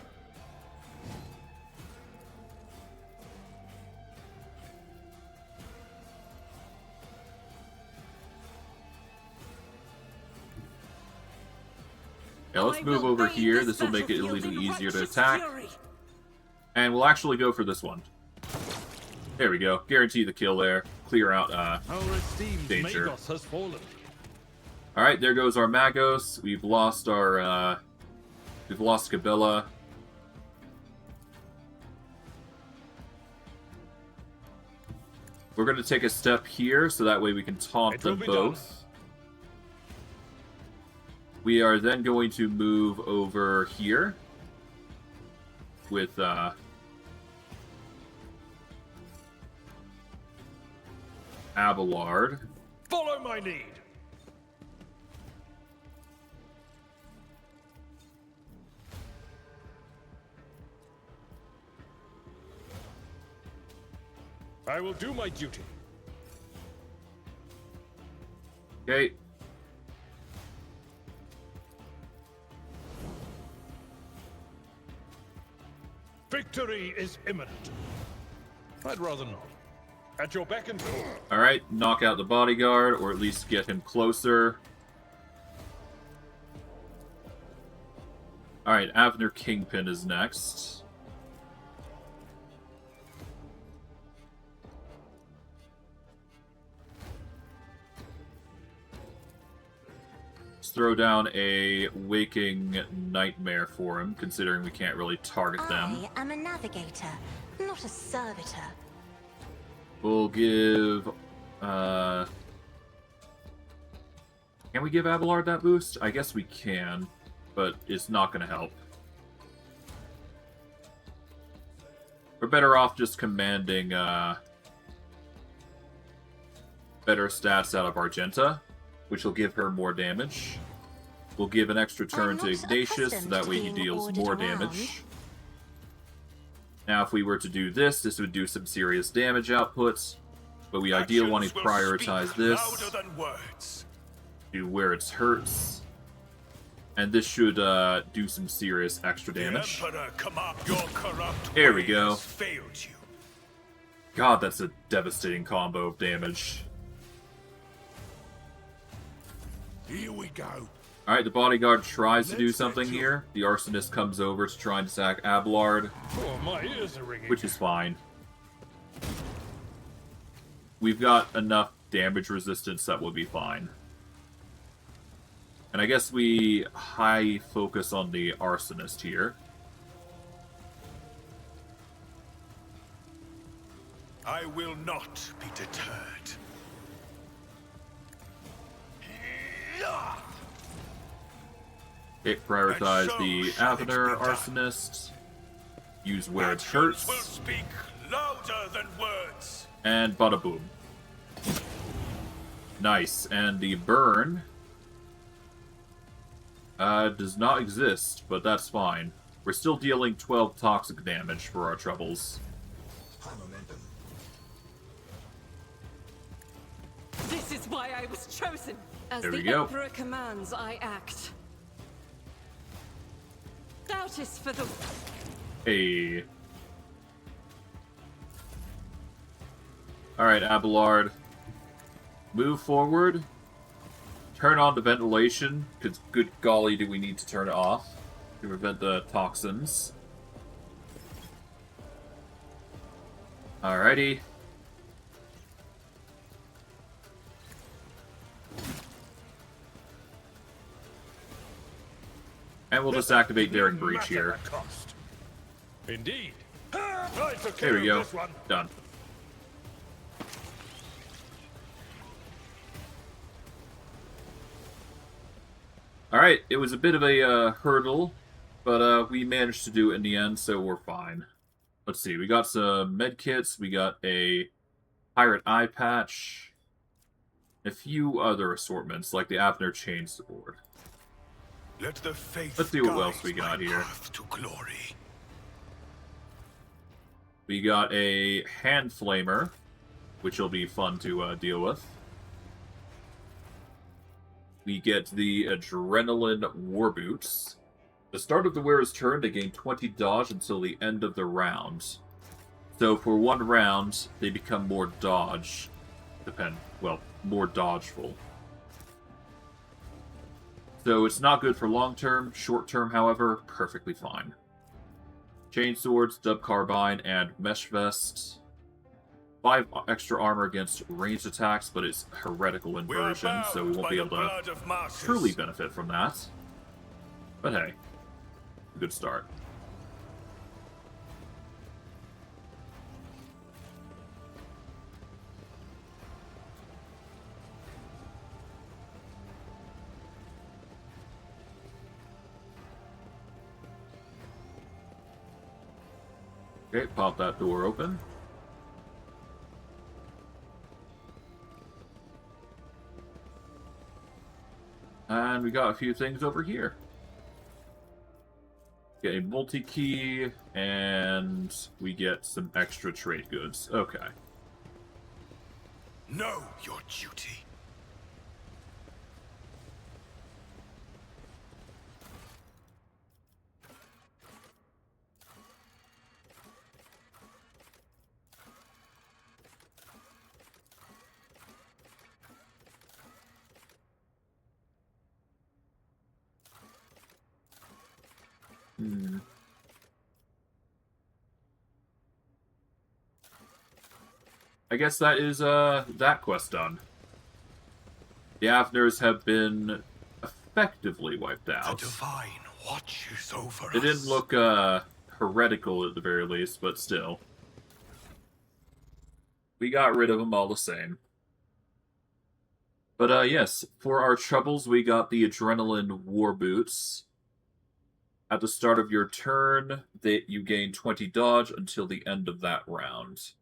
Yeah, let's move over here. This will make it a little easier to attack. And we'll actually go for this one. There we go. Guarantee the kill there. Clear out Our esteemed danger. Magos has fallen. Alright, there goes our Magos. We've lost our we've lost Cabela. We're gonna take a step here so that way we can taunt It will them be both. We are then going to move over here with Abelard. Follow my lead. I will do my duty. Okay. Victory is imminent. I'd rather not. At your beck and call. Alright, knock out the bodyguard, or at least get him closer. Alright, Avner Kingpin is next. Let's throw down a waking nightmare for him, considering we can't really target them. I am a navigator, not a servitor. We'll give... Can we give Abelard that boost? I guess we can, but it's not going to help. We're better off just commanding better stats out of Argenta, which will give her more damage. We'll give an extra turn to Ignatius, so that way he deals more damage. Now, if we were to do this, this would do some serious damage output, but we ideally want to prioritize this to where it hurts, and this should do some serious extra damage. There we go. God, that's a devastating combo of damage. Here we go. Alright, the bodyguard tries to do something here. The arsonist comes over to try and attack Abelard, Oh, my ears are ringing. which is fine. We've got enough damage resistance that will be fine. And I guess we high focus on the arsonist here. I will not be deterred. Okay, prioritize the Avner arsonist. Use where it hurts. Will speak louder than words. And bada boom. Nice. And the burn does not exist, but that's fine. We're still dealing 12 toxic damage for our troubles. This is why I was chosen. As There we the go. Emperor commands, I act. Doubt is for the... Hey. Alright, Abelard. Move forward. Turn on the ventilation, because good golly do we need to turn it off to prevent the toxins. Alrighty. And we'll just activate Daring Breach here. Indeed. I took There care we of go. this one. Done. Alright, it was a bit of a hurdle, but we managed to do it in the end, so we're fine. Let's see, we got some medkits, we got a pirate eye patch, a few other assortments, like the Avner Chainsword. Let the faith Let's see what else we got guide my here. path to glory. We got a hand flamer, which will be fun to deal with. We get the Adrenaline War Boots. The start of the wearer's turn, they gain 20 dodge until the end of the round. So for one round, they become more dodge. More dodgeful. So it's not good for long term. Short term, however, perfectly fine. Chain swords, dub carbine, and mesh vest. 5 extra armor against ranged attacks, but it's heretical inversion, so we won't be able to truly benefit from that. But hey, good start. Okay, pop that door open. And we got a few things over here. Get a multi-key, and we get some extra trade goods. Okay. Know your duty. I guess that is that quest done. The Avners have been effectively wiped out. The Divine watches over us. It didn't look heretical at the very least, but still. We got rid of them all the same. But yes, for our troubles, we got the Adrenaline War Boots. At the start of your turn, you gain 20 dodge until the end of that round.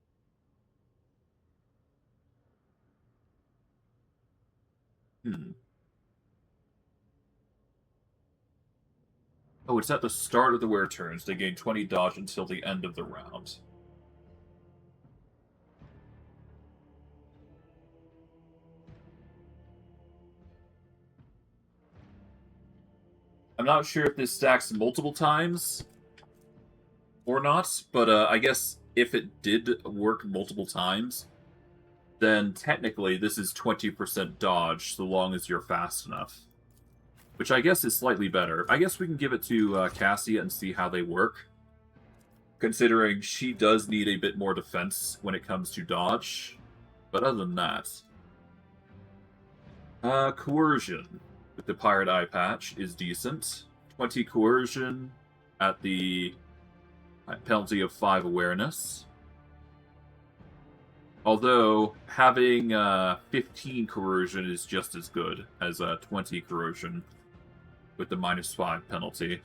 Oh, it's at the start of the wear turns. They gain 20 dodge until the end of the round. I'm not sure if this stacks multiple times or not, but I guess if it did work multiple times, then technically this is 20% dodge so long as you're fast enough. Which I guess is slightly better. I guess we can give it to Cassia and see how they work. Considering she does need a bit more defense when it comes to dodge. But other than that... Coercion with the Pirate Eye Patch is decent. 20 Coercion at the penalty of 5 Awareness. Although, having 15 Coercion is just as good as 20 Coercion with the -5 penalty.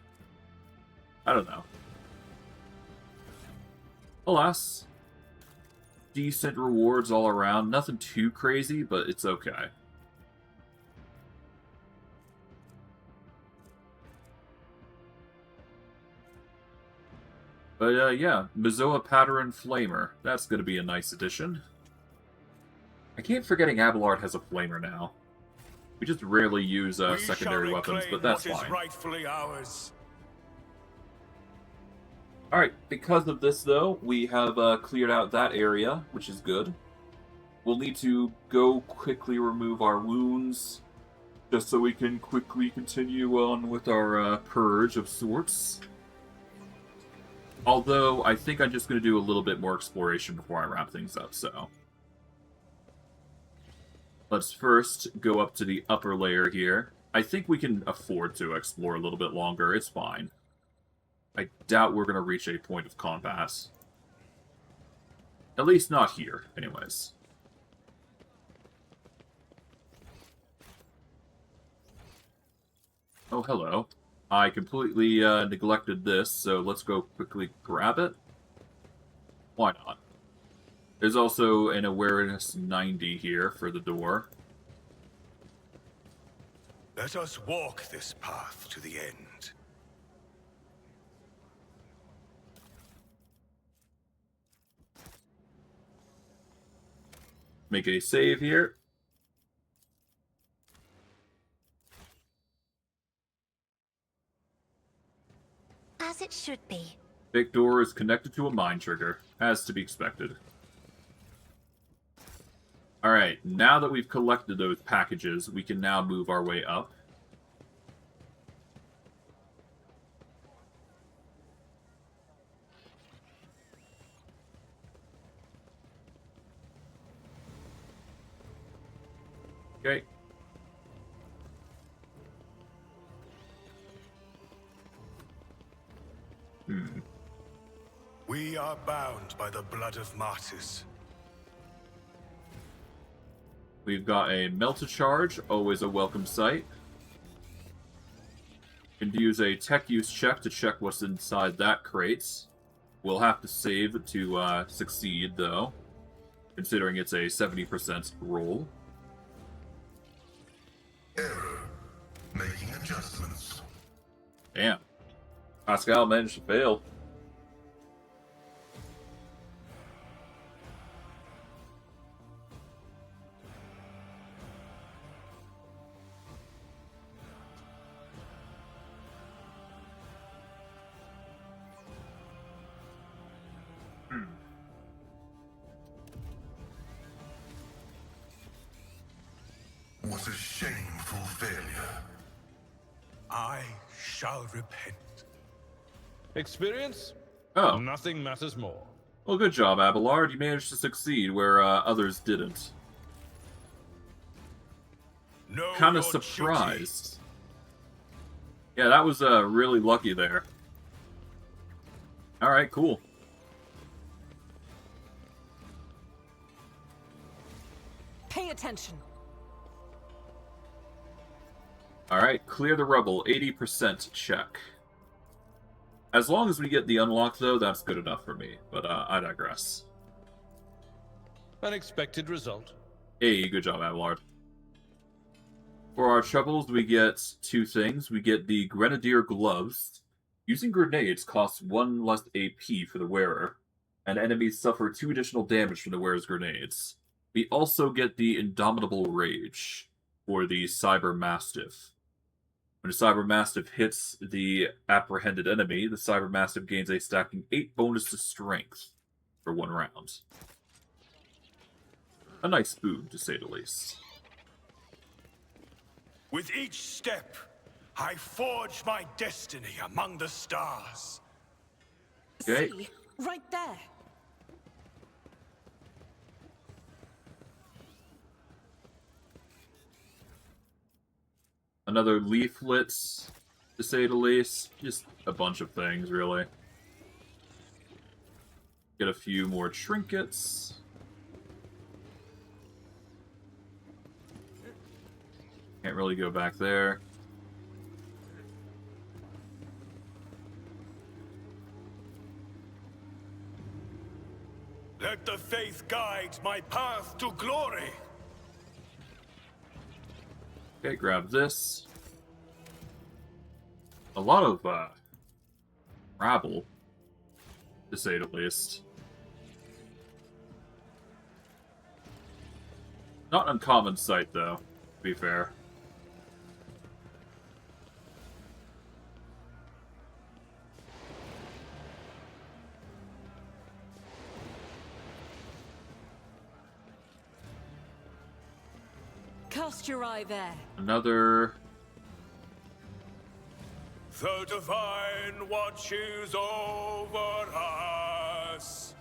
I don't know. Alas, decent rewards all around. Nothing too crazy, but it's okay. But yeah, Mizoa Pattern Flamer. That's going to be a nice addition. I keep forgetting Abelard has a Flamer now. We just rarely use secondary weapons, but that's fine. Rightfully ours. Alright, because of this though, we have cleared out that area, which is good. We'll need to go quickly remove our wounds, just so we can quickly continue on with our purge of sorts. Although, I think I'm just going to do a little bit more exploration before I wrap things up, so... Let's first go up to the upper layer here. I think we can afford to explore a little bit longer, it's fine. I doubt we're going to reach a point of combat. At least not here, anyways. Oh, hello. I completely neglected this, so let's go quickly grab it. Why not? There's also an awareness 90 here for the door. Let us walk this path to the end. Make a save here. As it should be. Big door is connected to a mine trigger, as to be expected. Alright, now that we've collected those packages, we can now move our way up. Okay. We are bound by the blood of martyrs. We've got a Melta Charge, always a welcome sight. Can use a tech use check to check what's inside that crate. We'll have to save to succeed, though, considering it's a 70% roll. Error. Making adjustments. Damn. Pascal managed to fail. was a shameful failure. I shall repent. Experience? Oh. Nothing matters more. Well, good job, Abelard. You managed to succeed where others didn't. Know Kind of your surprised. Yeah, that was really lucky there. Alright, cool. Pay attention. Alright, clear the rubble. 80% check. As long as we get the unlock, though, that's good enough for me. But I digress. Unexpected result. Hey, good job, Abelard. For our troubles, we get 2 things. We get the Grenadier Gloves. Using grenades costs 1 less AP for the wearer, and enemies suffer 2 additional damage from the wearer's grenades. We also get the Indomitable Rage for the Cyber Mastiff. When a Cyber Mastiff hits the apprehended enemy, the Cyber Mastiff gains a stacking 8 bonus to Strength for 1 round. A nice boon, to say the least. With each step, I forge my destiny among the stars. Okay. See? Right there. Another leaflet, to say the least. Just a bunch of things, really. Get a few more trinkets. Can't really go back there. Let the faith guide my path to glory. Okay, grab this. A lot of, rabble, to say the least. Not uncommon sight, though, to be fair. Cast your eye there. Another... The divine watches over us.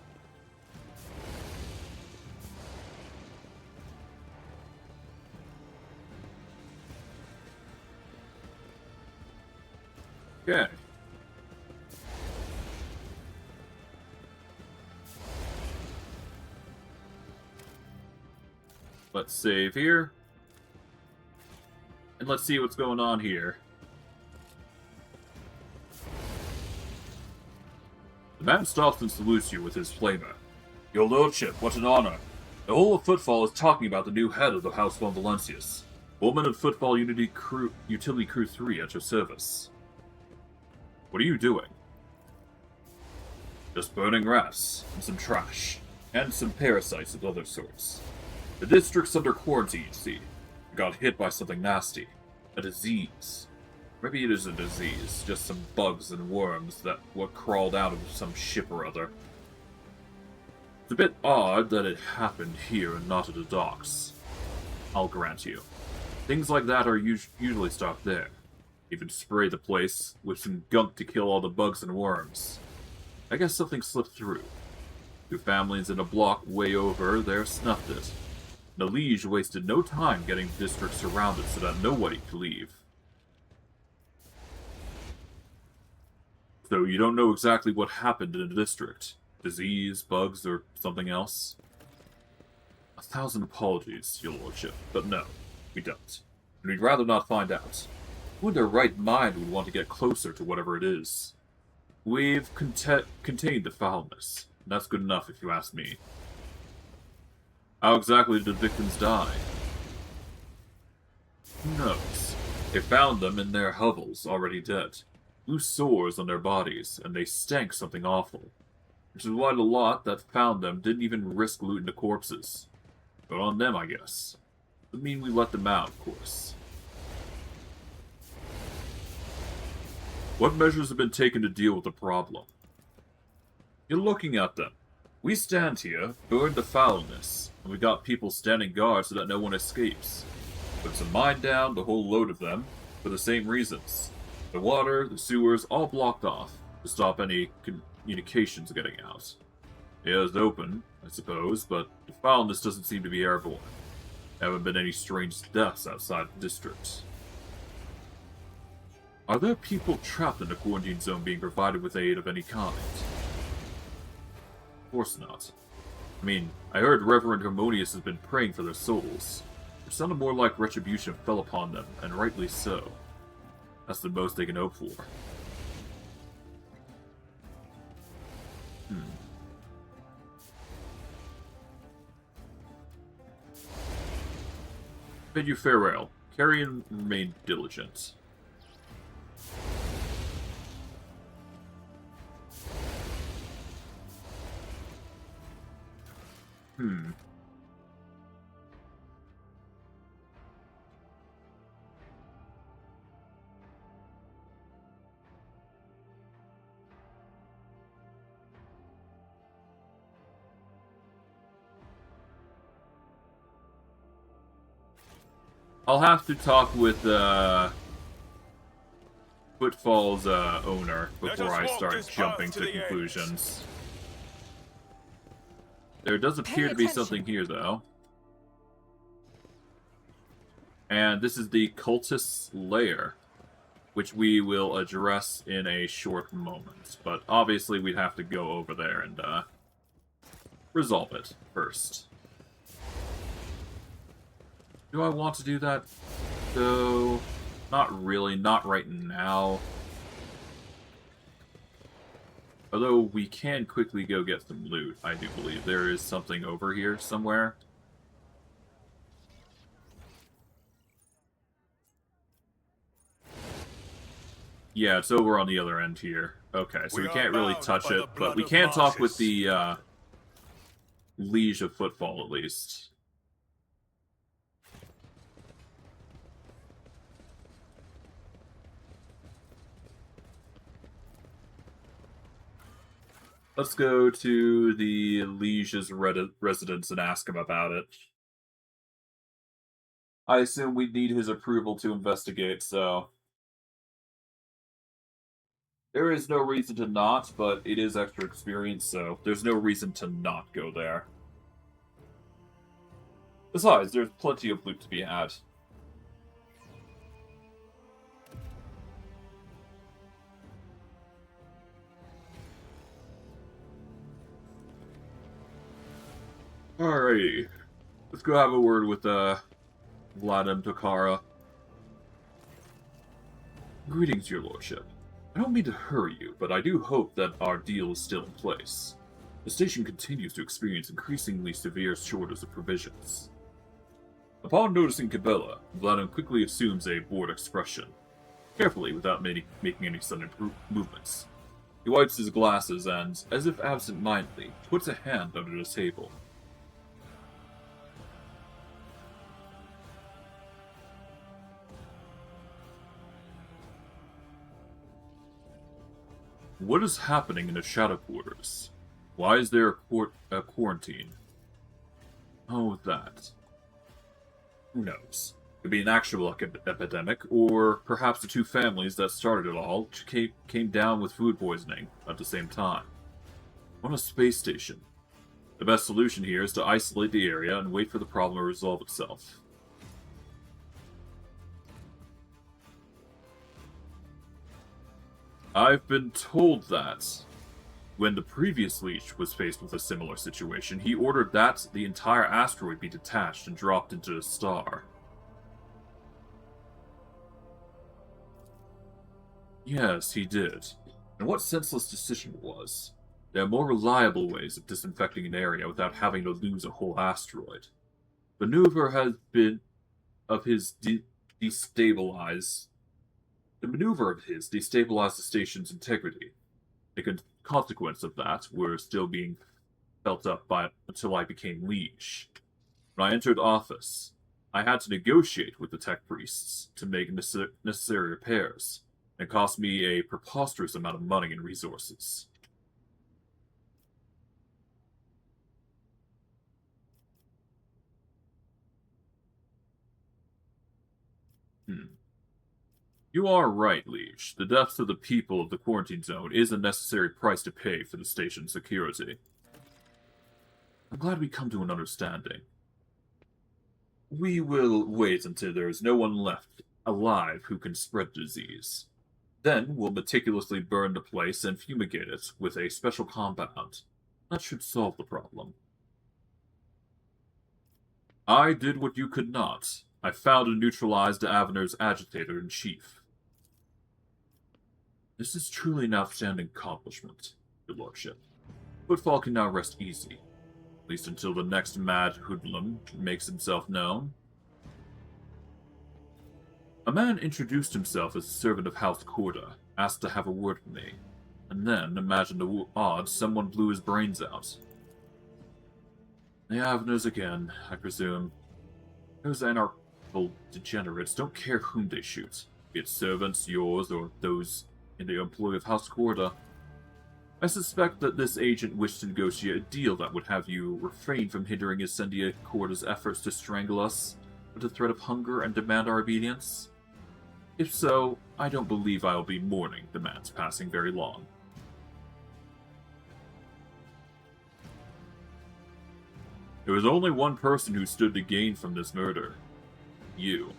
Okay. Let's save here. And let's see what's going on here. The man stops and salutes you with his flamer. Your lordship, what an honor. The whole of Footfall is talking about the new head of the House von Valencius. Woman of Footfall Utility Crew 3 at your service. What are you doing? Just burning rats, and some trash, and some parasites of other sorts. The district's under quarantine, you see. Got hit by something nasty. A disease. Maybe it is a disease, just some bugs and worms that were crawled out of some ship or other. It's a bit odd that it happened here and not at the docks. I'll grant you. Things like that are usually stopped there. Even spray the place with some gunk to kill all the bugs and worms. I guess something slipped through. 2 families in a block way over there snuffed it. The Liege wasted no time getting the district surrounded so that nobody could leave. So you don't know exactly what happened in the district? Disease, bugs, or something else? 1,000 apologies, your lordship, but no, we don't. And we'd rather not find out. Who in their right mind would want to get closer to whatever it is? We've contained the foulness. And that's good enough if you ask me. How exactly did the victims die? Who knows? They found them in their hovels, already dead. Loose sores on their bodies, and they stank something awful. Which is why the lot that found them didn't even risk looting the corpses. But on them, I guess. Doesn't mean we let them out, of course. What measures have been taken to deal with the problem? You're looking at them. We stand here, burn the foulness, and we got people standing guard so that no one escapes. Put some mine down, the whole load of them, for the same reasons. The water, the sewers, all blocked off to stop any communications getting out. It is open, I suppose, but the foulness doesn't seem to be airborne. There haven't been any strange deaths outside the district. Are there people trapped in the quarantine zone being provided with aid of any kind? Of course not. I mean, I heard Reverend Harmonious has been praying for their souls. It sounded more like retribution fell upon them, and rightly so. That's the most they can hope for. Bid you farewell. Carry and remain diligent. I'll have to talk with Footfall's owner before I start jumping to conclusions. There does appear to be something here, though. And this is the cultist's lair, which we will address in a short moment. But obviously we'd have to go over there and resolve it first. Do I want to do that, though? Not really, not right now. Although we can quickly go get some loot, I do believe. There is something over here somewhere. Yeah, it's over on the other end here. Okay, so we can't really touch it, but we can talk with the Liege of Footfall, at least. Let's go to the Liege's residence and ask him about it. I assume we'd need his approval to investigate, so... There is no reason to not, but it is extra experience, so there's no reason to not go there. Besides, there's plenty of loot to be had. Alrighty. Let's go have a word with, Vladimir Tokara. Greetings, your lordship. I don't mean to hurry you, but I do hope that our deal is still in place. The station continues to experience increasingly severe shortages of provisions. Upon noticing Cabela, Vladimir quickly assumes a bored expression, carefully without making any sudden movements. He wipes his glasses and, as if absent-mindedly, puts a hand under the table. What is happening in the Shadow Quarters? Why is there a quarantine? Oh, that. Who knows? Could be an actual epidemic, or perhaps the two families that started it all came down with food poisoning at the same time. On a space station. The best solution here is to isolate the area and wait for the problem to resolve itself. I've been told that when the previous Leech was faced with a similar situation, he ordered that the entire asteroid be detached and dropped into the star. Yes, he did. And what senseless decision it was. There are more reliable ways of disinfecting an area without having to lose a whole asteroid. Maneuver has been of his destabilized. The maneuver of his destabilized the station's integrity. The consequence of that were still being felt up until I became liege. When I entered office, I had to negotiate with the tech priests to make necessary repairs. It cost me a preposterous amount of money and resources. You are right, Liege. The deaths of the people of the quarantine zone is a necessary price to pay for the station's security. I'm glad we come to an understanding. We will wait until there is no one left alive who can spread the disease. Then we'll meticulously burn the place and fumigate it with a special compound. That should solve the problem. I did what you could not. I found and neutralized Avener's agitator-in-chief. This is truly an outstanding accomplishment, Your Lordship. Footfall can now rest easy, at least until the next mad hoodlum makes himself known. A man introduced himself as a servant of House Corda, asked to have a word with me, and then, imagine the odds, someone blew his brains out. The Aveners again, I presume. Those anarchical degenerates don't care whom they shoot, be it servants, yours, or those in the employ of House Corda. I suspect that this agent wished to negotiate a deal that would have you refrain from hindering Ascendia Corda's efforts to strangle us with the threat of hunger and demand our obedience. If so, I don't believe I'll be mourning the man's passing very long. There was only one person who stood to gain from this murder. You.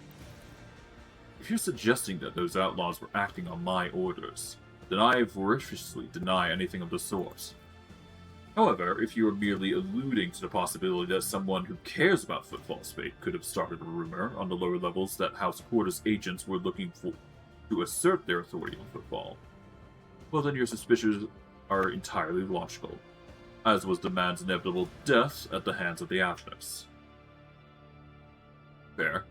If you're suggesting that those outlaws were acting on my orders, then I voraciously deny anything of the sort. However, if you are merely alluding to the possibility that someone who cares about Footfall's fate could have started a rumor on the lower levels that House Corda's agents were looking to assert their authority on Footfall, well then your suspicions are entirely logical, as was the man's inevitable death at the hands of the Aveners. Fair.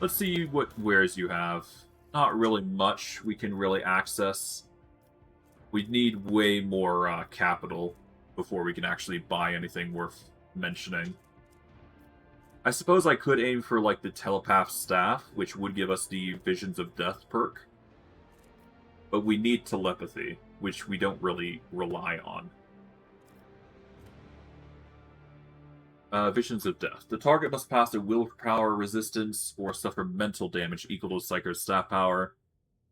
Let's see what wares you have. Not really much we can really access. We'd need way more capital before we can actually buy anything worth mentioning. I suppose I could aim for, like, the Telepath Staff, which would give us the Visions of Death perk. But we need Telepathy, which we don't really rely on. Visions of Death. The target must pass a willpower resistance or suffer mental damage equal to Psyker's staff power,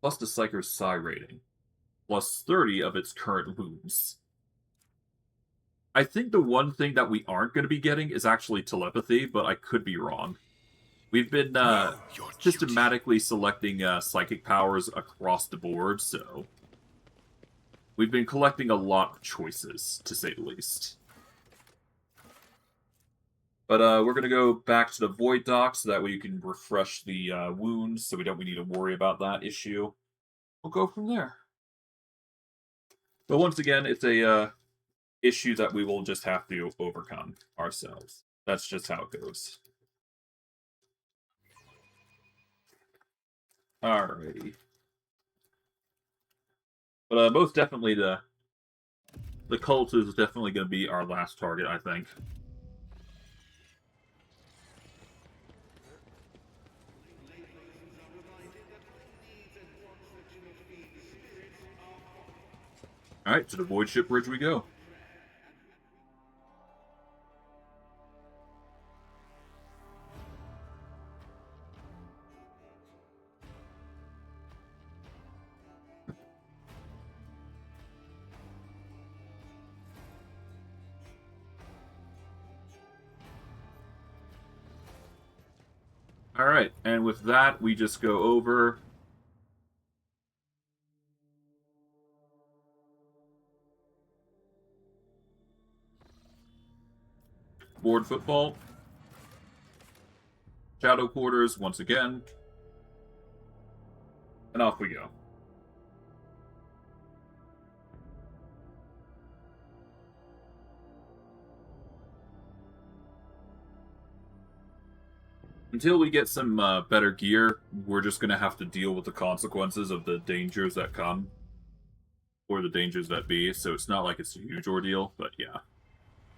plus the Psyker's psi rating, plus 30 of its current wounds. I think the one thing that we aren't going to be getting is actually telepathy, but I could be wrong. We've been systematically selecting psychic powers across the board, so we've been collecting a lot of choices, to say the least. But we're going to go back to the Void Dock so that way you can refresh the wounds, so we don't need to worry about that issue. We'll go from there. But once again, it's a issue that we will just have to overcome ourselves. That's just how it goes. Alrighty. But most definitely the cult is definitely going to be our last target, I think. Alright, to the Void Ship Bridge we go. Alright, and with that, we just go over. Board Footfall. Shadow Quarters once again. And off we go. Until we get some better gear, we're just going to have to deal with the consequences of the dangers that come. Or the dangers that be, so it's not like it's a huge ordeal, but yeah.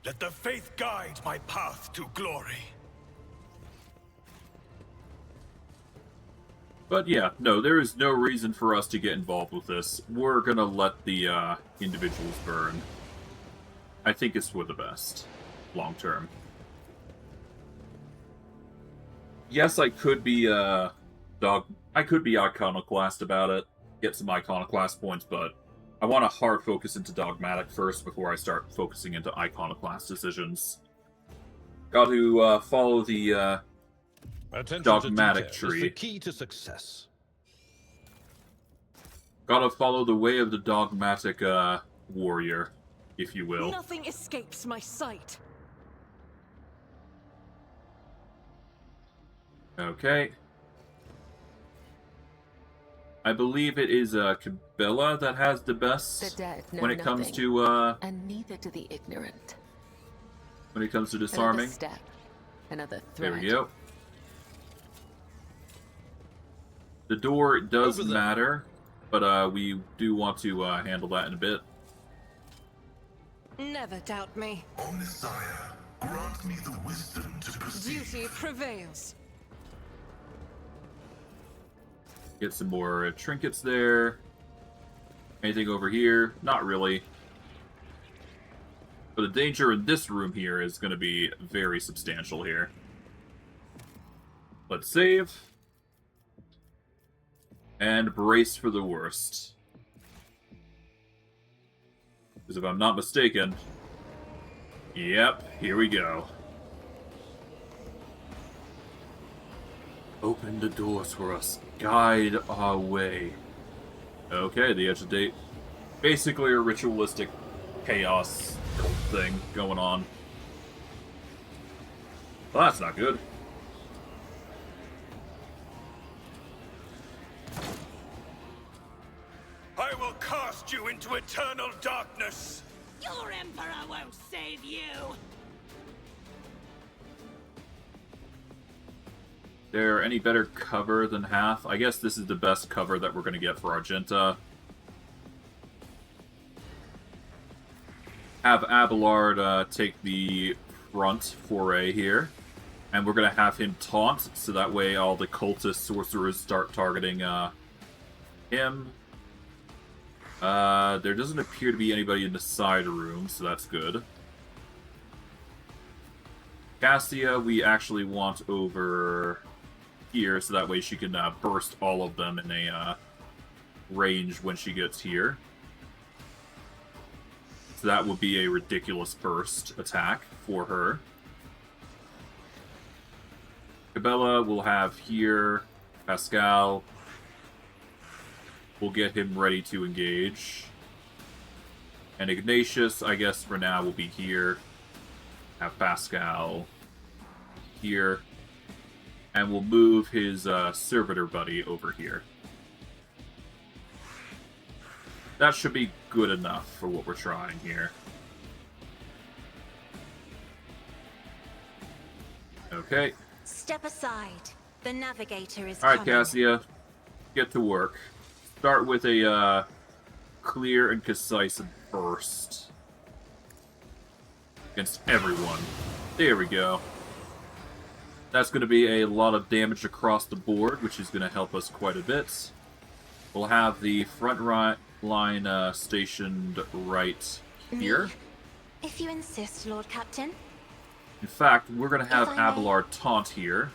Let the faith guide my path to glory. But yeah, no, there is no reason for us to get involved with this. We're gonna let the individuals burn. I think it's for the best, long term. Yes, I could be I could be iconoclast about it, get some iconoclast points, but I want to hard focus into dogmatic first before I start focusing into iconoclast decisions. Got to follow the Attention dogmatic to detail is the tree. key to success. Gotta follow the way of the dogmatic warrior, if you will. Nothing escapes my sight. Okay. I believe it is Cabela that has the best The dead know when it comes nothing, to and neither do the ignorant. when it comes to disarming. Another step, another There threat. we go. The door does Over there. matter, but we do want to handle that in a bit. Never doubt me. O Messiah, grant me the wisdom to perceive. Duty prevails. Get some more trinkets there. Anything over here? Not really. But the danger in this room here is going to be very substantial here. Let's save. And brace for the worst. Because if I'm not mistaken... Yep, here we go. Open the doors for us. Guide our way. Okay, the edge of date. Basically a ritualistic chaos thing going on. Well, that's not good. I will cast you into eternal darkness. Your Emperor won't save you! There any better cover than Hath? I guess this is the best cover that we're going to get for Argenta. Have Abelard take the front foray here. And we're going to have him taunt, so that way all the cultist sorcerers start targeting him. There doesn't appear to be anybody in the side room, so that's good. Cassia, we actually want over here, so that way she can burst all of them in a range when she gets here. So that would be a ridiculous burst attack for her. Cabela will have here. Pascal. We'll get him ready to engage. And Ignatius, I guess for now, will be here. Have Pascal here. And we'll move his servitor buddy over here. That should be good enough for what we're trying here. Okay. Step aside. The navigator is Alright, coming. Cassia. Get to work. Start with a clear and concise burst. Against everyone. There we go. That's going to be a lot of damage across the board, which is going to help us quite a bit. We'll have the front line stationed right here. Me? If you insist, Lord Captain. In fact, we're going to have If I may. Abelard taunt here.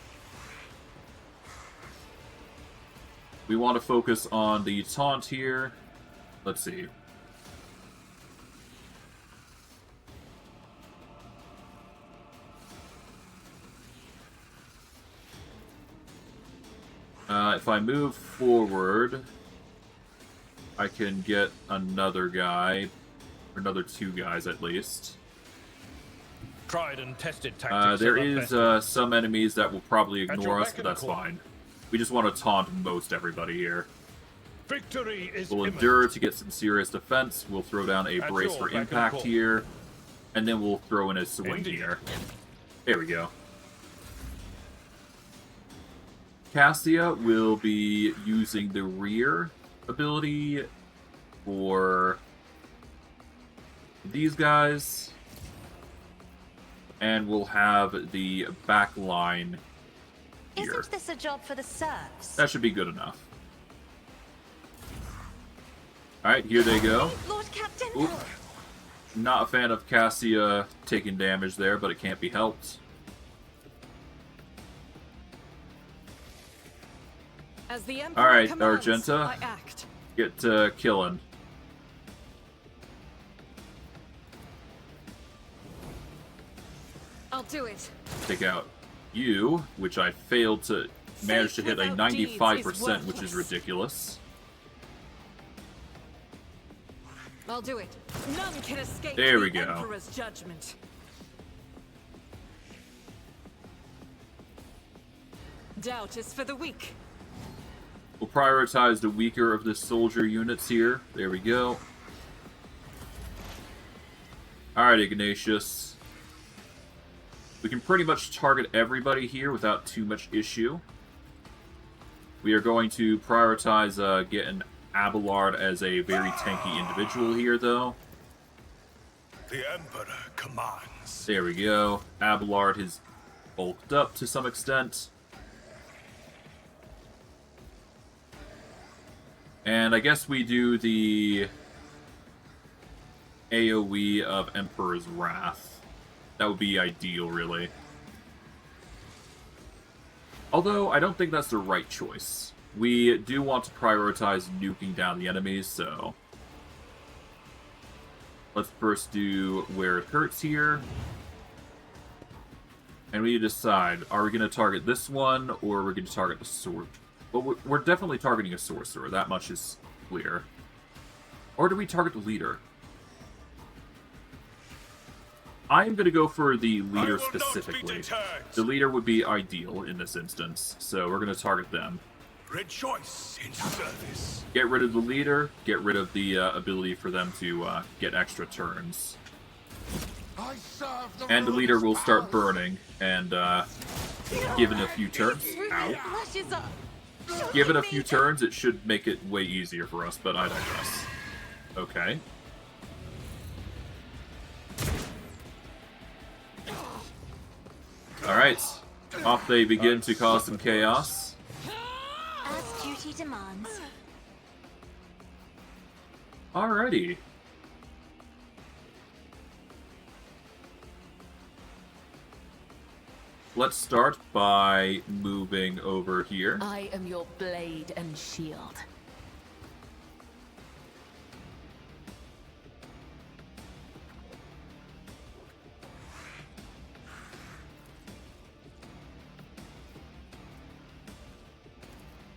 We want to focus on the taunt here. Let's see. If I move forward, I can get another guy, or another two guys at least. Tried and tested tactics. There are the is best. some enemies that will probably At ignore your us, but beck and that's call. fine. We just want to taunt most everybody here. Victory is We'll imminent. endure to get some serious defense. We'll throw down a At brace your for beck and impact call. here. And then we'll throw in a swing Indeed. here. There we go. Cassia will be using the rear ability for these guys. And we'll have the back line here. Isn't this a job for the serfs? That should be good enough. Alright, here they go. Lord Captain! Oop. Not a fan of Cassia taking damage there, but it can't be helped. As the Emperor Alright, commands, Argenta. I act. Get killing. I'll do it. Take out you, which I failed to manage to hit a 95%, which is ridiculous. I'll do it. None can escape There we the go. Emperor's judgment. Doubt is for the weak. We'll prioritize the weaker of the soldier units here. There we go. Alright, Ignatius. We can pretty much target everybody here without too much issue. We are going to prioritize getting Abelard as a very tanky individual here, though. The Emperor commands. There we go. Abelard has bulked up to some extent. And I guess we do the AoE of Emperor's Wrath. That would be ideal, really. Although, I don't think that's the right choice. We do want to prioritize nuking down the enemies, so... Let's first do where it hurts here. And we need to decide, are we going to target this one, or are we going to target the sword? Well, we're definitely targeting a sorcerer, that much is clear. Or do we target the leader? I'm going to go for the leader specifically. The leader would be ideal in this instance, so we're going to target them. Rejoice in service. Get rid of the leader, get rid of the ability for them to get extra turns. And the leader will start burning, and given a few turns... Ow. Given a few turns, it should make it way easier for us, but I digress. Okay. Alright. Off they begin to cause some chaos. As duty demands. Alrighty. Let's start by moving over here. I am your blade and shield.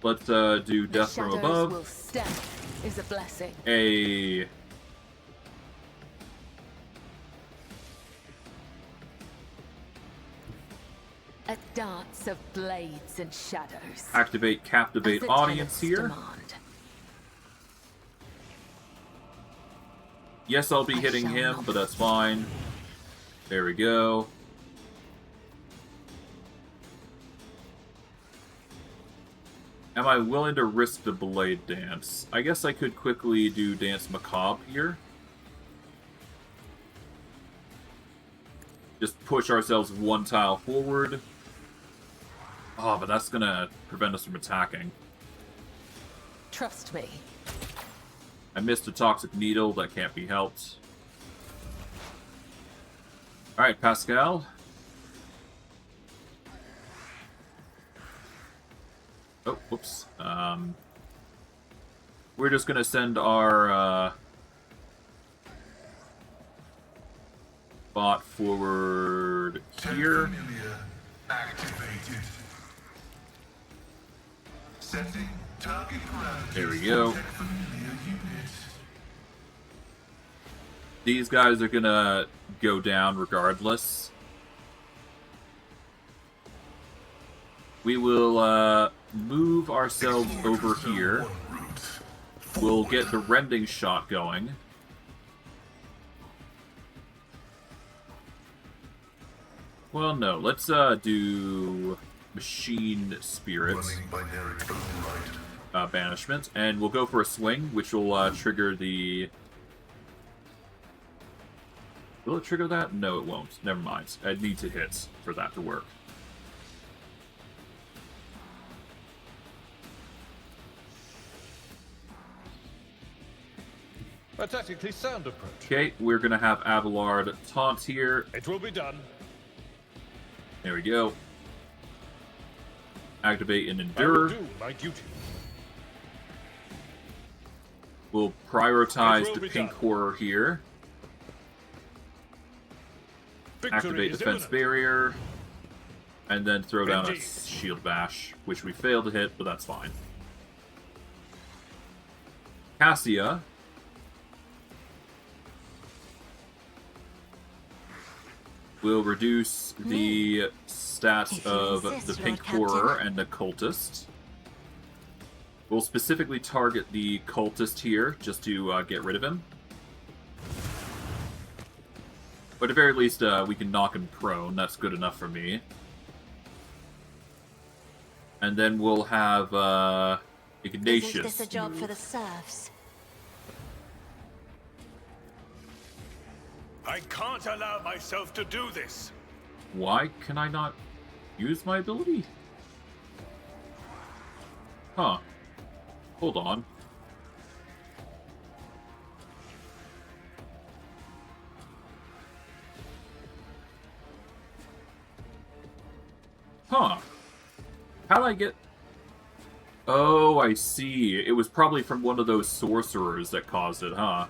Let's do death from above. Will step is a blessing. A dance of blades and shadows. Activate captivate audience here. Demand. Yes, I'll be hitting him, but that's fine. There we go. Am I willing to risk the blade dance? I guess I could quickly do Dance Macabre here. Just push ourselves one tile forward. Oh, but that's gonna prevent us from attacking. Trust me. I missed a Toxic Needle, that can't be helped. Alright, Pascal. Oh, whoops. We're just gonna send our bot forward here. Activated. Setting target parameters. There we go. Tech familiar unit. These guys are gonna go down regardless. We will move ourselves over here. We'll get the rending shot going. Well, no, let's do Machine Spirits. Banishment, and we'll go for a swing, which will trigger the... Will it trigger that? No, it won't. Never mind. I'd need to hit for that to work. A tactically sound approach. Okay, we're gonna have Abelard taunt here. It will be done. There we go. Activate and I will endure. do my duty. We'll prioritize It will the be pink done. horror here. Victory Activate is defense imminent. barrier. And then throw down a Indeed. shield bash, which we failed to hit, but that's fine. Cassia. Will reduce the stats If you of insist, the pink Lord horror Captain. and the cultist. We'll specifically target the cultist here, just to get rid of him. But at the very least, we can knock him prone. That's good enough for me. And then we'll have Ignatius. Isn't this a job move. for the serfs? I can't allow myself to do this. Why can I not use my ability? Huh. Hold on. Huh. How'd I get... Oh, I see. It was probably from one of those sorcerers that caused it, huh?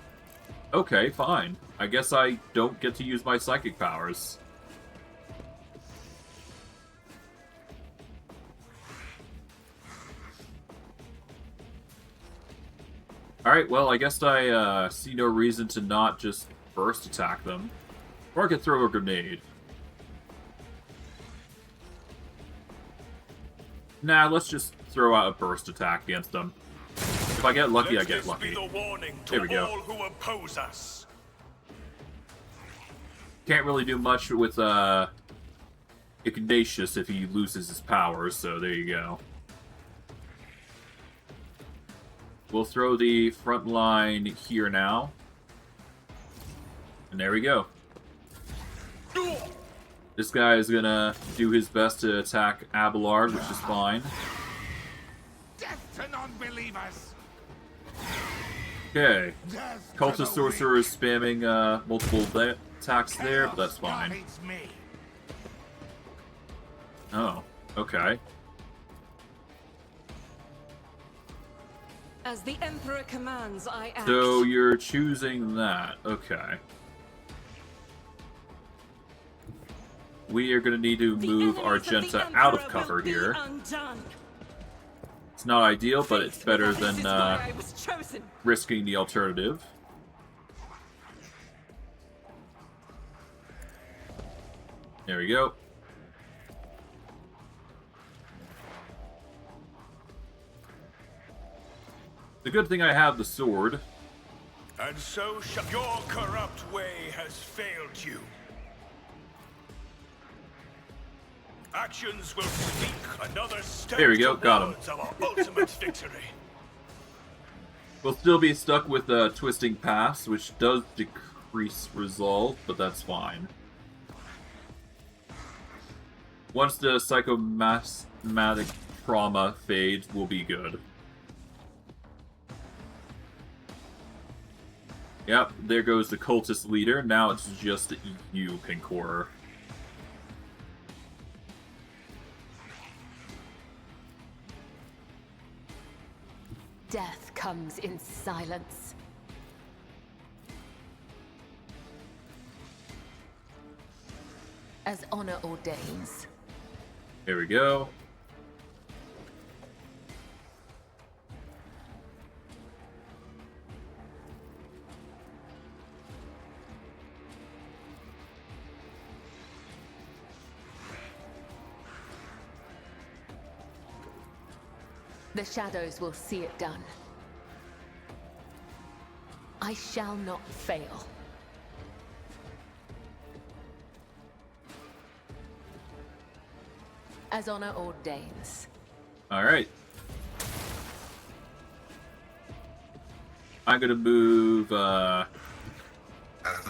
Okay, fine. I guess I don't get to use my psychic powers. Alright, well, I guess I see no reason to not just burst attack them. Or I could throw a grenade. Nah, let's just throw out a burst attack against them. If I get lucky, I Let get this lucky. be the warning to There we go. all who oppose us. Can't really do much with Ignatius if he loses his powers, so there you go. We'll throw the front line here now. And there we go. This guy is gonna do his best to attack Abelard, which is fine. Death to non-believers. Okay. Cultist Sorcerer is spamming multiple attacks there, but that's fine. Oh, okay. As the Emperor commands, I act. So you're choosing that. Okay. We are going to need to The move enemies of the Argenta out of Emperor cover will be here. undone. It's not ideal, but it's better This than is why I was chosen. risking the alternative. There we go. The good thing I have the sword. And so your corrupt way has failed you. Actions will speak another step There we go, got him. towards our ultimate victory. We'll still be stuck with Twisting Pass, which does decrease resolve, but that's fine. Once the psychomatic trauma fades, we'll be good. Yep, there goes the cultist leader. Now it's just you, Pink Horror. Death comes in silence. As honor ordains. Here we go. The shadows will see it done. I shall not fail. As honor ordains. Alright. I'm gonna move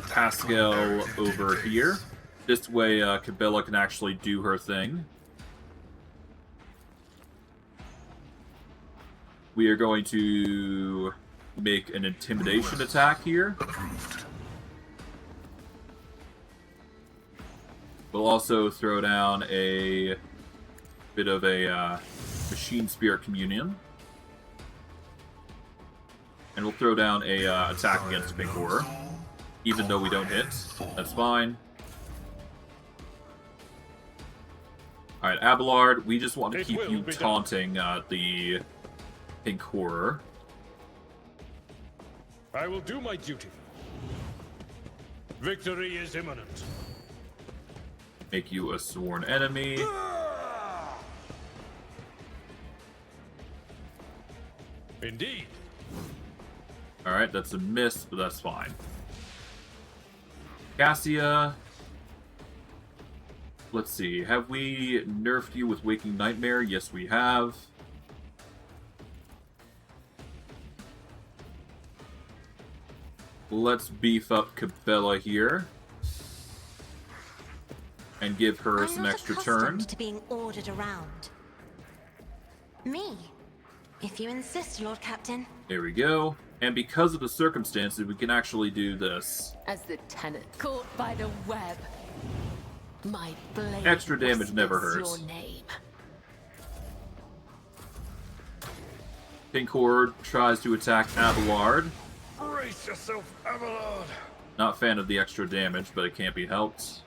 Pascal over here. This way Cabela can actually do her thing. We are going to make an intimidation attack here. We'll also throw down a bit of a Machine Spirit Communion. And we'll throw down a attack against Pink Horror. Even though we don't hit. That's fine. Alright, Abelard, we just want to keep you taunting the Pink Horror. I will do my duty. Victory is imminent. Make you a sworn enemy. Indeed. Alright, that's a miss, but that's fine. Cassia. Let's see, have we nerfed you with Waking Nightmare? Yes, we have. Let's beef up Cabela here. And give her some extra turn. I'm not accustomed to being ordered around. Me, if you insist, Lord Captain. There we go. And because of the circumstances, we can actually do this. As the tenant caught by the web, my blade Extra damage never hurts. your name. Pink Horde tries to attack Abelard. Brace yourself, Abelard. Not fan of the extra damage, but it can't be helped.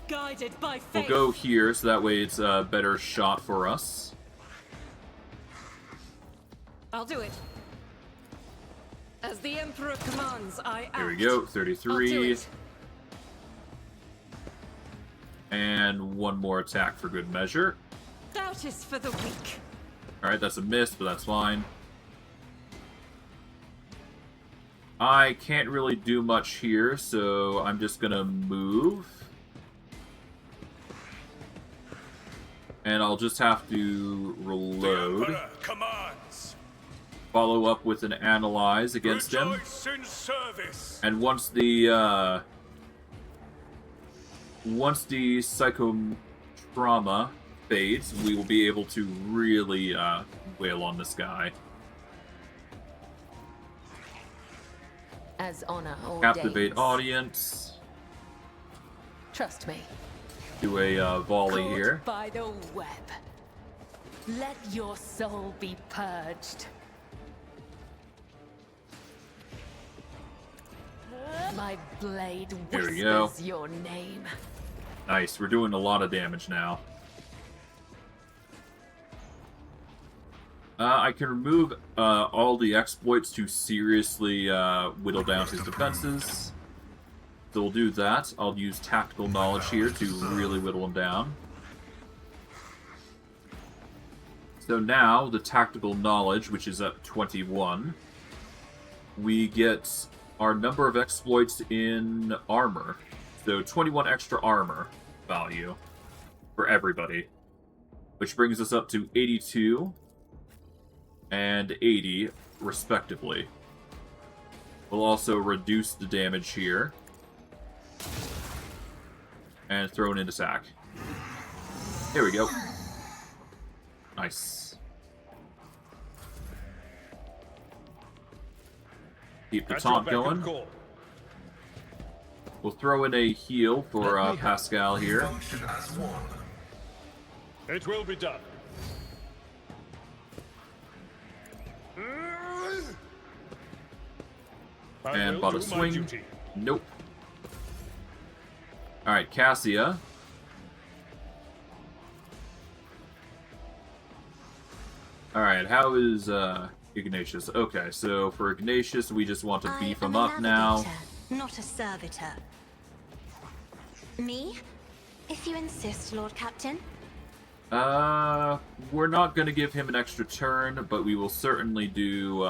Guided by We'll faith. go here, so that way it's a better shot for us. I'll do it. As the Emperor commands, I act. Here we go, I'll do 33. it. And one more attack for good measure. Doubt is for the weak. Alright, that's a miss, but that's fine. I can't really do much here, so I'm just gonna move. And I'll just have to reload. Emperor commands. Follow up with an analyze against him. Rejoice in service. And once the psychotrauma fades, we will be able to really wail on this guy. As honor ordains. Captivate audience. Trust me. Do a volley Caught here. by the web. Let your soul be purged. My blade There we go. whispers your name. Nice, we're doing a lot of damage now. I can remove all the exploits to seriously whittle down his defenses. So we'll do that. I'll use tactical knowledge here to really whittle him down. So now, the tactical knowledge, which is at 21, we get our number of exploits in armor. So 21 extra armor value for everybody. Which brings us up to 82 and 80, respectively. We'll also reduce the damage here. And throw an attack. Here we go. Nice. Keep the taunt going. We'll throw in a heal for Pascal here. Function as one. It will be done. And bought a swing. Nope. Alright, Cassia. Alright, how is Ignatius? Okay, so for Ignatius, we just want to beef him up now. Not a servitor. Me? If you insist, Lord Captain. We're not gonna give him an extra turn, but we will certainly do,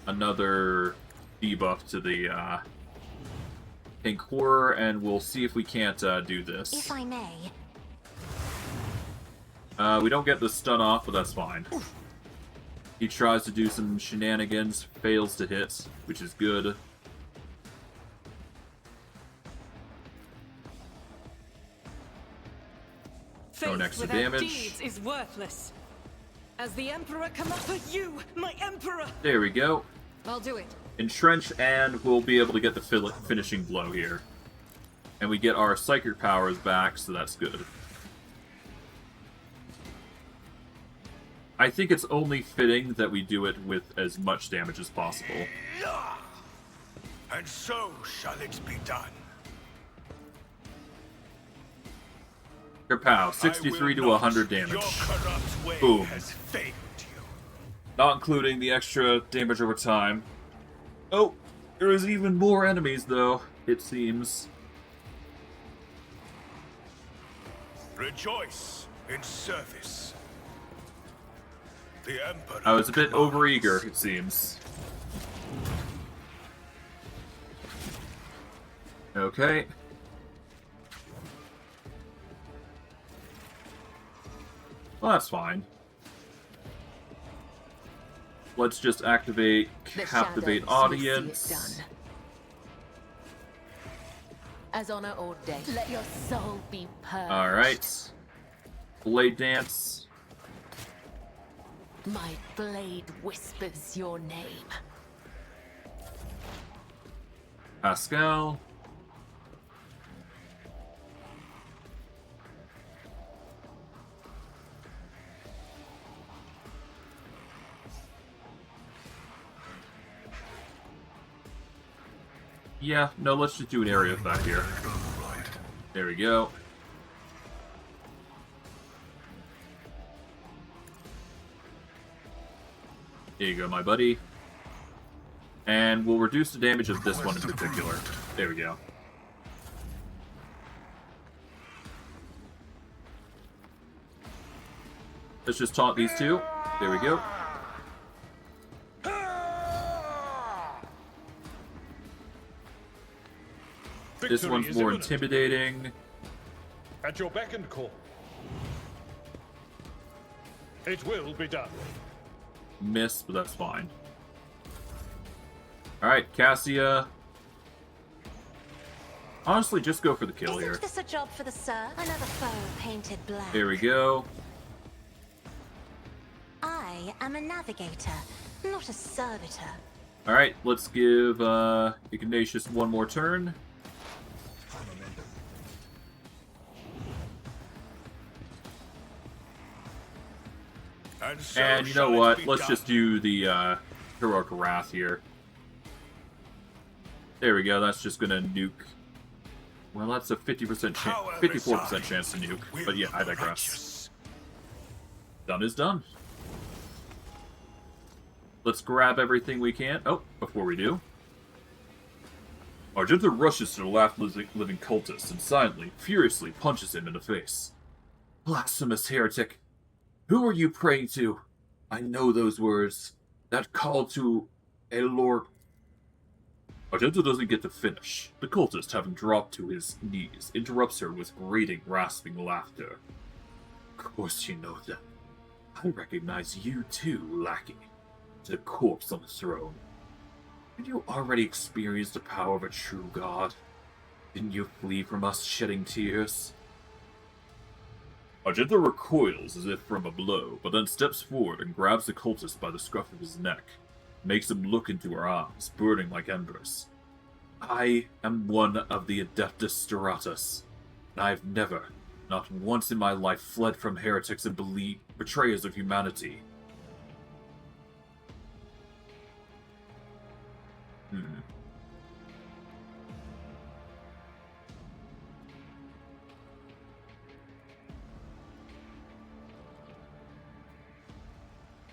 another debuff to the, Pink Horror, and we'll see if we can't, do this. If I may. We don't get the stun off, but that's fine. He tries to do some shenanigans, fails to hit, which is good. Faith Throw extra without damage. deeds is worthless. As the Emperor commands, for you, my Emperor. There we go. I'll do it. Entrench, and we'll be able to get the finishing blow here. And we get our psychic powers back, so that's good. I think it's only fitting that we do it with as much damage as possible. And so shall it be done. Kapow, 63 to 100 damage. Your corrupt way Boom. has failed you. Not including the extra damage over time. Oh, there is even more enemies, though, it seems. Rejoice in service. The Emperor I was a bit commands. overeager, it seems. Okay. Well, that's fine. Let's just activate Captivate Audience. As honor ordained, let your soul be purged. Alright. Blade Dance. My blade whispers your name. Pascal. Yeah, no, let's just do an area effect here. There we go. There you go, my buddy. And we'll reduce the damage of this one in particular. There we go. Let's just taunt these two. There we go. This Victory one's is more imminent. intimidating. At your beck and call. It will be done. Miss, but that's fine. Alright, Cassia. Honestly, just go for the kill here. Isn't this a job for the Sir? Another foe painted black. There we go. I am a navigator, not a servitor. Alright, let's give Ignatius one more turn. So And you know shall it what? be Let's done. just do the Heroic Wrath here. There we go, that's just gonna nuke. Well, that's a 50% chance, 54% chance to nuke. But yeah, I digress. Righteous. Done is done. Let's grab everything we can. Oh, before we do. Argenta rushes to the last living cultist and silently, furiously punches him in the face. Blasphemous heretic! Who are you praying to? I know those words. That call to a lord. Argenta doesn't get to finish. The cultist, having dropped to his knees, interrupts her with grating, rasping laughter. Of course you know them. I recognize you too, lackey. To the corpse on the throne. Had you already experienced the power of a true god? Didn't you flee from us shedding tears? Argenta recoils as if from a blow, but then steps forward and grabs the cultist by the scruff of his neck, makes him look into her eyes, burning like embers. I am one of the Adeptus Storatus, and I have never, not once in my life, fled from heretics and betrayers of humanity.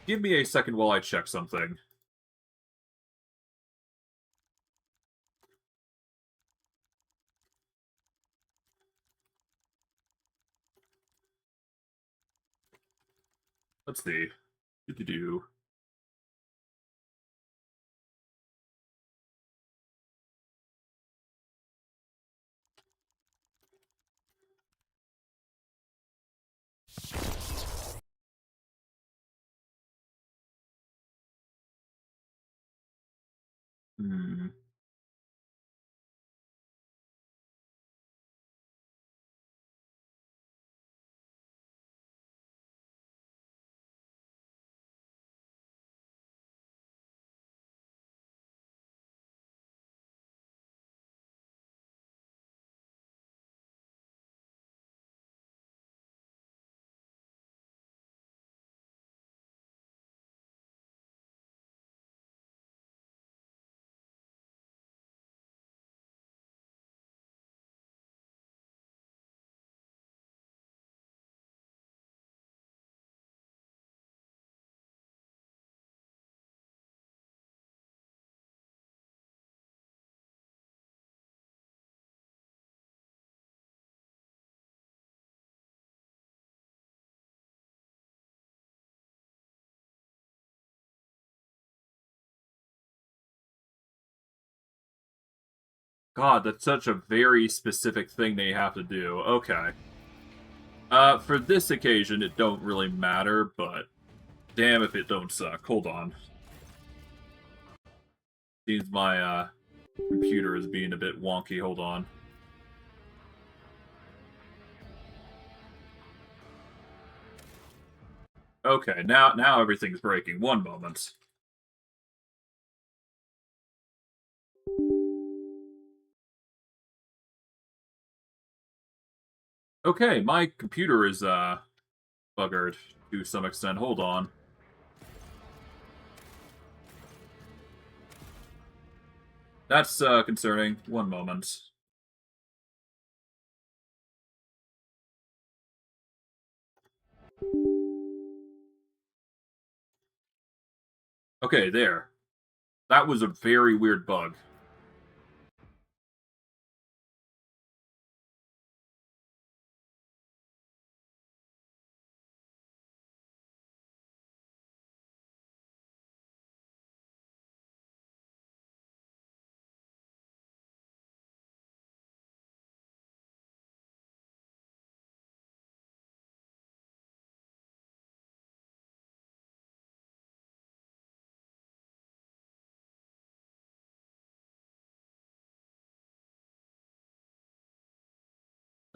Give me a second while I check something. Let's see. Do-do-do. Hmm. God, that's such a very specific thing they have to do. Okay. For this occasion, it don't really matter, but damn if it don't suck. Hold on. Seems my, computer is being a bit wonky. Hold on. Okay, now everything's breaking. One moment. Okay, my computer is, buggered to some extent. Hold on. That's, concerning. One moment. Okay, there. That was a very weird bug.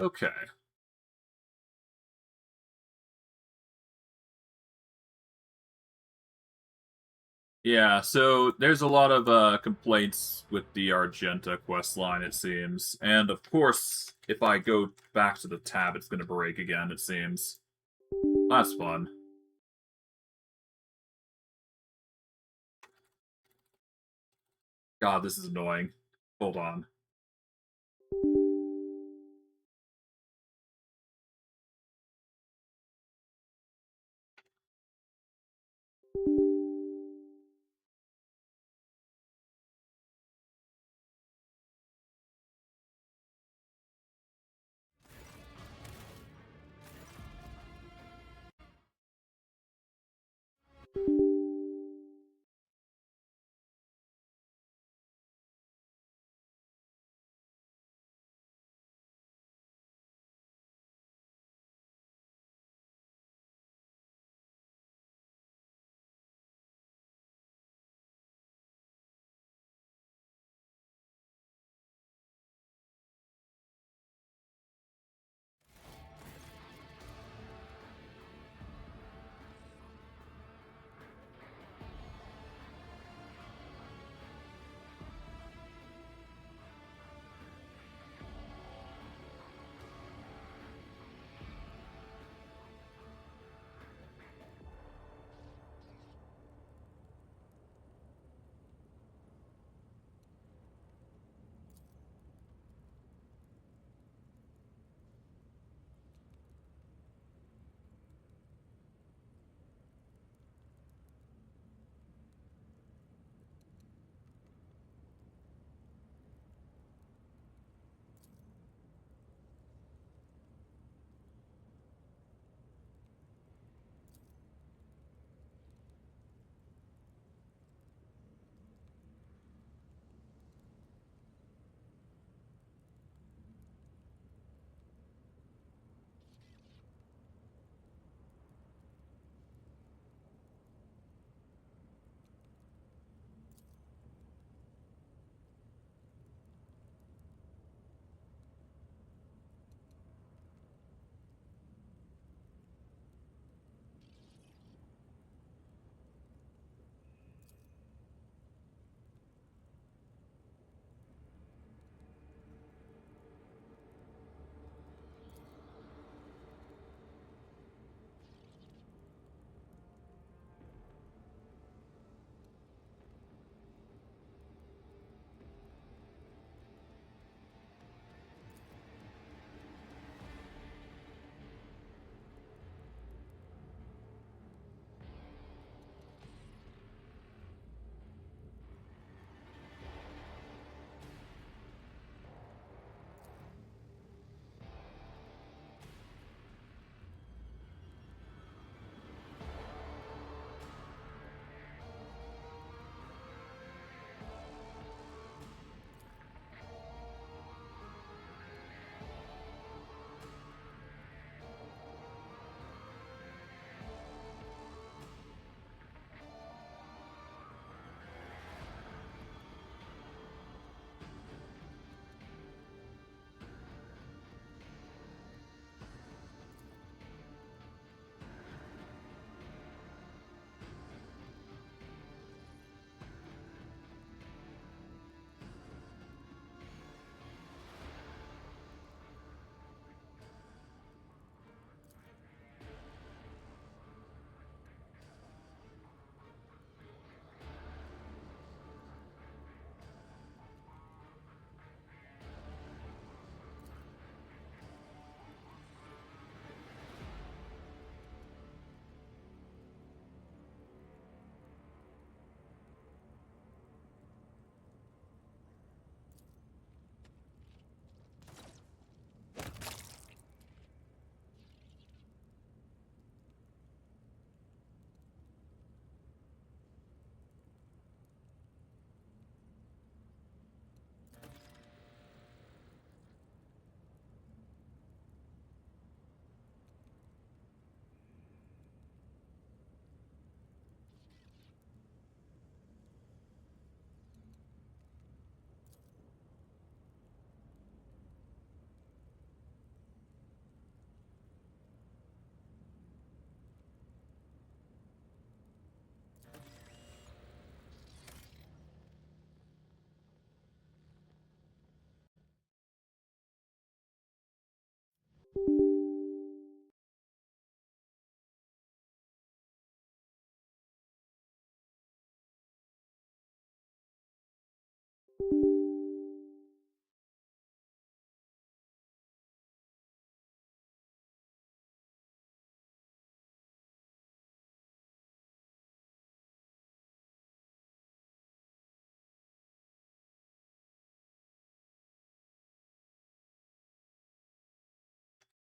Okay. Yeah, so there's a lot of complaints with the Argenta questline, it seems. And of course, if I go back to the tab, it's gonna break again, it seems. That's fun. God, this is annoying. Hold on.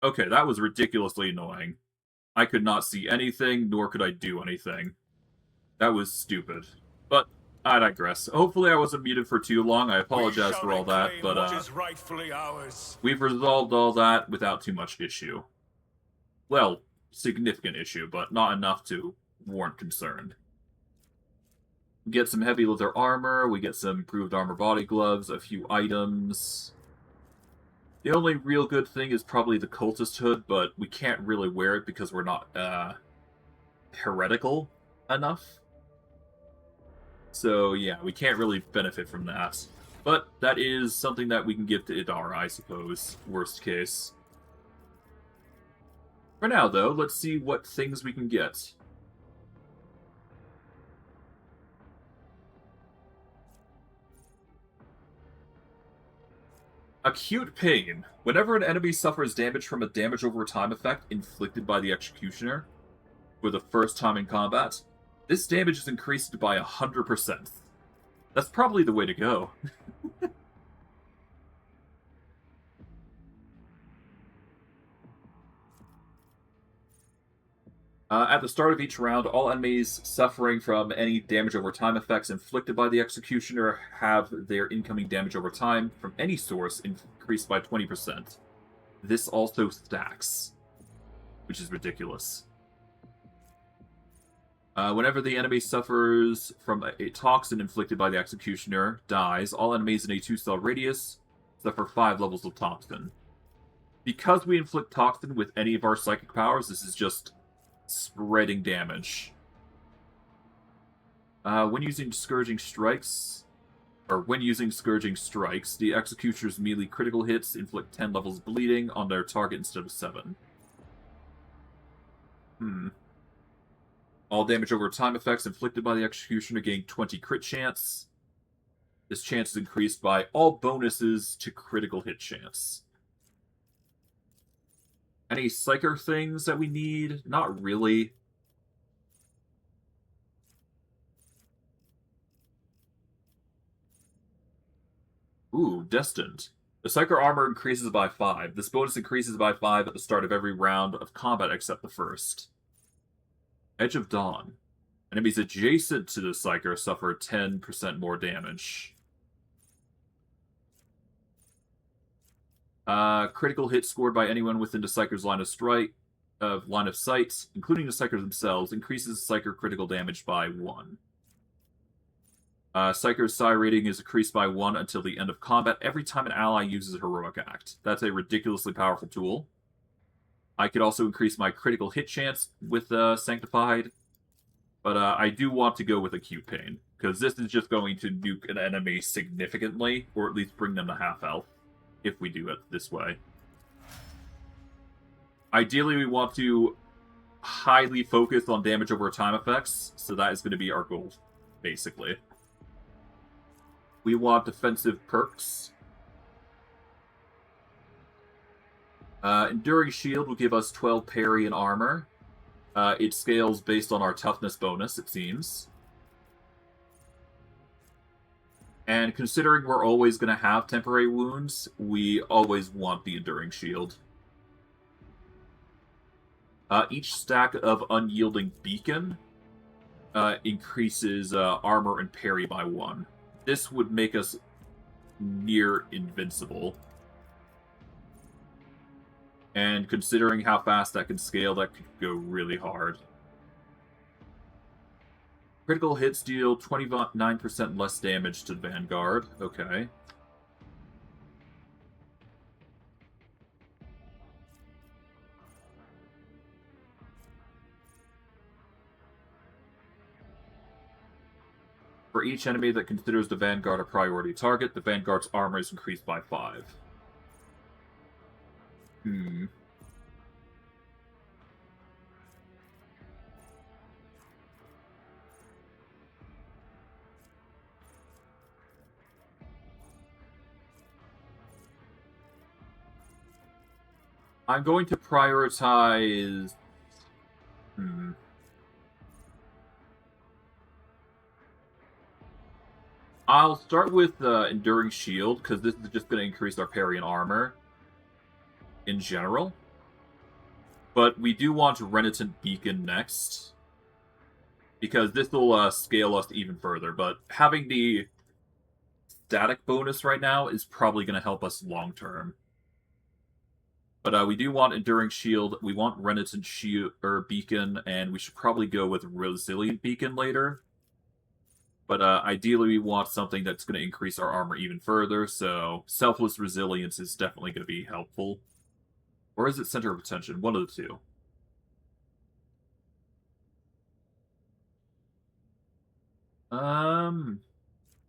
Okay, that was ridiculously annoying. I could not see anything, nor could I do anything. That was stupid. But I digress. Hopefully I wasn't muted for too long. I apologize for all that, but what is rightfully ours. we've resolved all that without too much issue. Well, significant issue, but not enough to warrant concern. We get some heavy leather armor, we get some improved armor body gloves, a few items. The only real good thing is probably the cultist hood, but we can't really wear it because we're not, heretical enough. So, yeah, we can't really benefit from that. But that is something that we can give to Idara, I suppose, worst case. For now, though, let's see what things we can get. Acute pain. Whenever an enemy suffers damage from a damage over time effect inflicted by the Executioner for the first time in combat, this damage is increased by 100%. That's probably the way to go. At the start of each round, all enemies suffering from any damage over time effects inflicted by the Executioner have their incoming damage over time from any source increased by 20%. This also stacks, which is ridiculous. Whenever the enemy suffers from a toxin inflicted by the Executioner, dies, all enemies in a 2-cell radius suffer 5 levels of toxin. Because we inflict toxin with any of our psychic powers, this is just spreading damage. When using Scourging Strikes, the Executioner's melee critical hits inflict 10 levels of bleeding on their target instead of 7. All damage over time effects inflicted by the Executioner gain 20 crit chance. This chance is increased by all bonuses to critical hit chance. Any Psyker things that we need? Not really. Ooh, Destined. The Psyker armor increases by 5. This bonus increases by 5 at the start of every round of combat except the first. Edge of Dawn. Enemies adjacent to the Psyker suffer 10% more damage. Critical hits scored by anyone within the Psyker's line of sight, including the Psykers themselves, increases Psyker critical damage by 1. Psyker's Psi rating is increased by 1 until the end of combat every time an ally uses a heroic act. That's a ridiculously powerful tool. I could also increase my critical hit chance with Sanctified, but I do want to go with Acute Pain, because this is just going to nuke an enemy significantly, or at least bring them to half health, if we do it this way. Ideally, we want to highly focus on damage over time effects, so that is going to be our goal, basically. We want defensive perks. Enduring Shield will give us 12 parry and armor. It scales based on our toughness bonus, it seems. And considering we're always going to have temporary wounds, we always want the Enduring Shield. Each stack of Unyielding Beacon increases armor and parry by 1. This would make us near invincible. And considering how fast that can scale, that could go really hard. Critical hits deal 29% less damage to the Vanguard. Okay. For each enemy that considers the Vanguard a priority target, the Vanguard's armor is increased by 5. I'm going to prioritize... I'll start with Enduring Shield, because this is just going to increase our parry and armor in general. But we do want Renitent Beacon next, because this will scale us even further. But having the static bonus right now is probably going to help us long term. But we do want Enduring Shield, we want Renitent Shield or Beacon, and we should probably go with Resilient Beacon later. But ideally we want something that's going to increase our armor even further, so Selfless Resilience is definitely going to be helpful. Or is it Center of Attention? One of the two.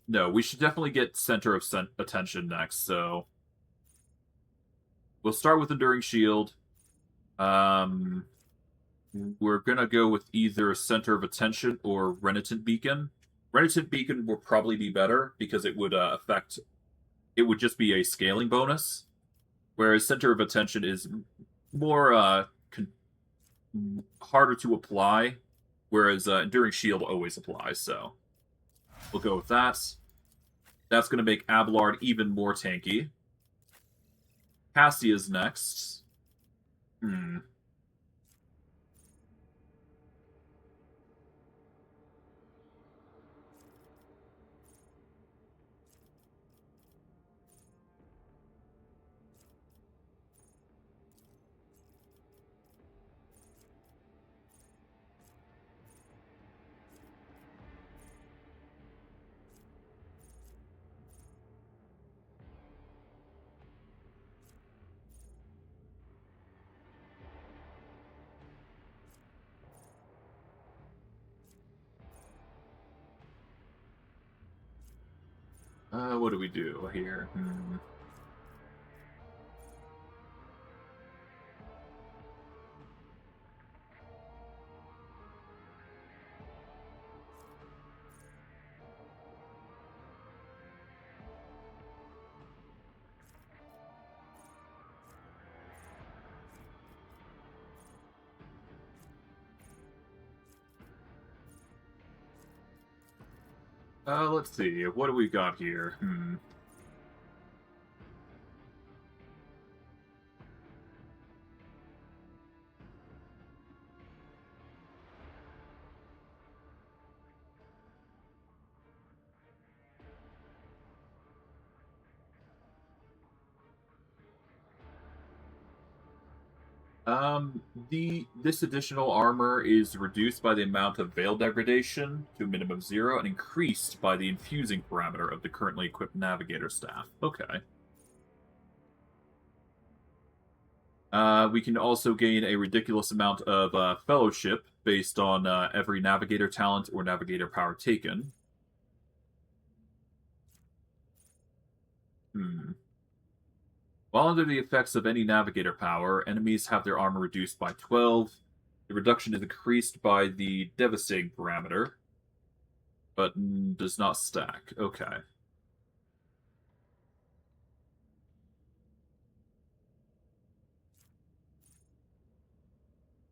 No, we should definitely get Center of Attention next, so... We'll start with Enduring Shield. We're gonna go with either Center of Attention or Renitent Beacon. Renitent Beacon will probably be better, because it would affect... It would just be a scaling bonus. Whereas Center of Attention is more harder to apply, whereas Enduring Shield always applies, so... We'll go with that. That's going to make Abelard even more tanky. Cassia's next. What do we do here? Let's see. What do we got here? This additional armor is reduced by the amount of veil degradation to a minimum of 0 and increased by the infusing parameter of the currently equipped navigator staff. Okay. We can also gain a ridiculous amount of fellowship based on every navigator talent or navigator power taken. While under the effects of any navigator power, enemies have their armor reduced by 12. The reduction is increased by the devastating parameter, but does not stack. Okay.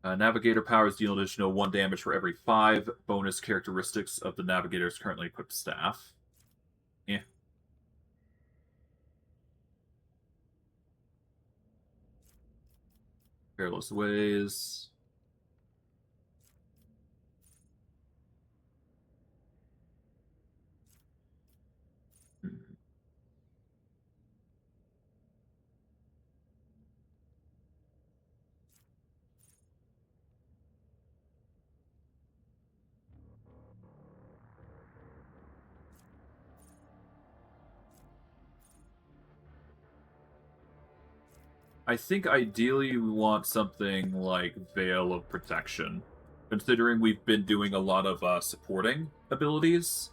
Navigator powers deal an additional 1 damage for every 5 bonus characteristics of the navigator's currently equipped staff. Yeah. Perilous Ways. I think ideally we want something like Veil of Protection, considering we've been doing a lot of supporting abilities.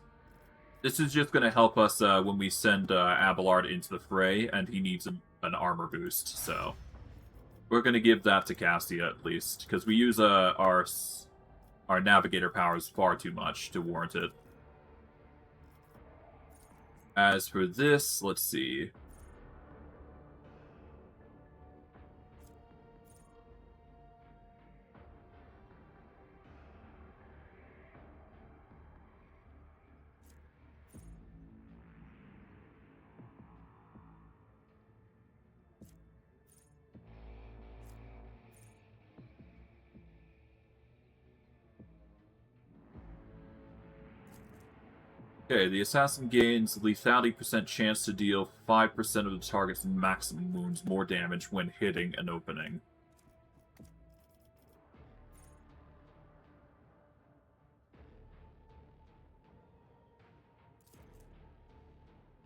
This is just going to help us when we send Abelard into the fray, and he needs an armor boost, so... We're going to give that to Cassia, at least, because we use our navigator powers far too much to warrant it. As for this, let's see... Okay, the assassin gains lethality % chance to deal 5% of the target's maximum wounds more damage when hitting an opening.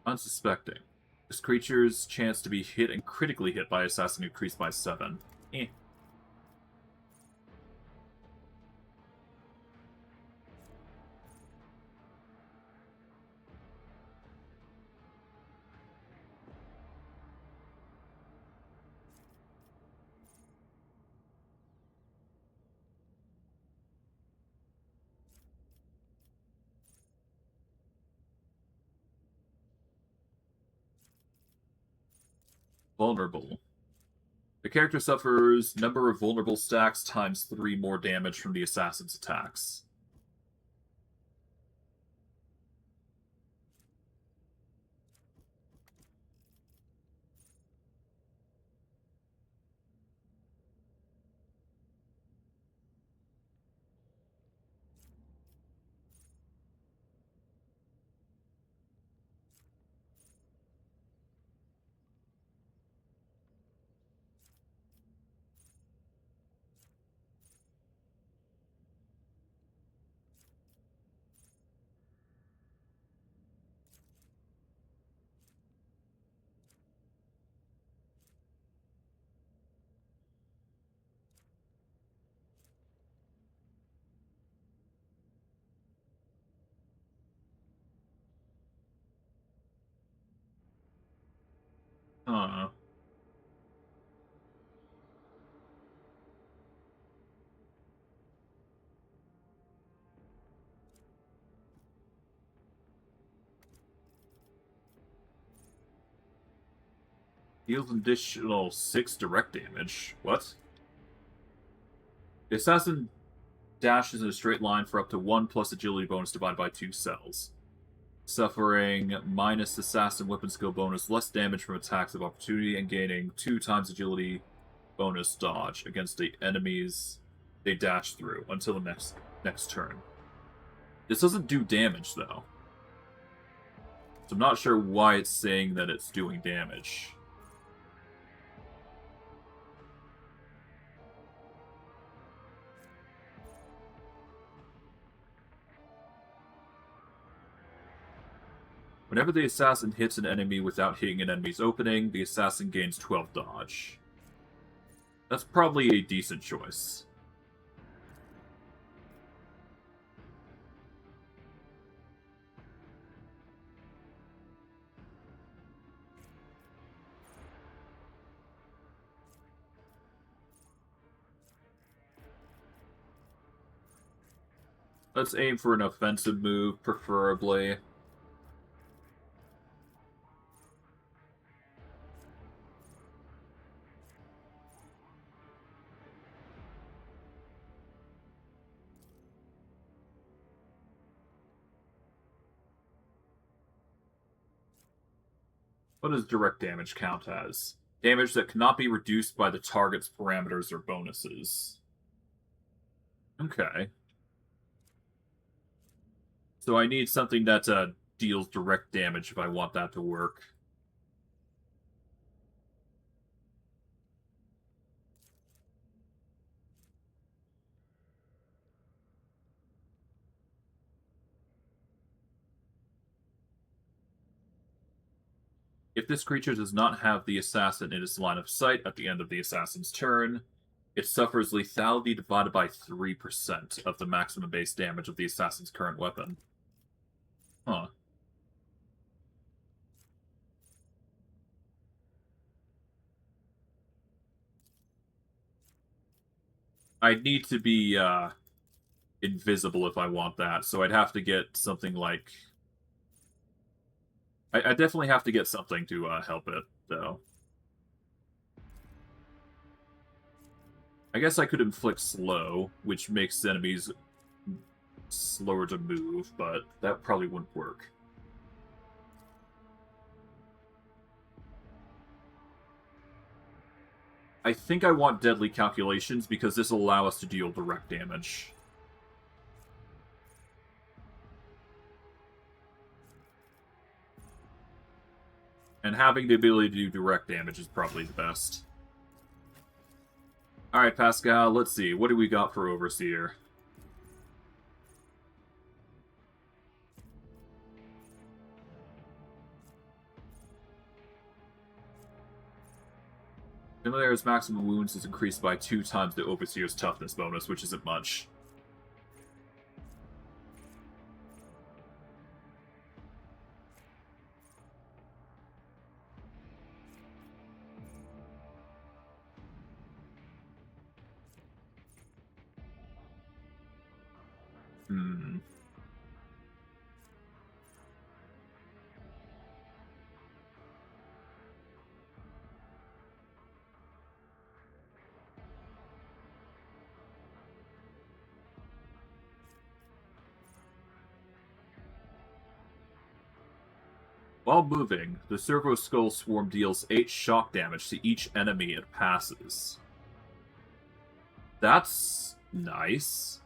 Unsuspecting. This creature's chance to be hit and critically hit by assassin increased by 7. Eh. Vulnerable. The character suffers number of vulnerable stacks times 3 more damage from the assassin's attacks. Huh. Deals an additional 6 direct damage. What? The assassin dashes in a straight line for up to 1 plus agility bonus divided by 2 cells. Suffering minus assassin weapon skill bonus, less damage from attacks of opportunity, and gaining 2 times agility bonus dodge against the enemies they dash through until the next turn. This doesn't do damage, though. So I'm not sure why it's saying that it's doing damage. Whenever the assassin hits an enemy without hitting an enemy's opening, the assassin gains 12 dodge. That's probably a decent choice. Let's aim for an offensive move, preferably. What does direct damage count as? Damage that cannot be reduced by the target's parameters or bonuses. Okay. So I need something that deals direct damage if I want that to work. If this creature does not have the assassin in its line of sight at the end of the assassin's turn, it suffers lethality divided by 3% of the maximum base damage of the assassin's current weapon. Huh. I'd need to be invisible if I want that, so I'd have to get something like... I definitely have to get something to help it, though. I guess I could inflict slow, which makes enemies slower to move, but that probably wouldn't work. I think I want Deadly Calculations because this will allow us to deal direct damage. And having the ability to do direct damage is probably the best. Alright, Pascal, let's see. What do we got for Overseer? Familiar's maximum wounds is increased by 2 times the Overseer's toughness bonus, which isn't much. While moving, the Servo Skull Swarm deals 8 shock damage to each enemy it passes. That's nice.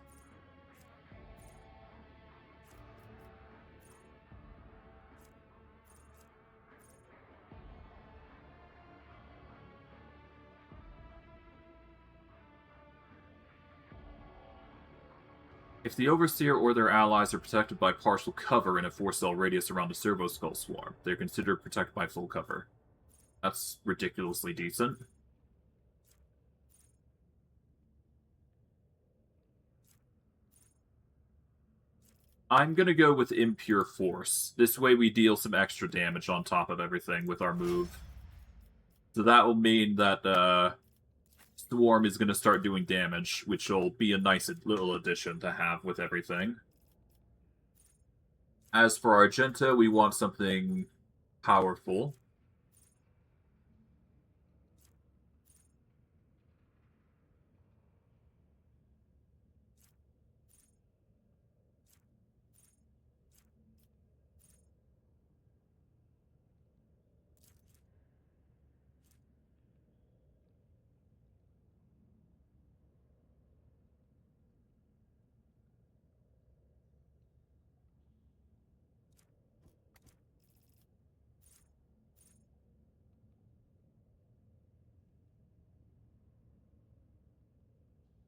If the Overseer or their allies are protected by partial cover in a 4-cell radius around the Servo Skull Swarm, they're considered protected by full cover. That's ridiculously decent. I'm gonna go with Impure Force. This way we deal some extra damage on top of everything with our move. So that will mean that, Swarm is going to start doing damage, which will be a nice little addition to have with everything. As for Argenta, we want something powerful.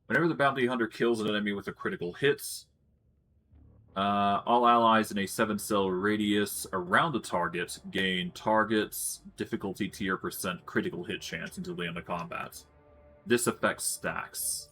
Whenever the Bounty Hunter kills an enemy with a critical hit, all allies in a 7-cell radius around the target gain target's difficulty tier % critical hit chance until the end of combat. This affects stacks.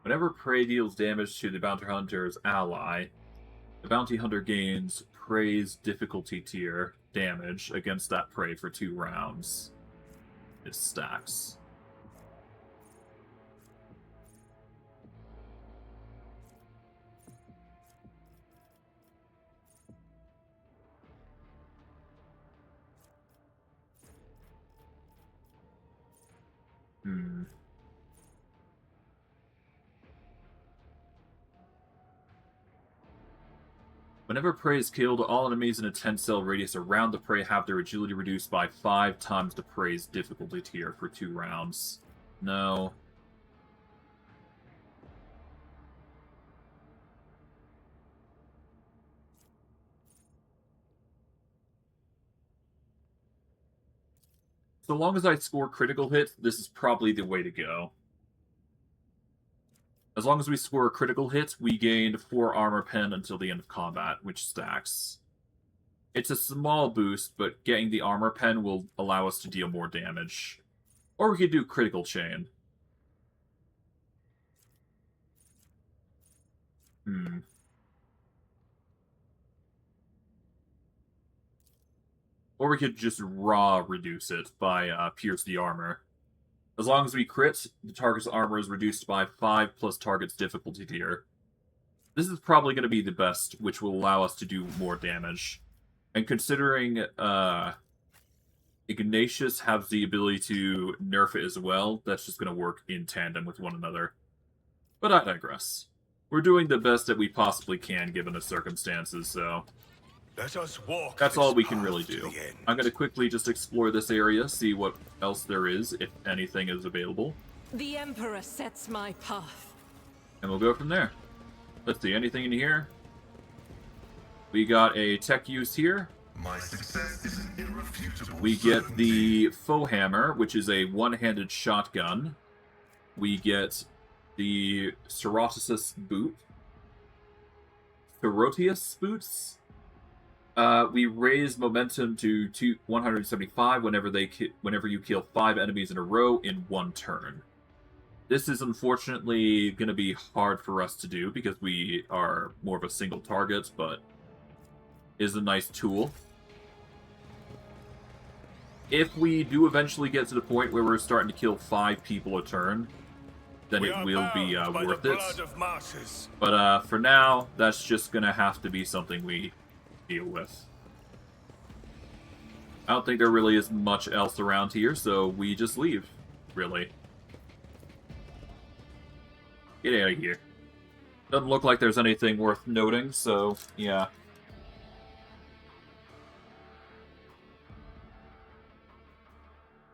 Whenever prey deals damage to the Bounty Hunter's ally, the Bounty Hunter gains prey's difficulty tier damage against that prey for 2 rounds. It stacks. Whenever prey is killed, all enemies in a 10-cell radius around the prey have their agility reduced by 5 times the prey's difficulty tier for 2 rounds. No. So long as I score critical hits, this is probably the way to go. As long as we score a critical hit, we gain 4 armor pen until the end of combat, which stacks. It's a small boost, but getting the armor pen will allow us to deal more damage. Or we could do critical chain. Or we could just raw reduce it by pierce the armor. As long as we crit, the target's armor is reduced by 5 plus target's difficulty tier. This is probably going to be the best, which will allow us to do more damage. And considering Ignatius has the ability to nerf it as well, that's just going to work in tandem with one another. But I digress. We're doing the best that we possibly can given the circumstances, so... Let us walk. That's all we can really to do. the end. I'm going to quickly just explore this area, see what else there is, if anything is available. The Emperor sets my path. And we'll go from there. Let's see, anything in here? We got a tech use here. My success is an irrefutable We get certainty. the faux hammer, which is a one-handed shotgun. We get the Cerotius boot. Cerotius boots? We raise momentum to 175 whenever you kill 5 enemies in a row in 1 turn. This is unfortunately going to be hard for us to do because we are more of a single target, but is a nice tool. If we do eventually get to the point where we're starting to kill 5 people a turn, then it will be worth it. But for now, that's just going to have to be something we deal with. I don't think there really is much else around here, so we just leave, really. Get out of here. Doesn't look like there's anything worth noting, so yeah.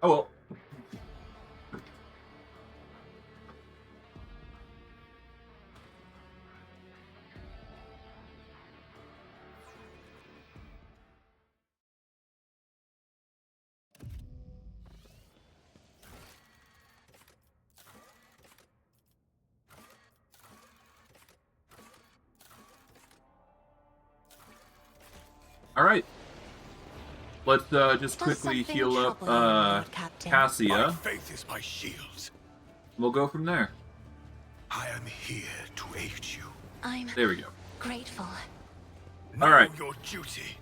Oh well. All right. Let's just quickly heal up Cassia. My faith is my shield. We'll go from there. I am here to aid you. I'm There we go. grateful. Know All right. your duty.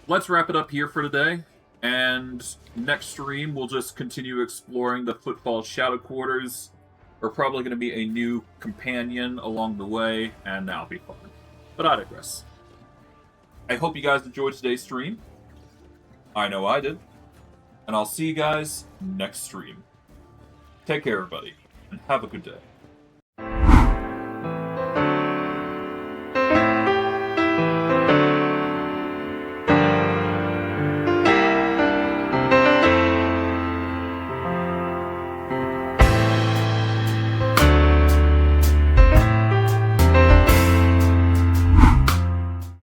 Let's wrap it up here for today. And next stream, we'll just continue exploring the Footfall Shadow Quarters. We're probably going to be a new companion along the way, and that'll be fun. But I digress. I hope you guys enjoyed today's stream. I know I did. And I'll see you guys next stream. Take care, everybody, and have a good day.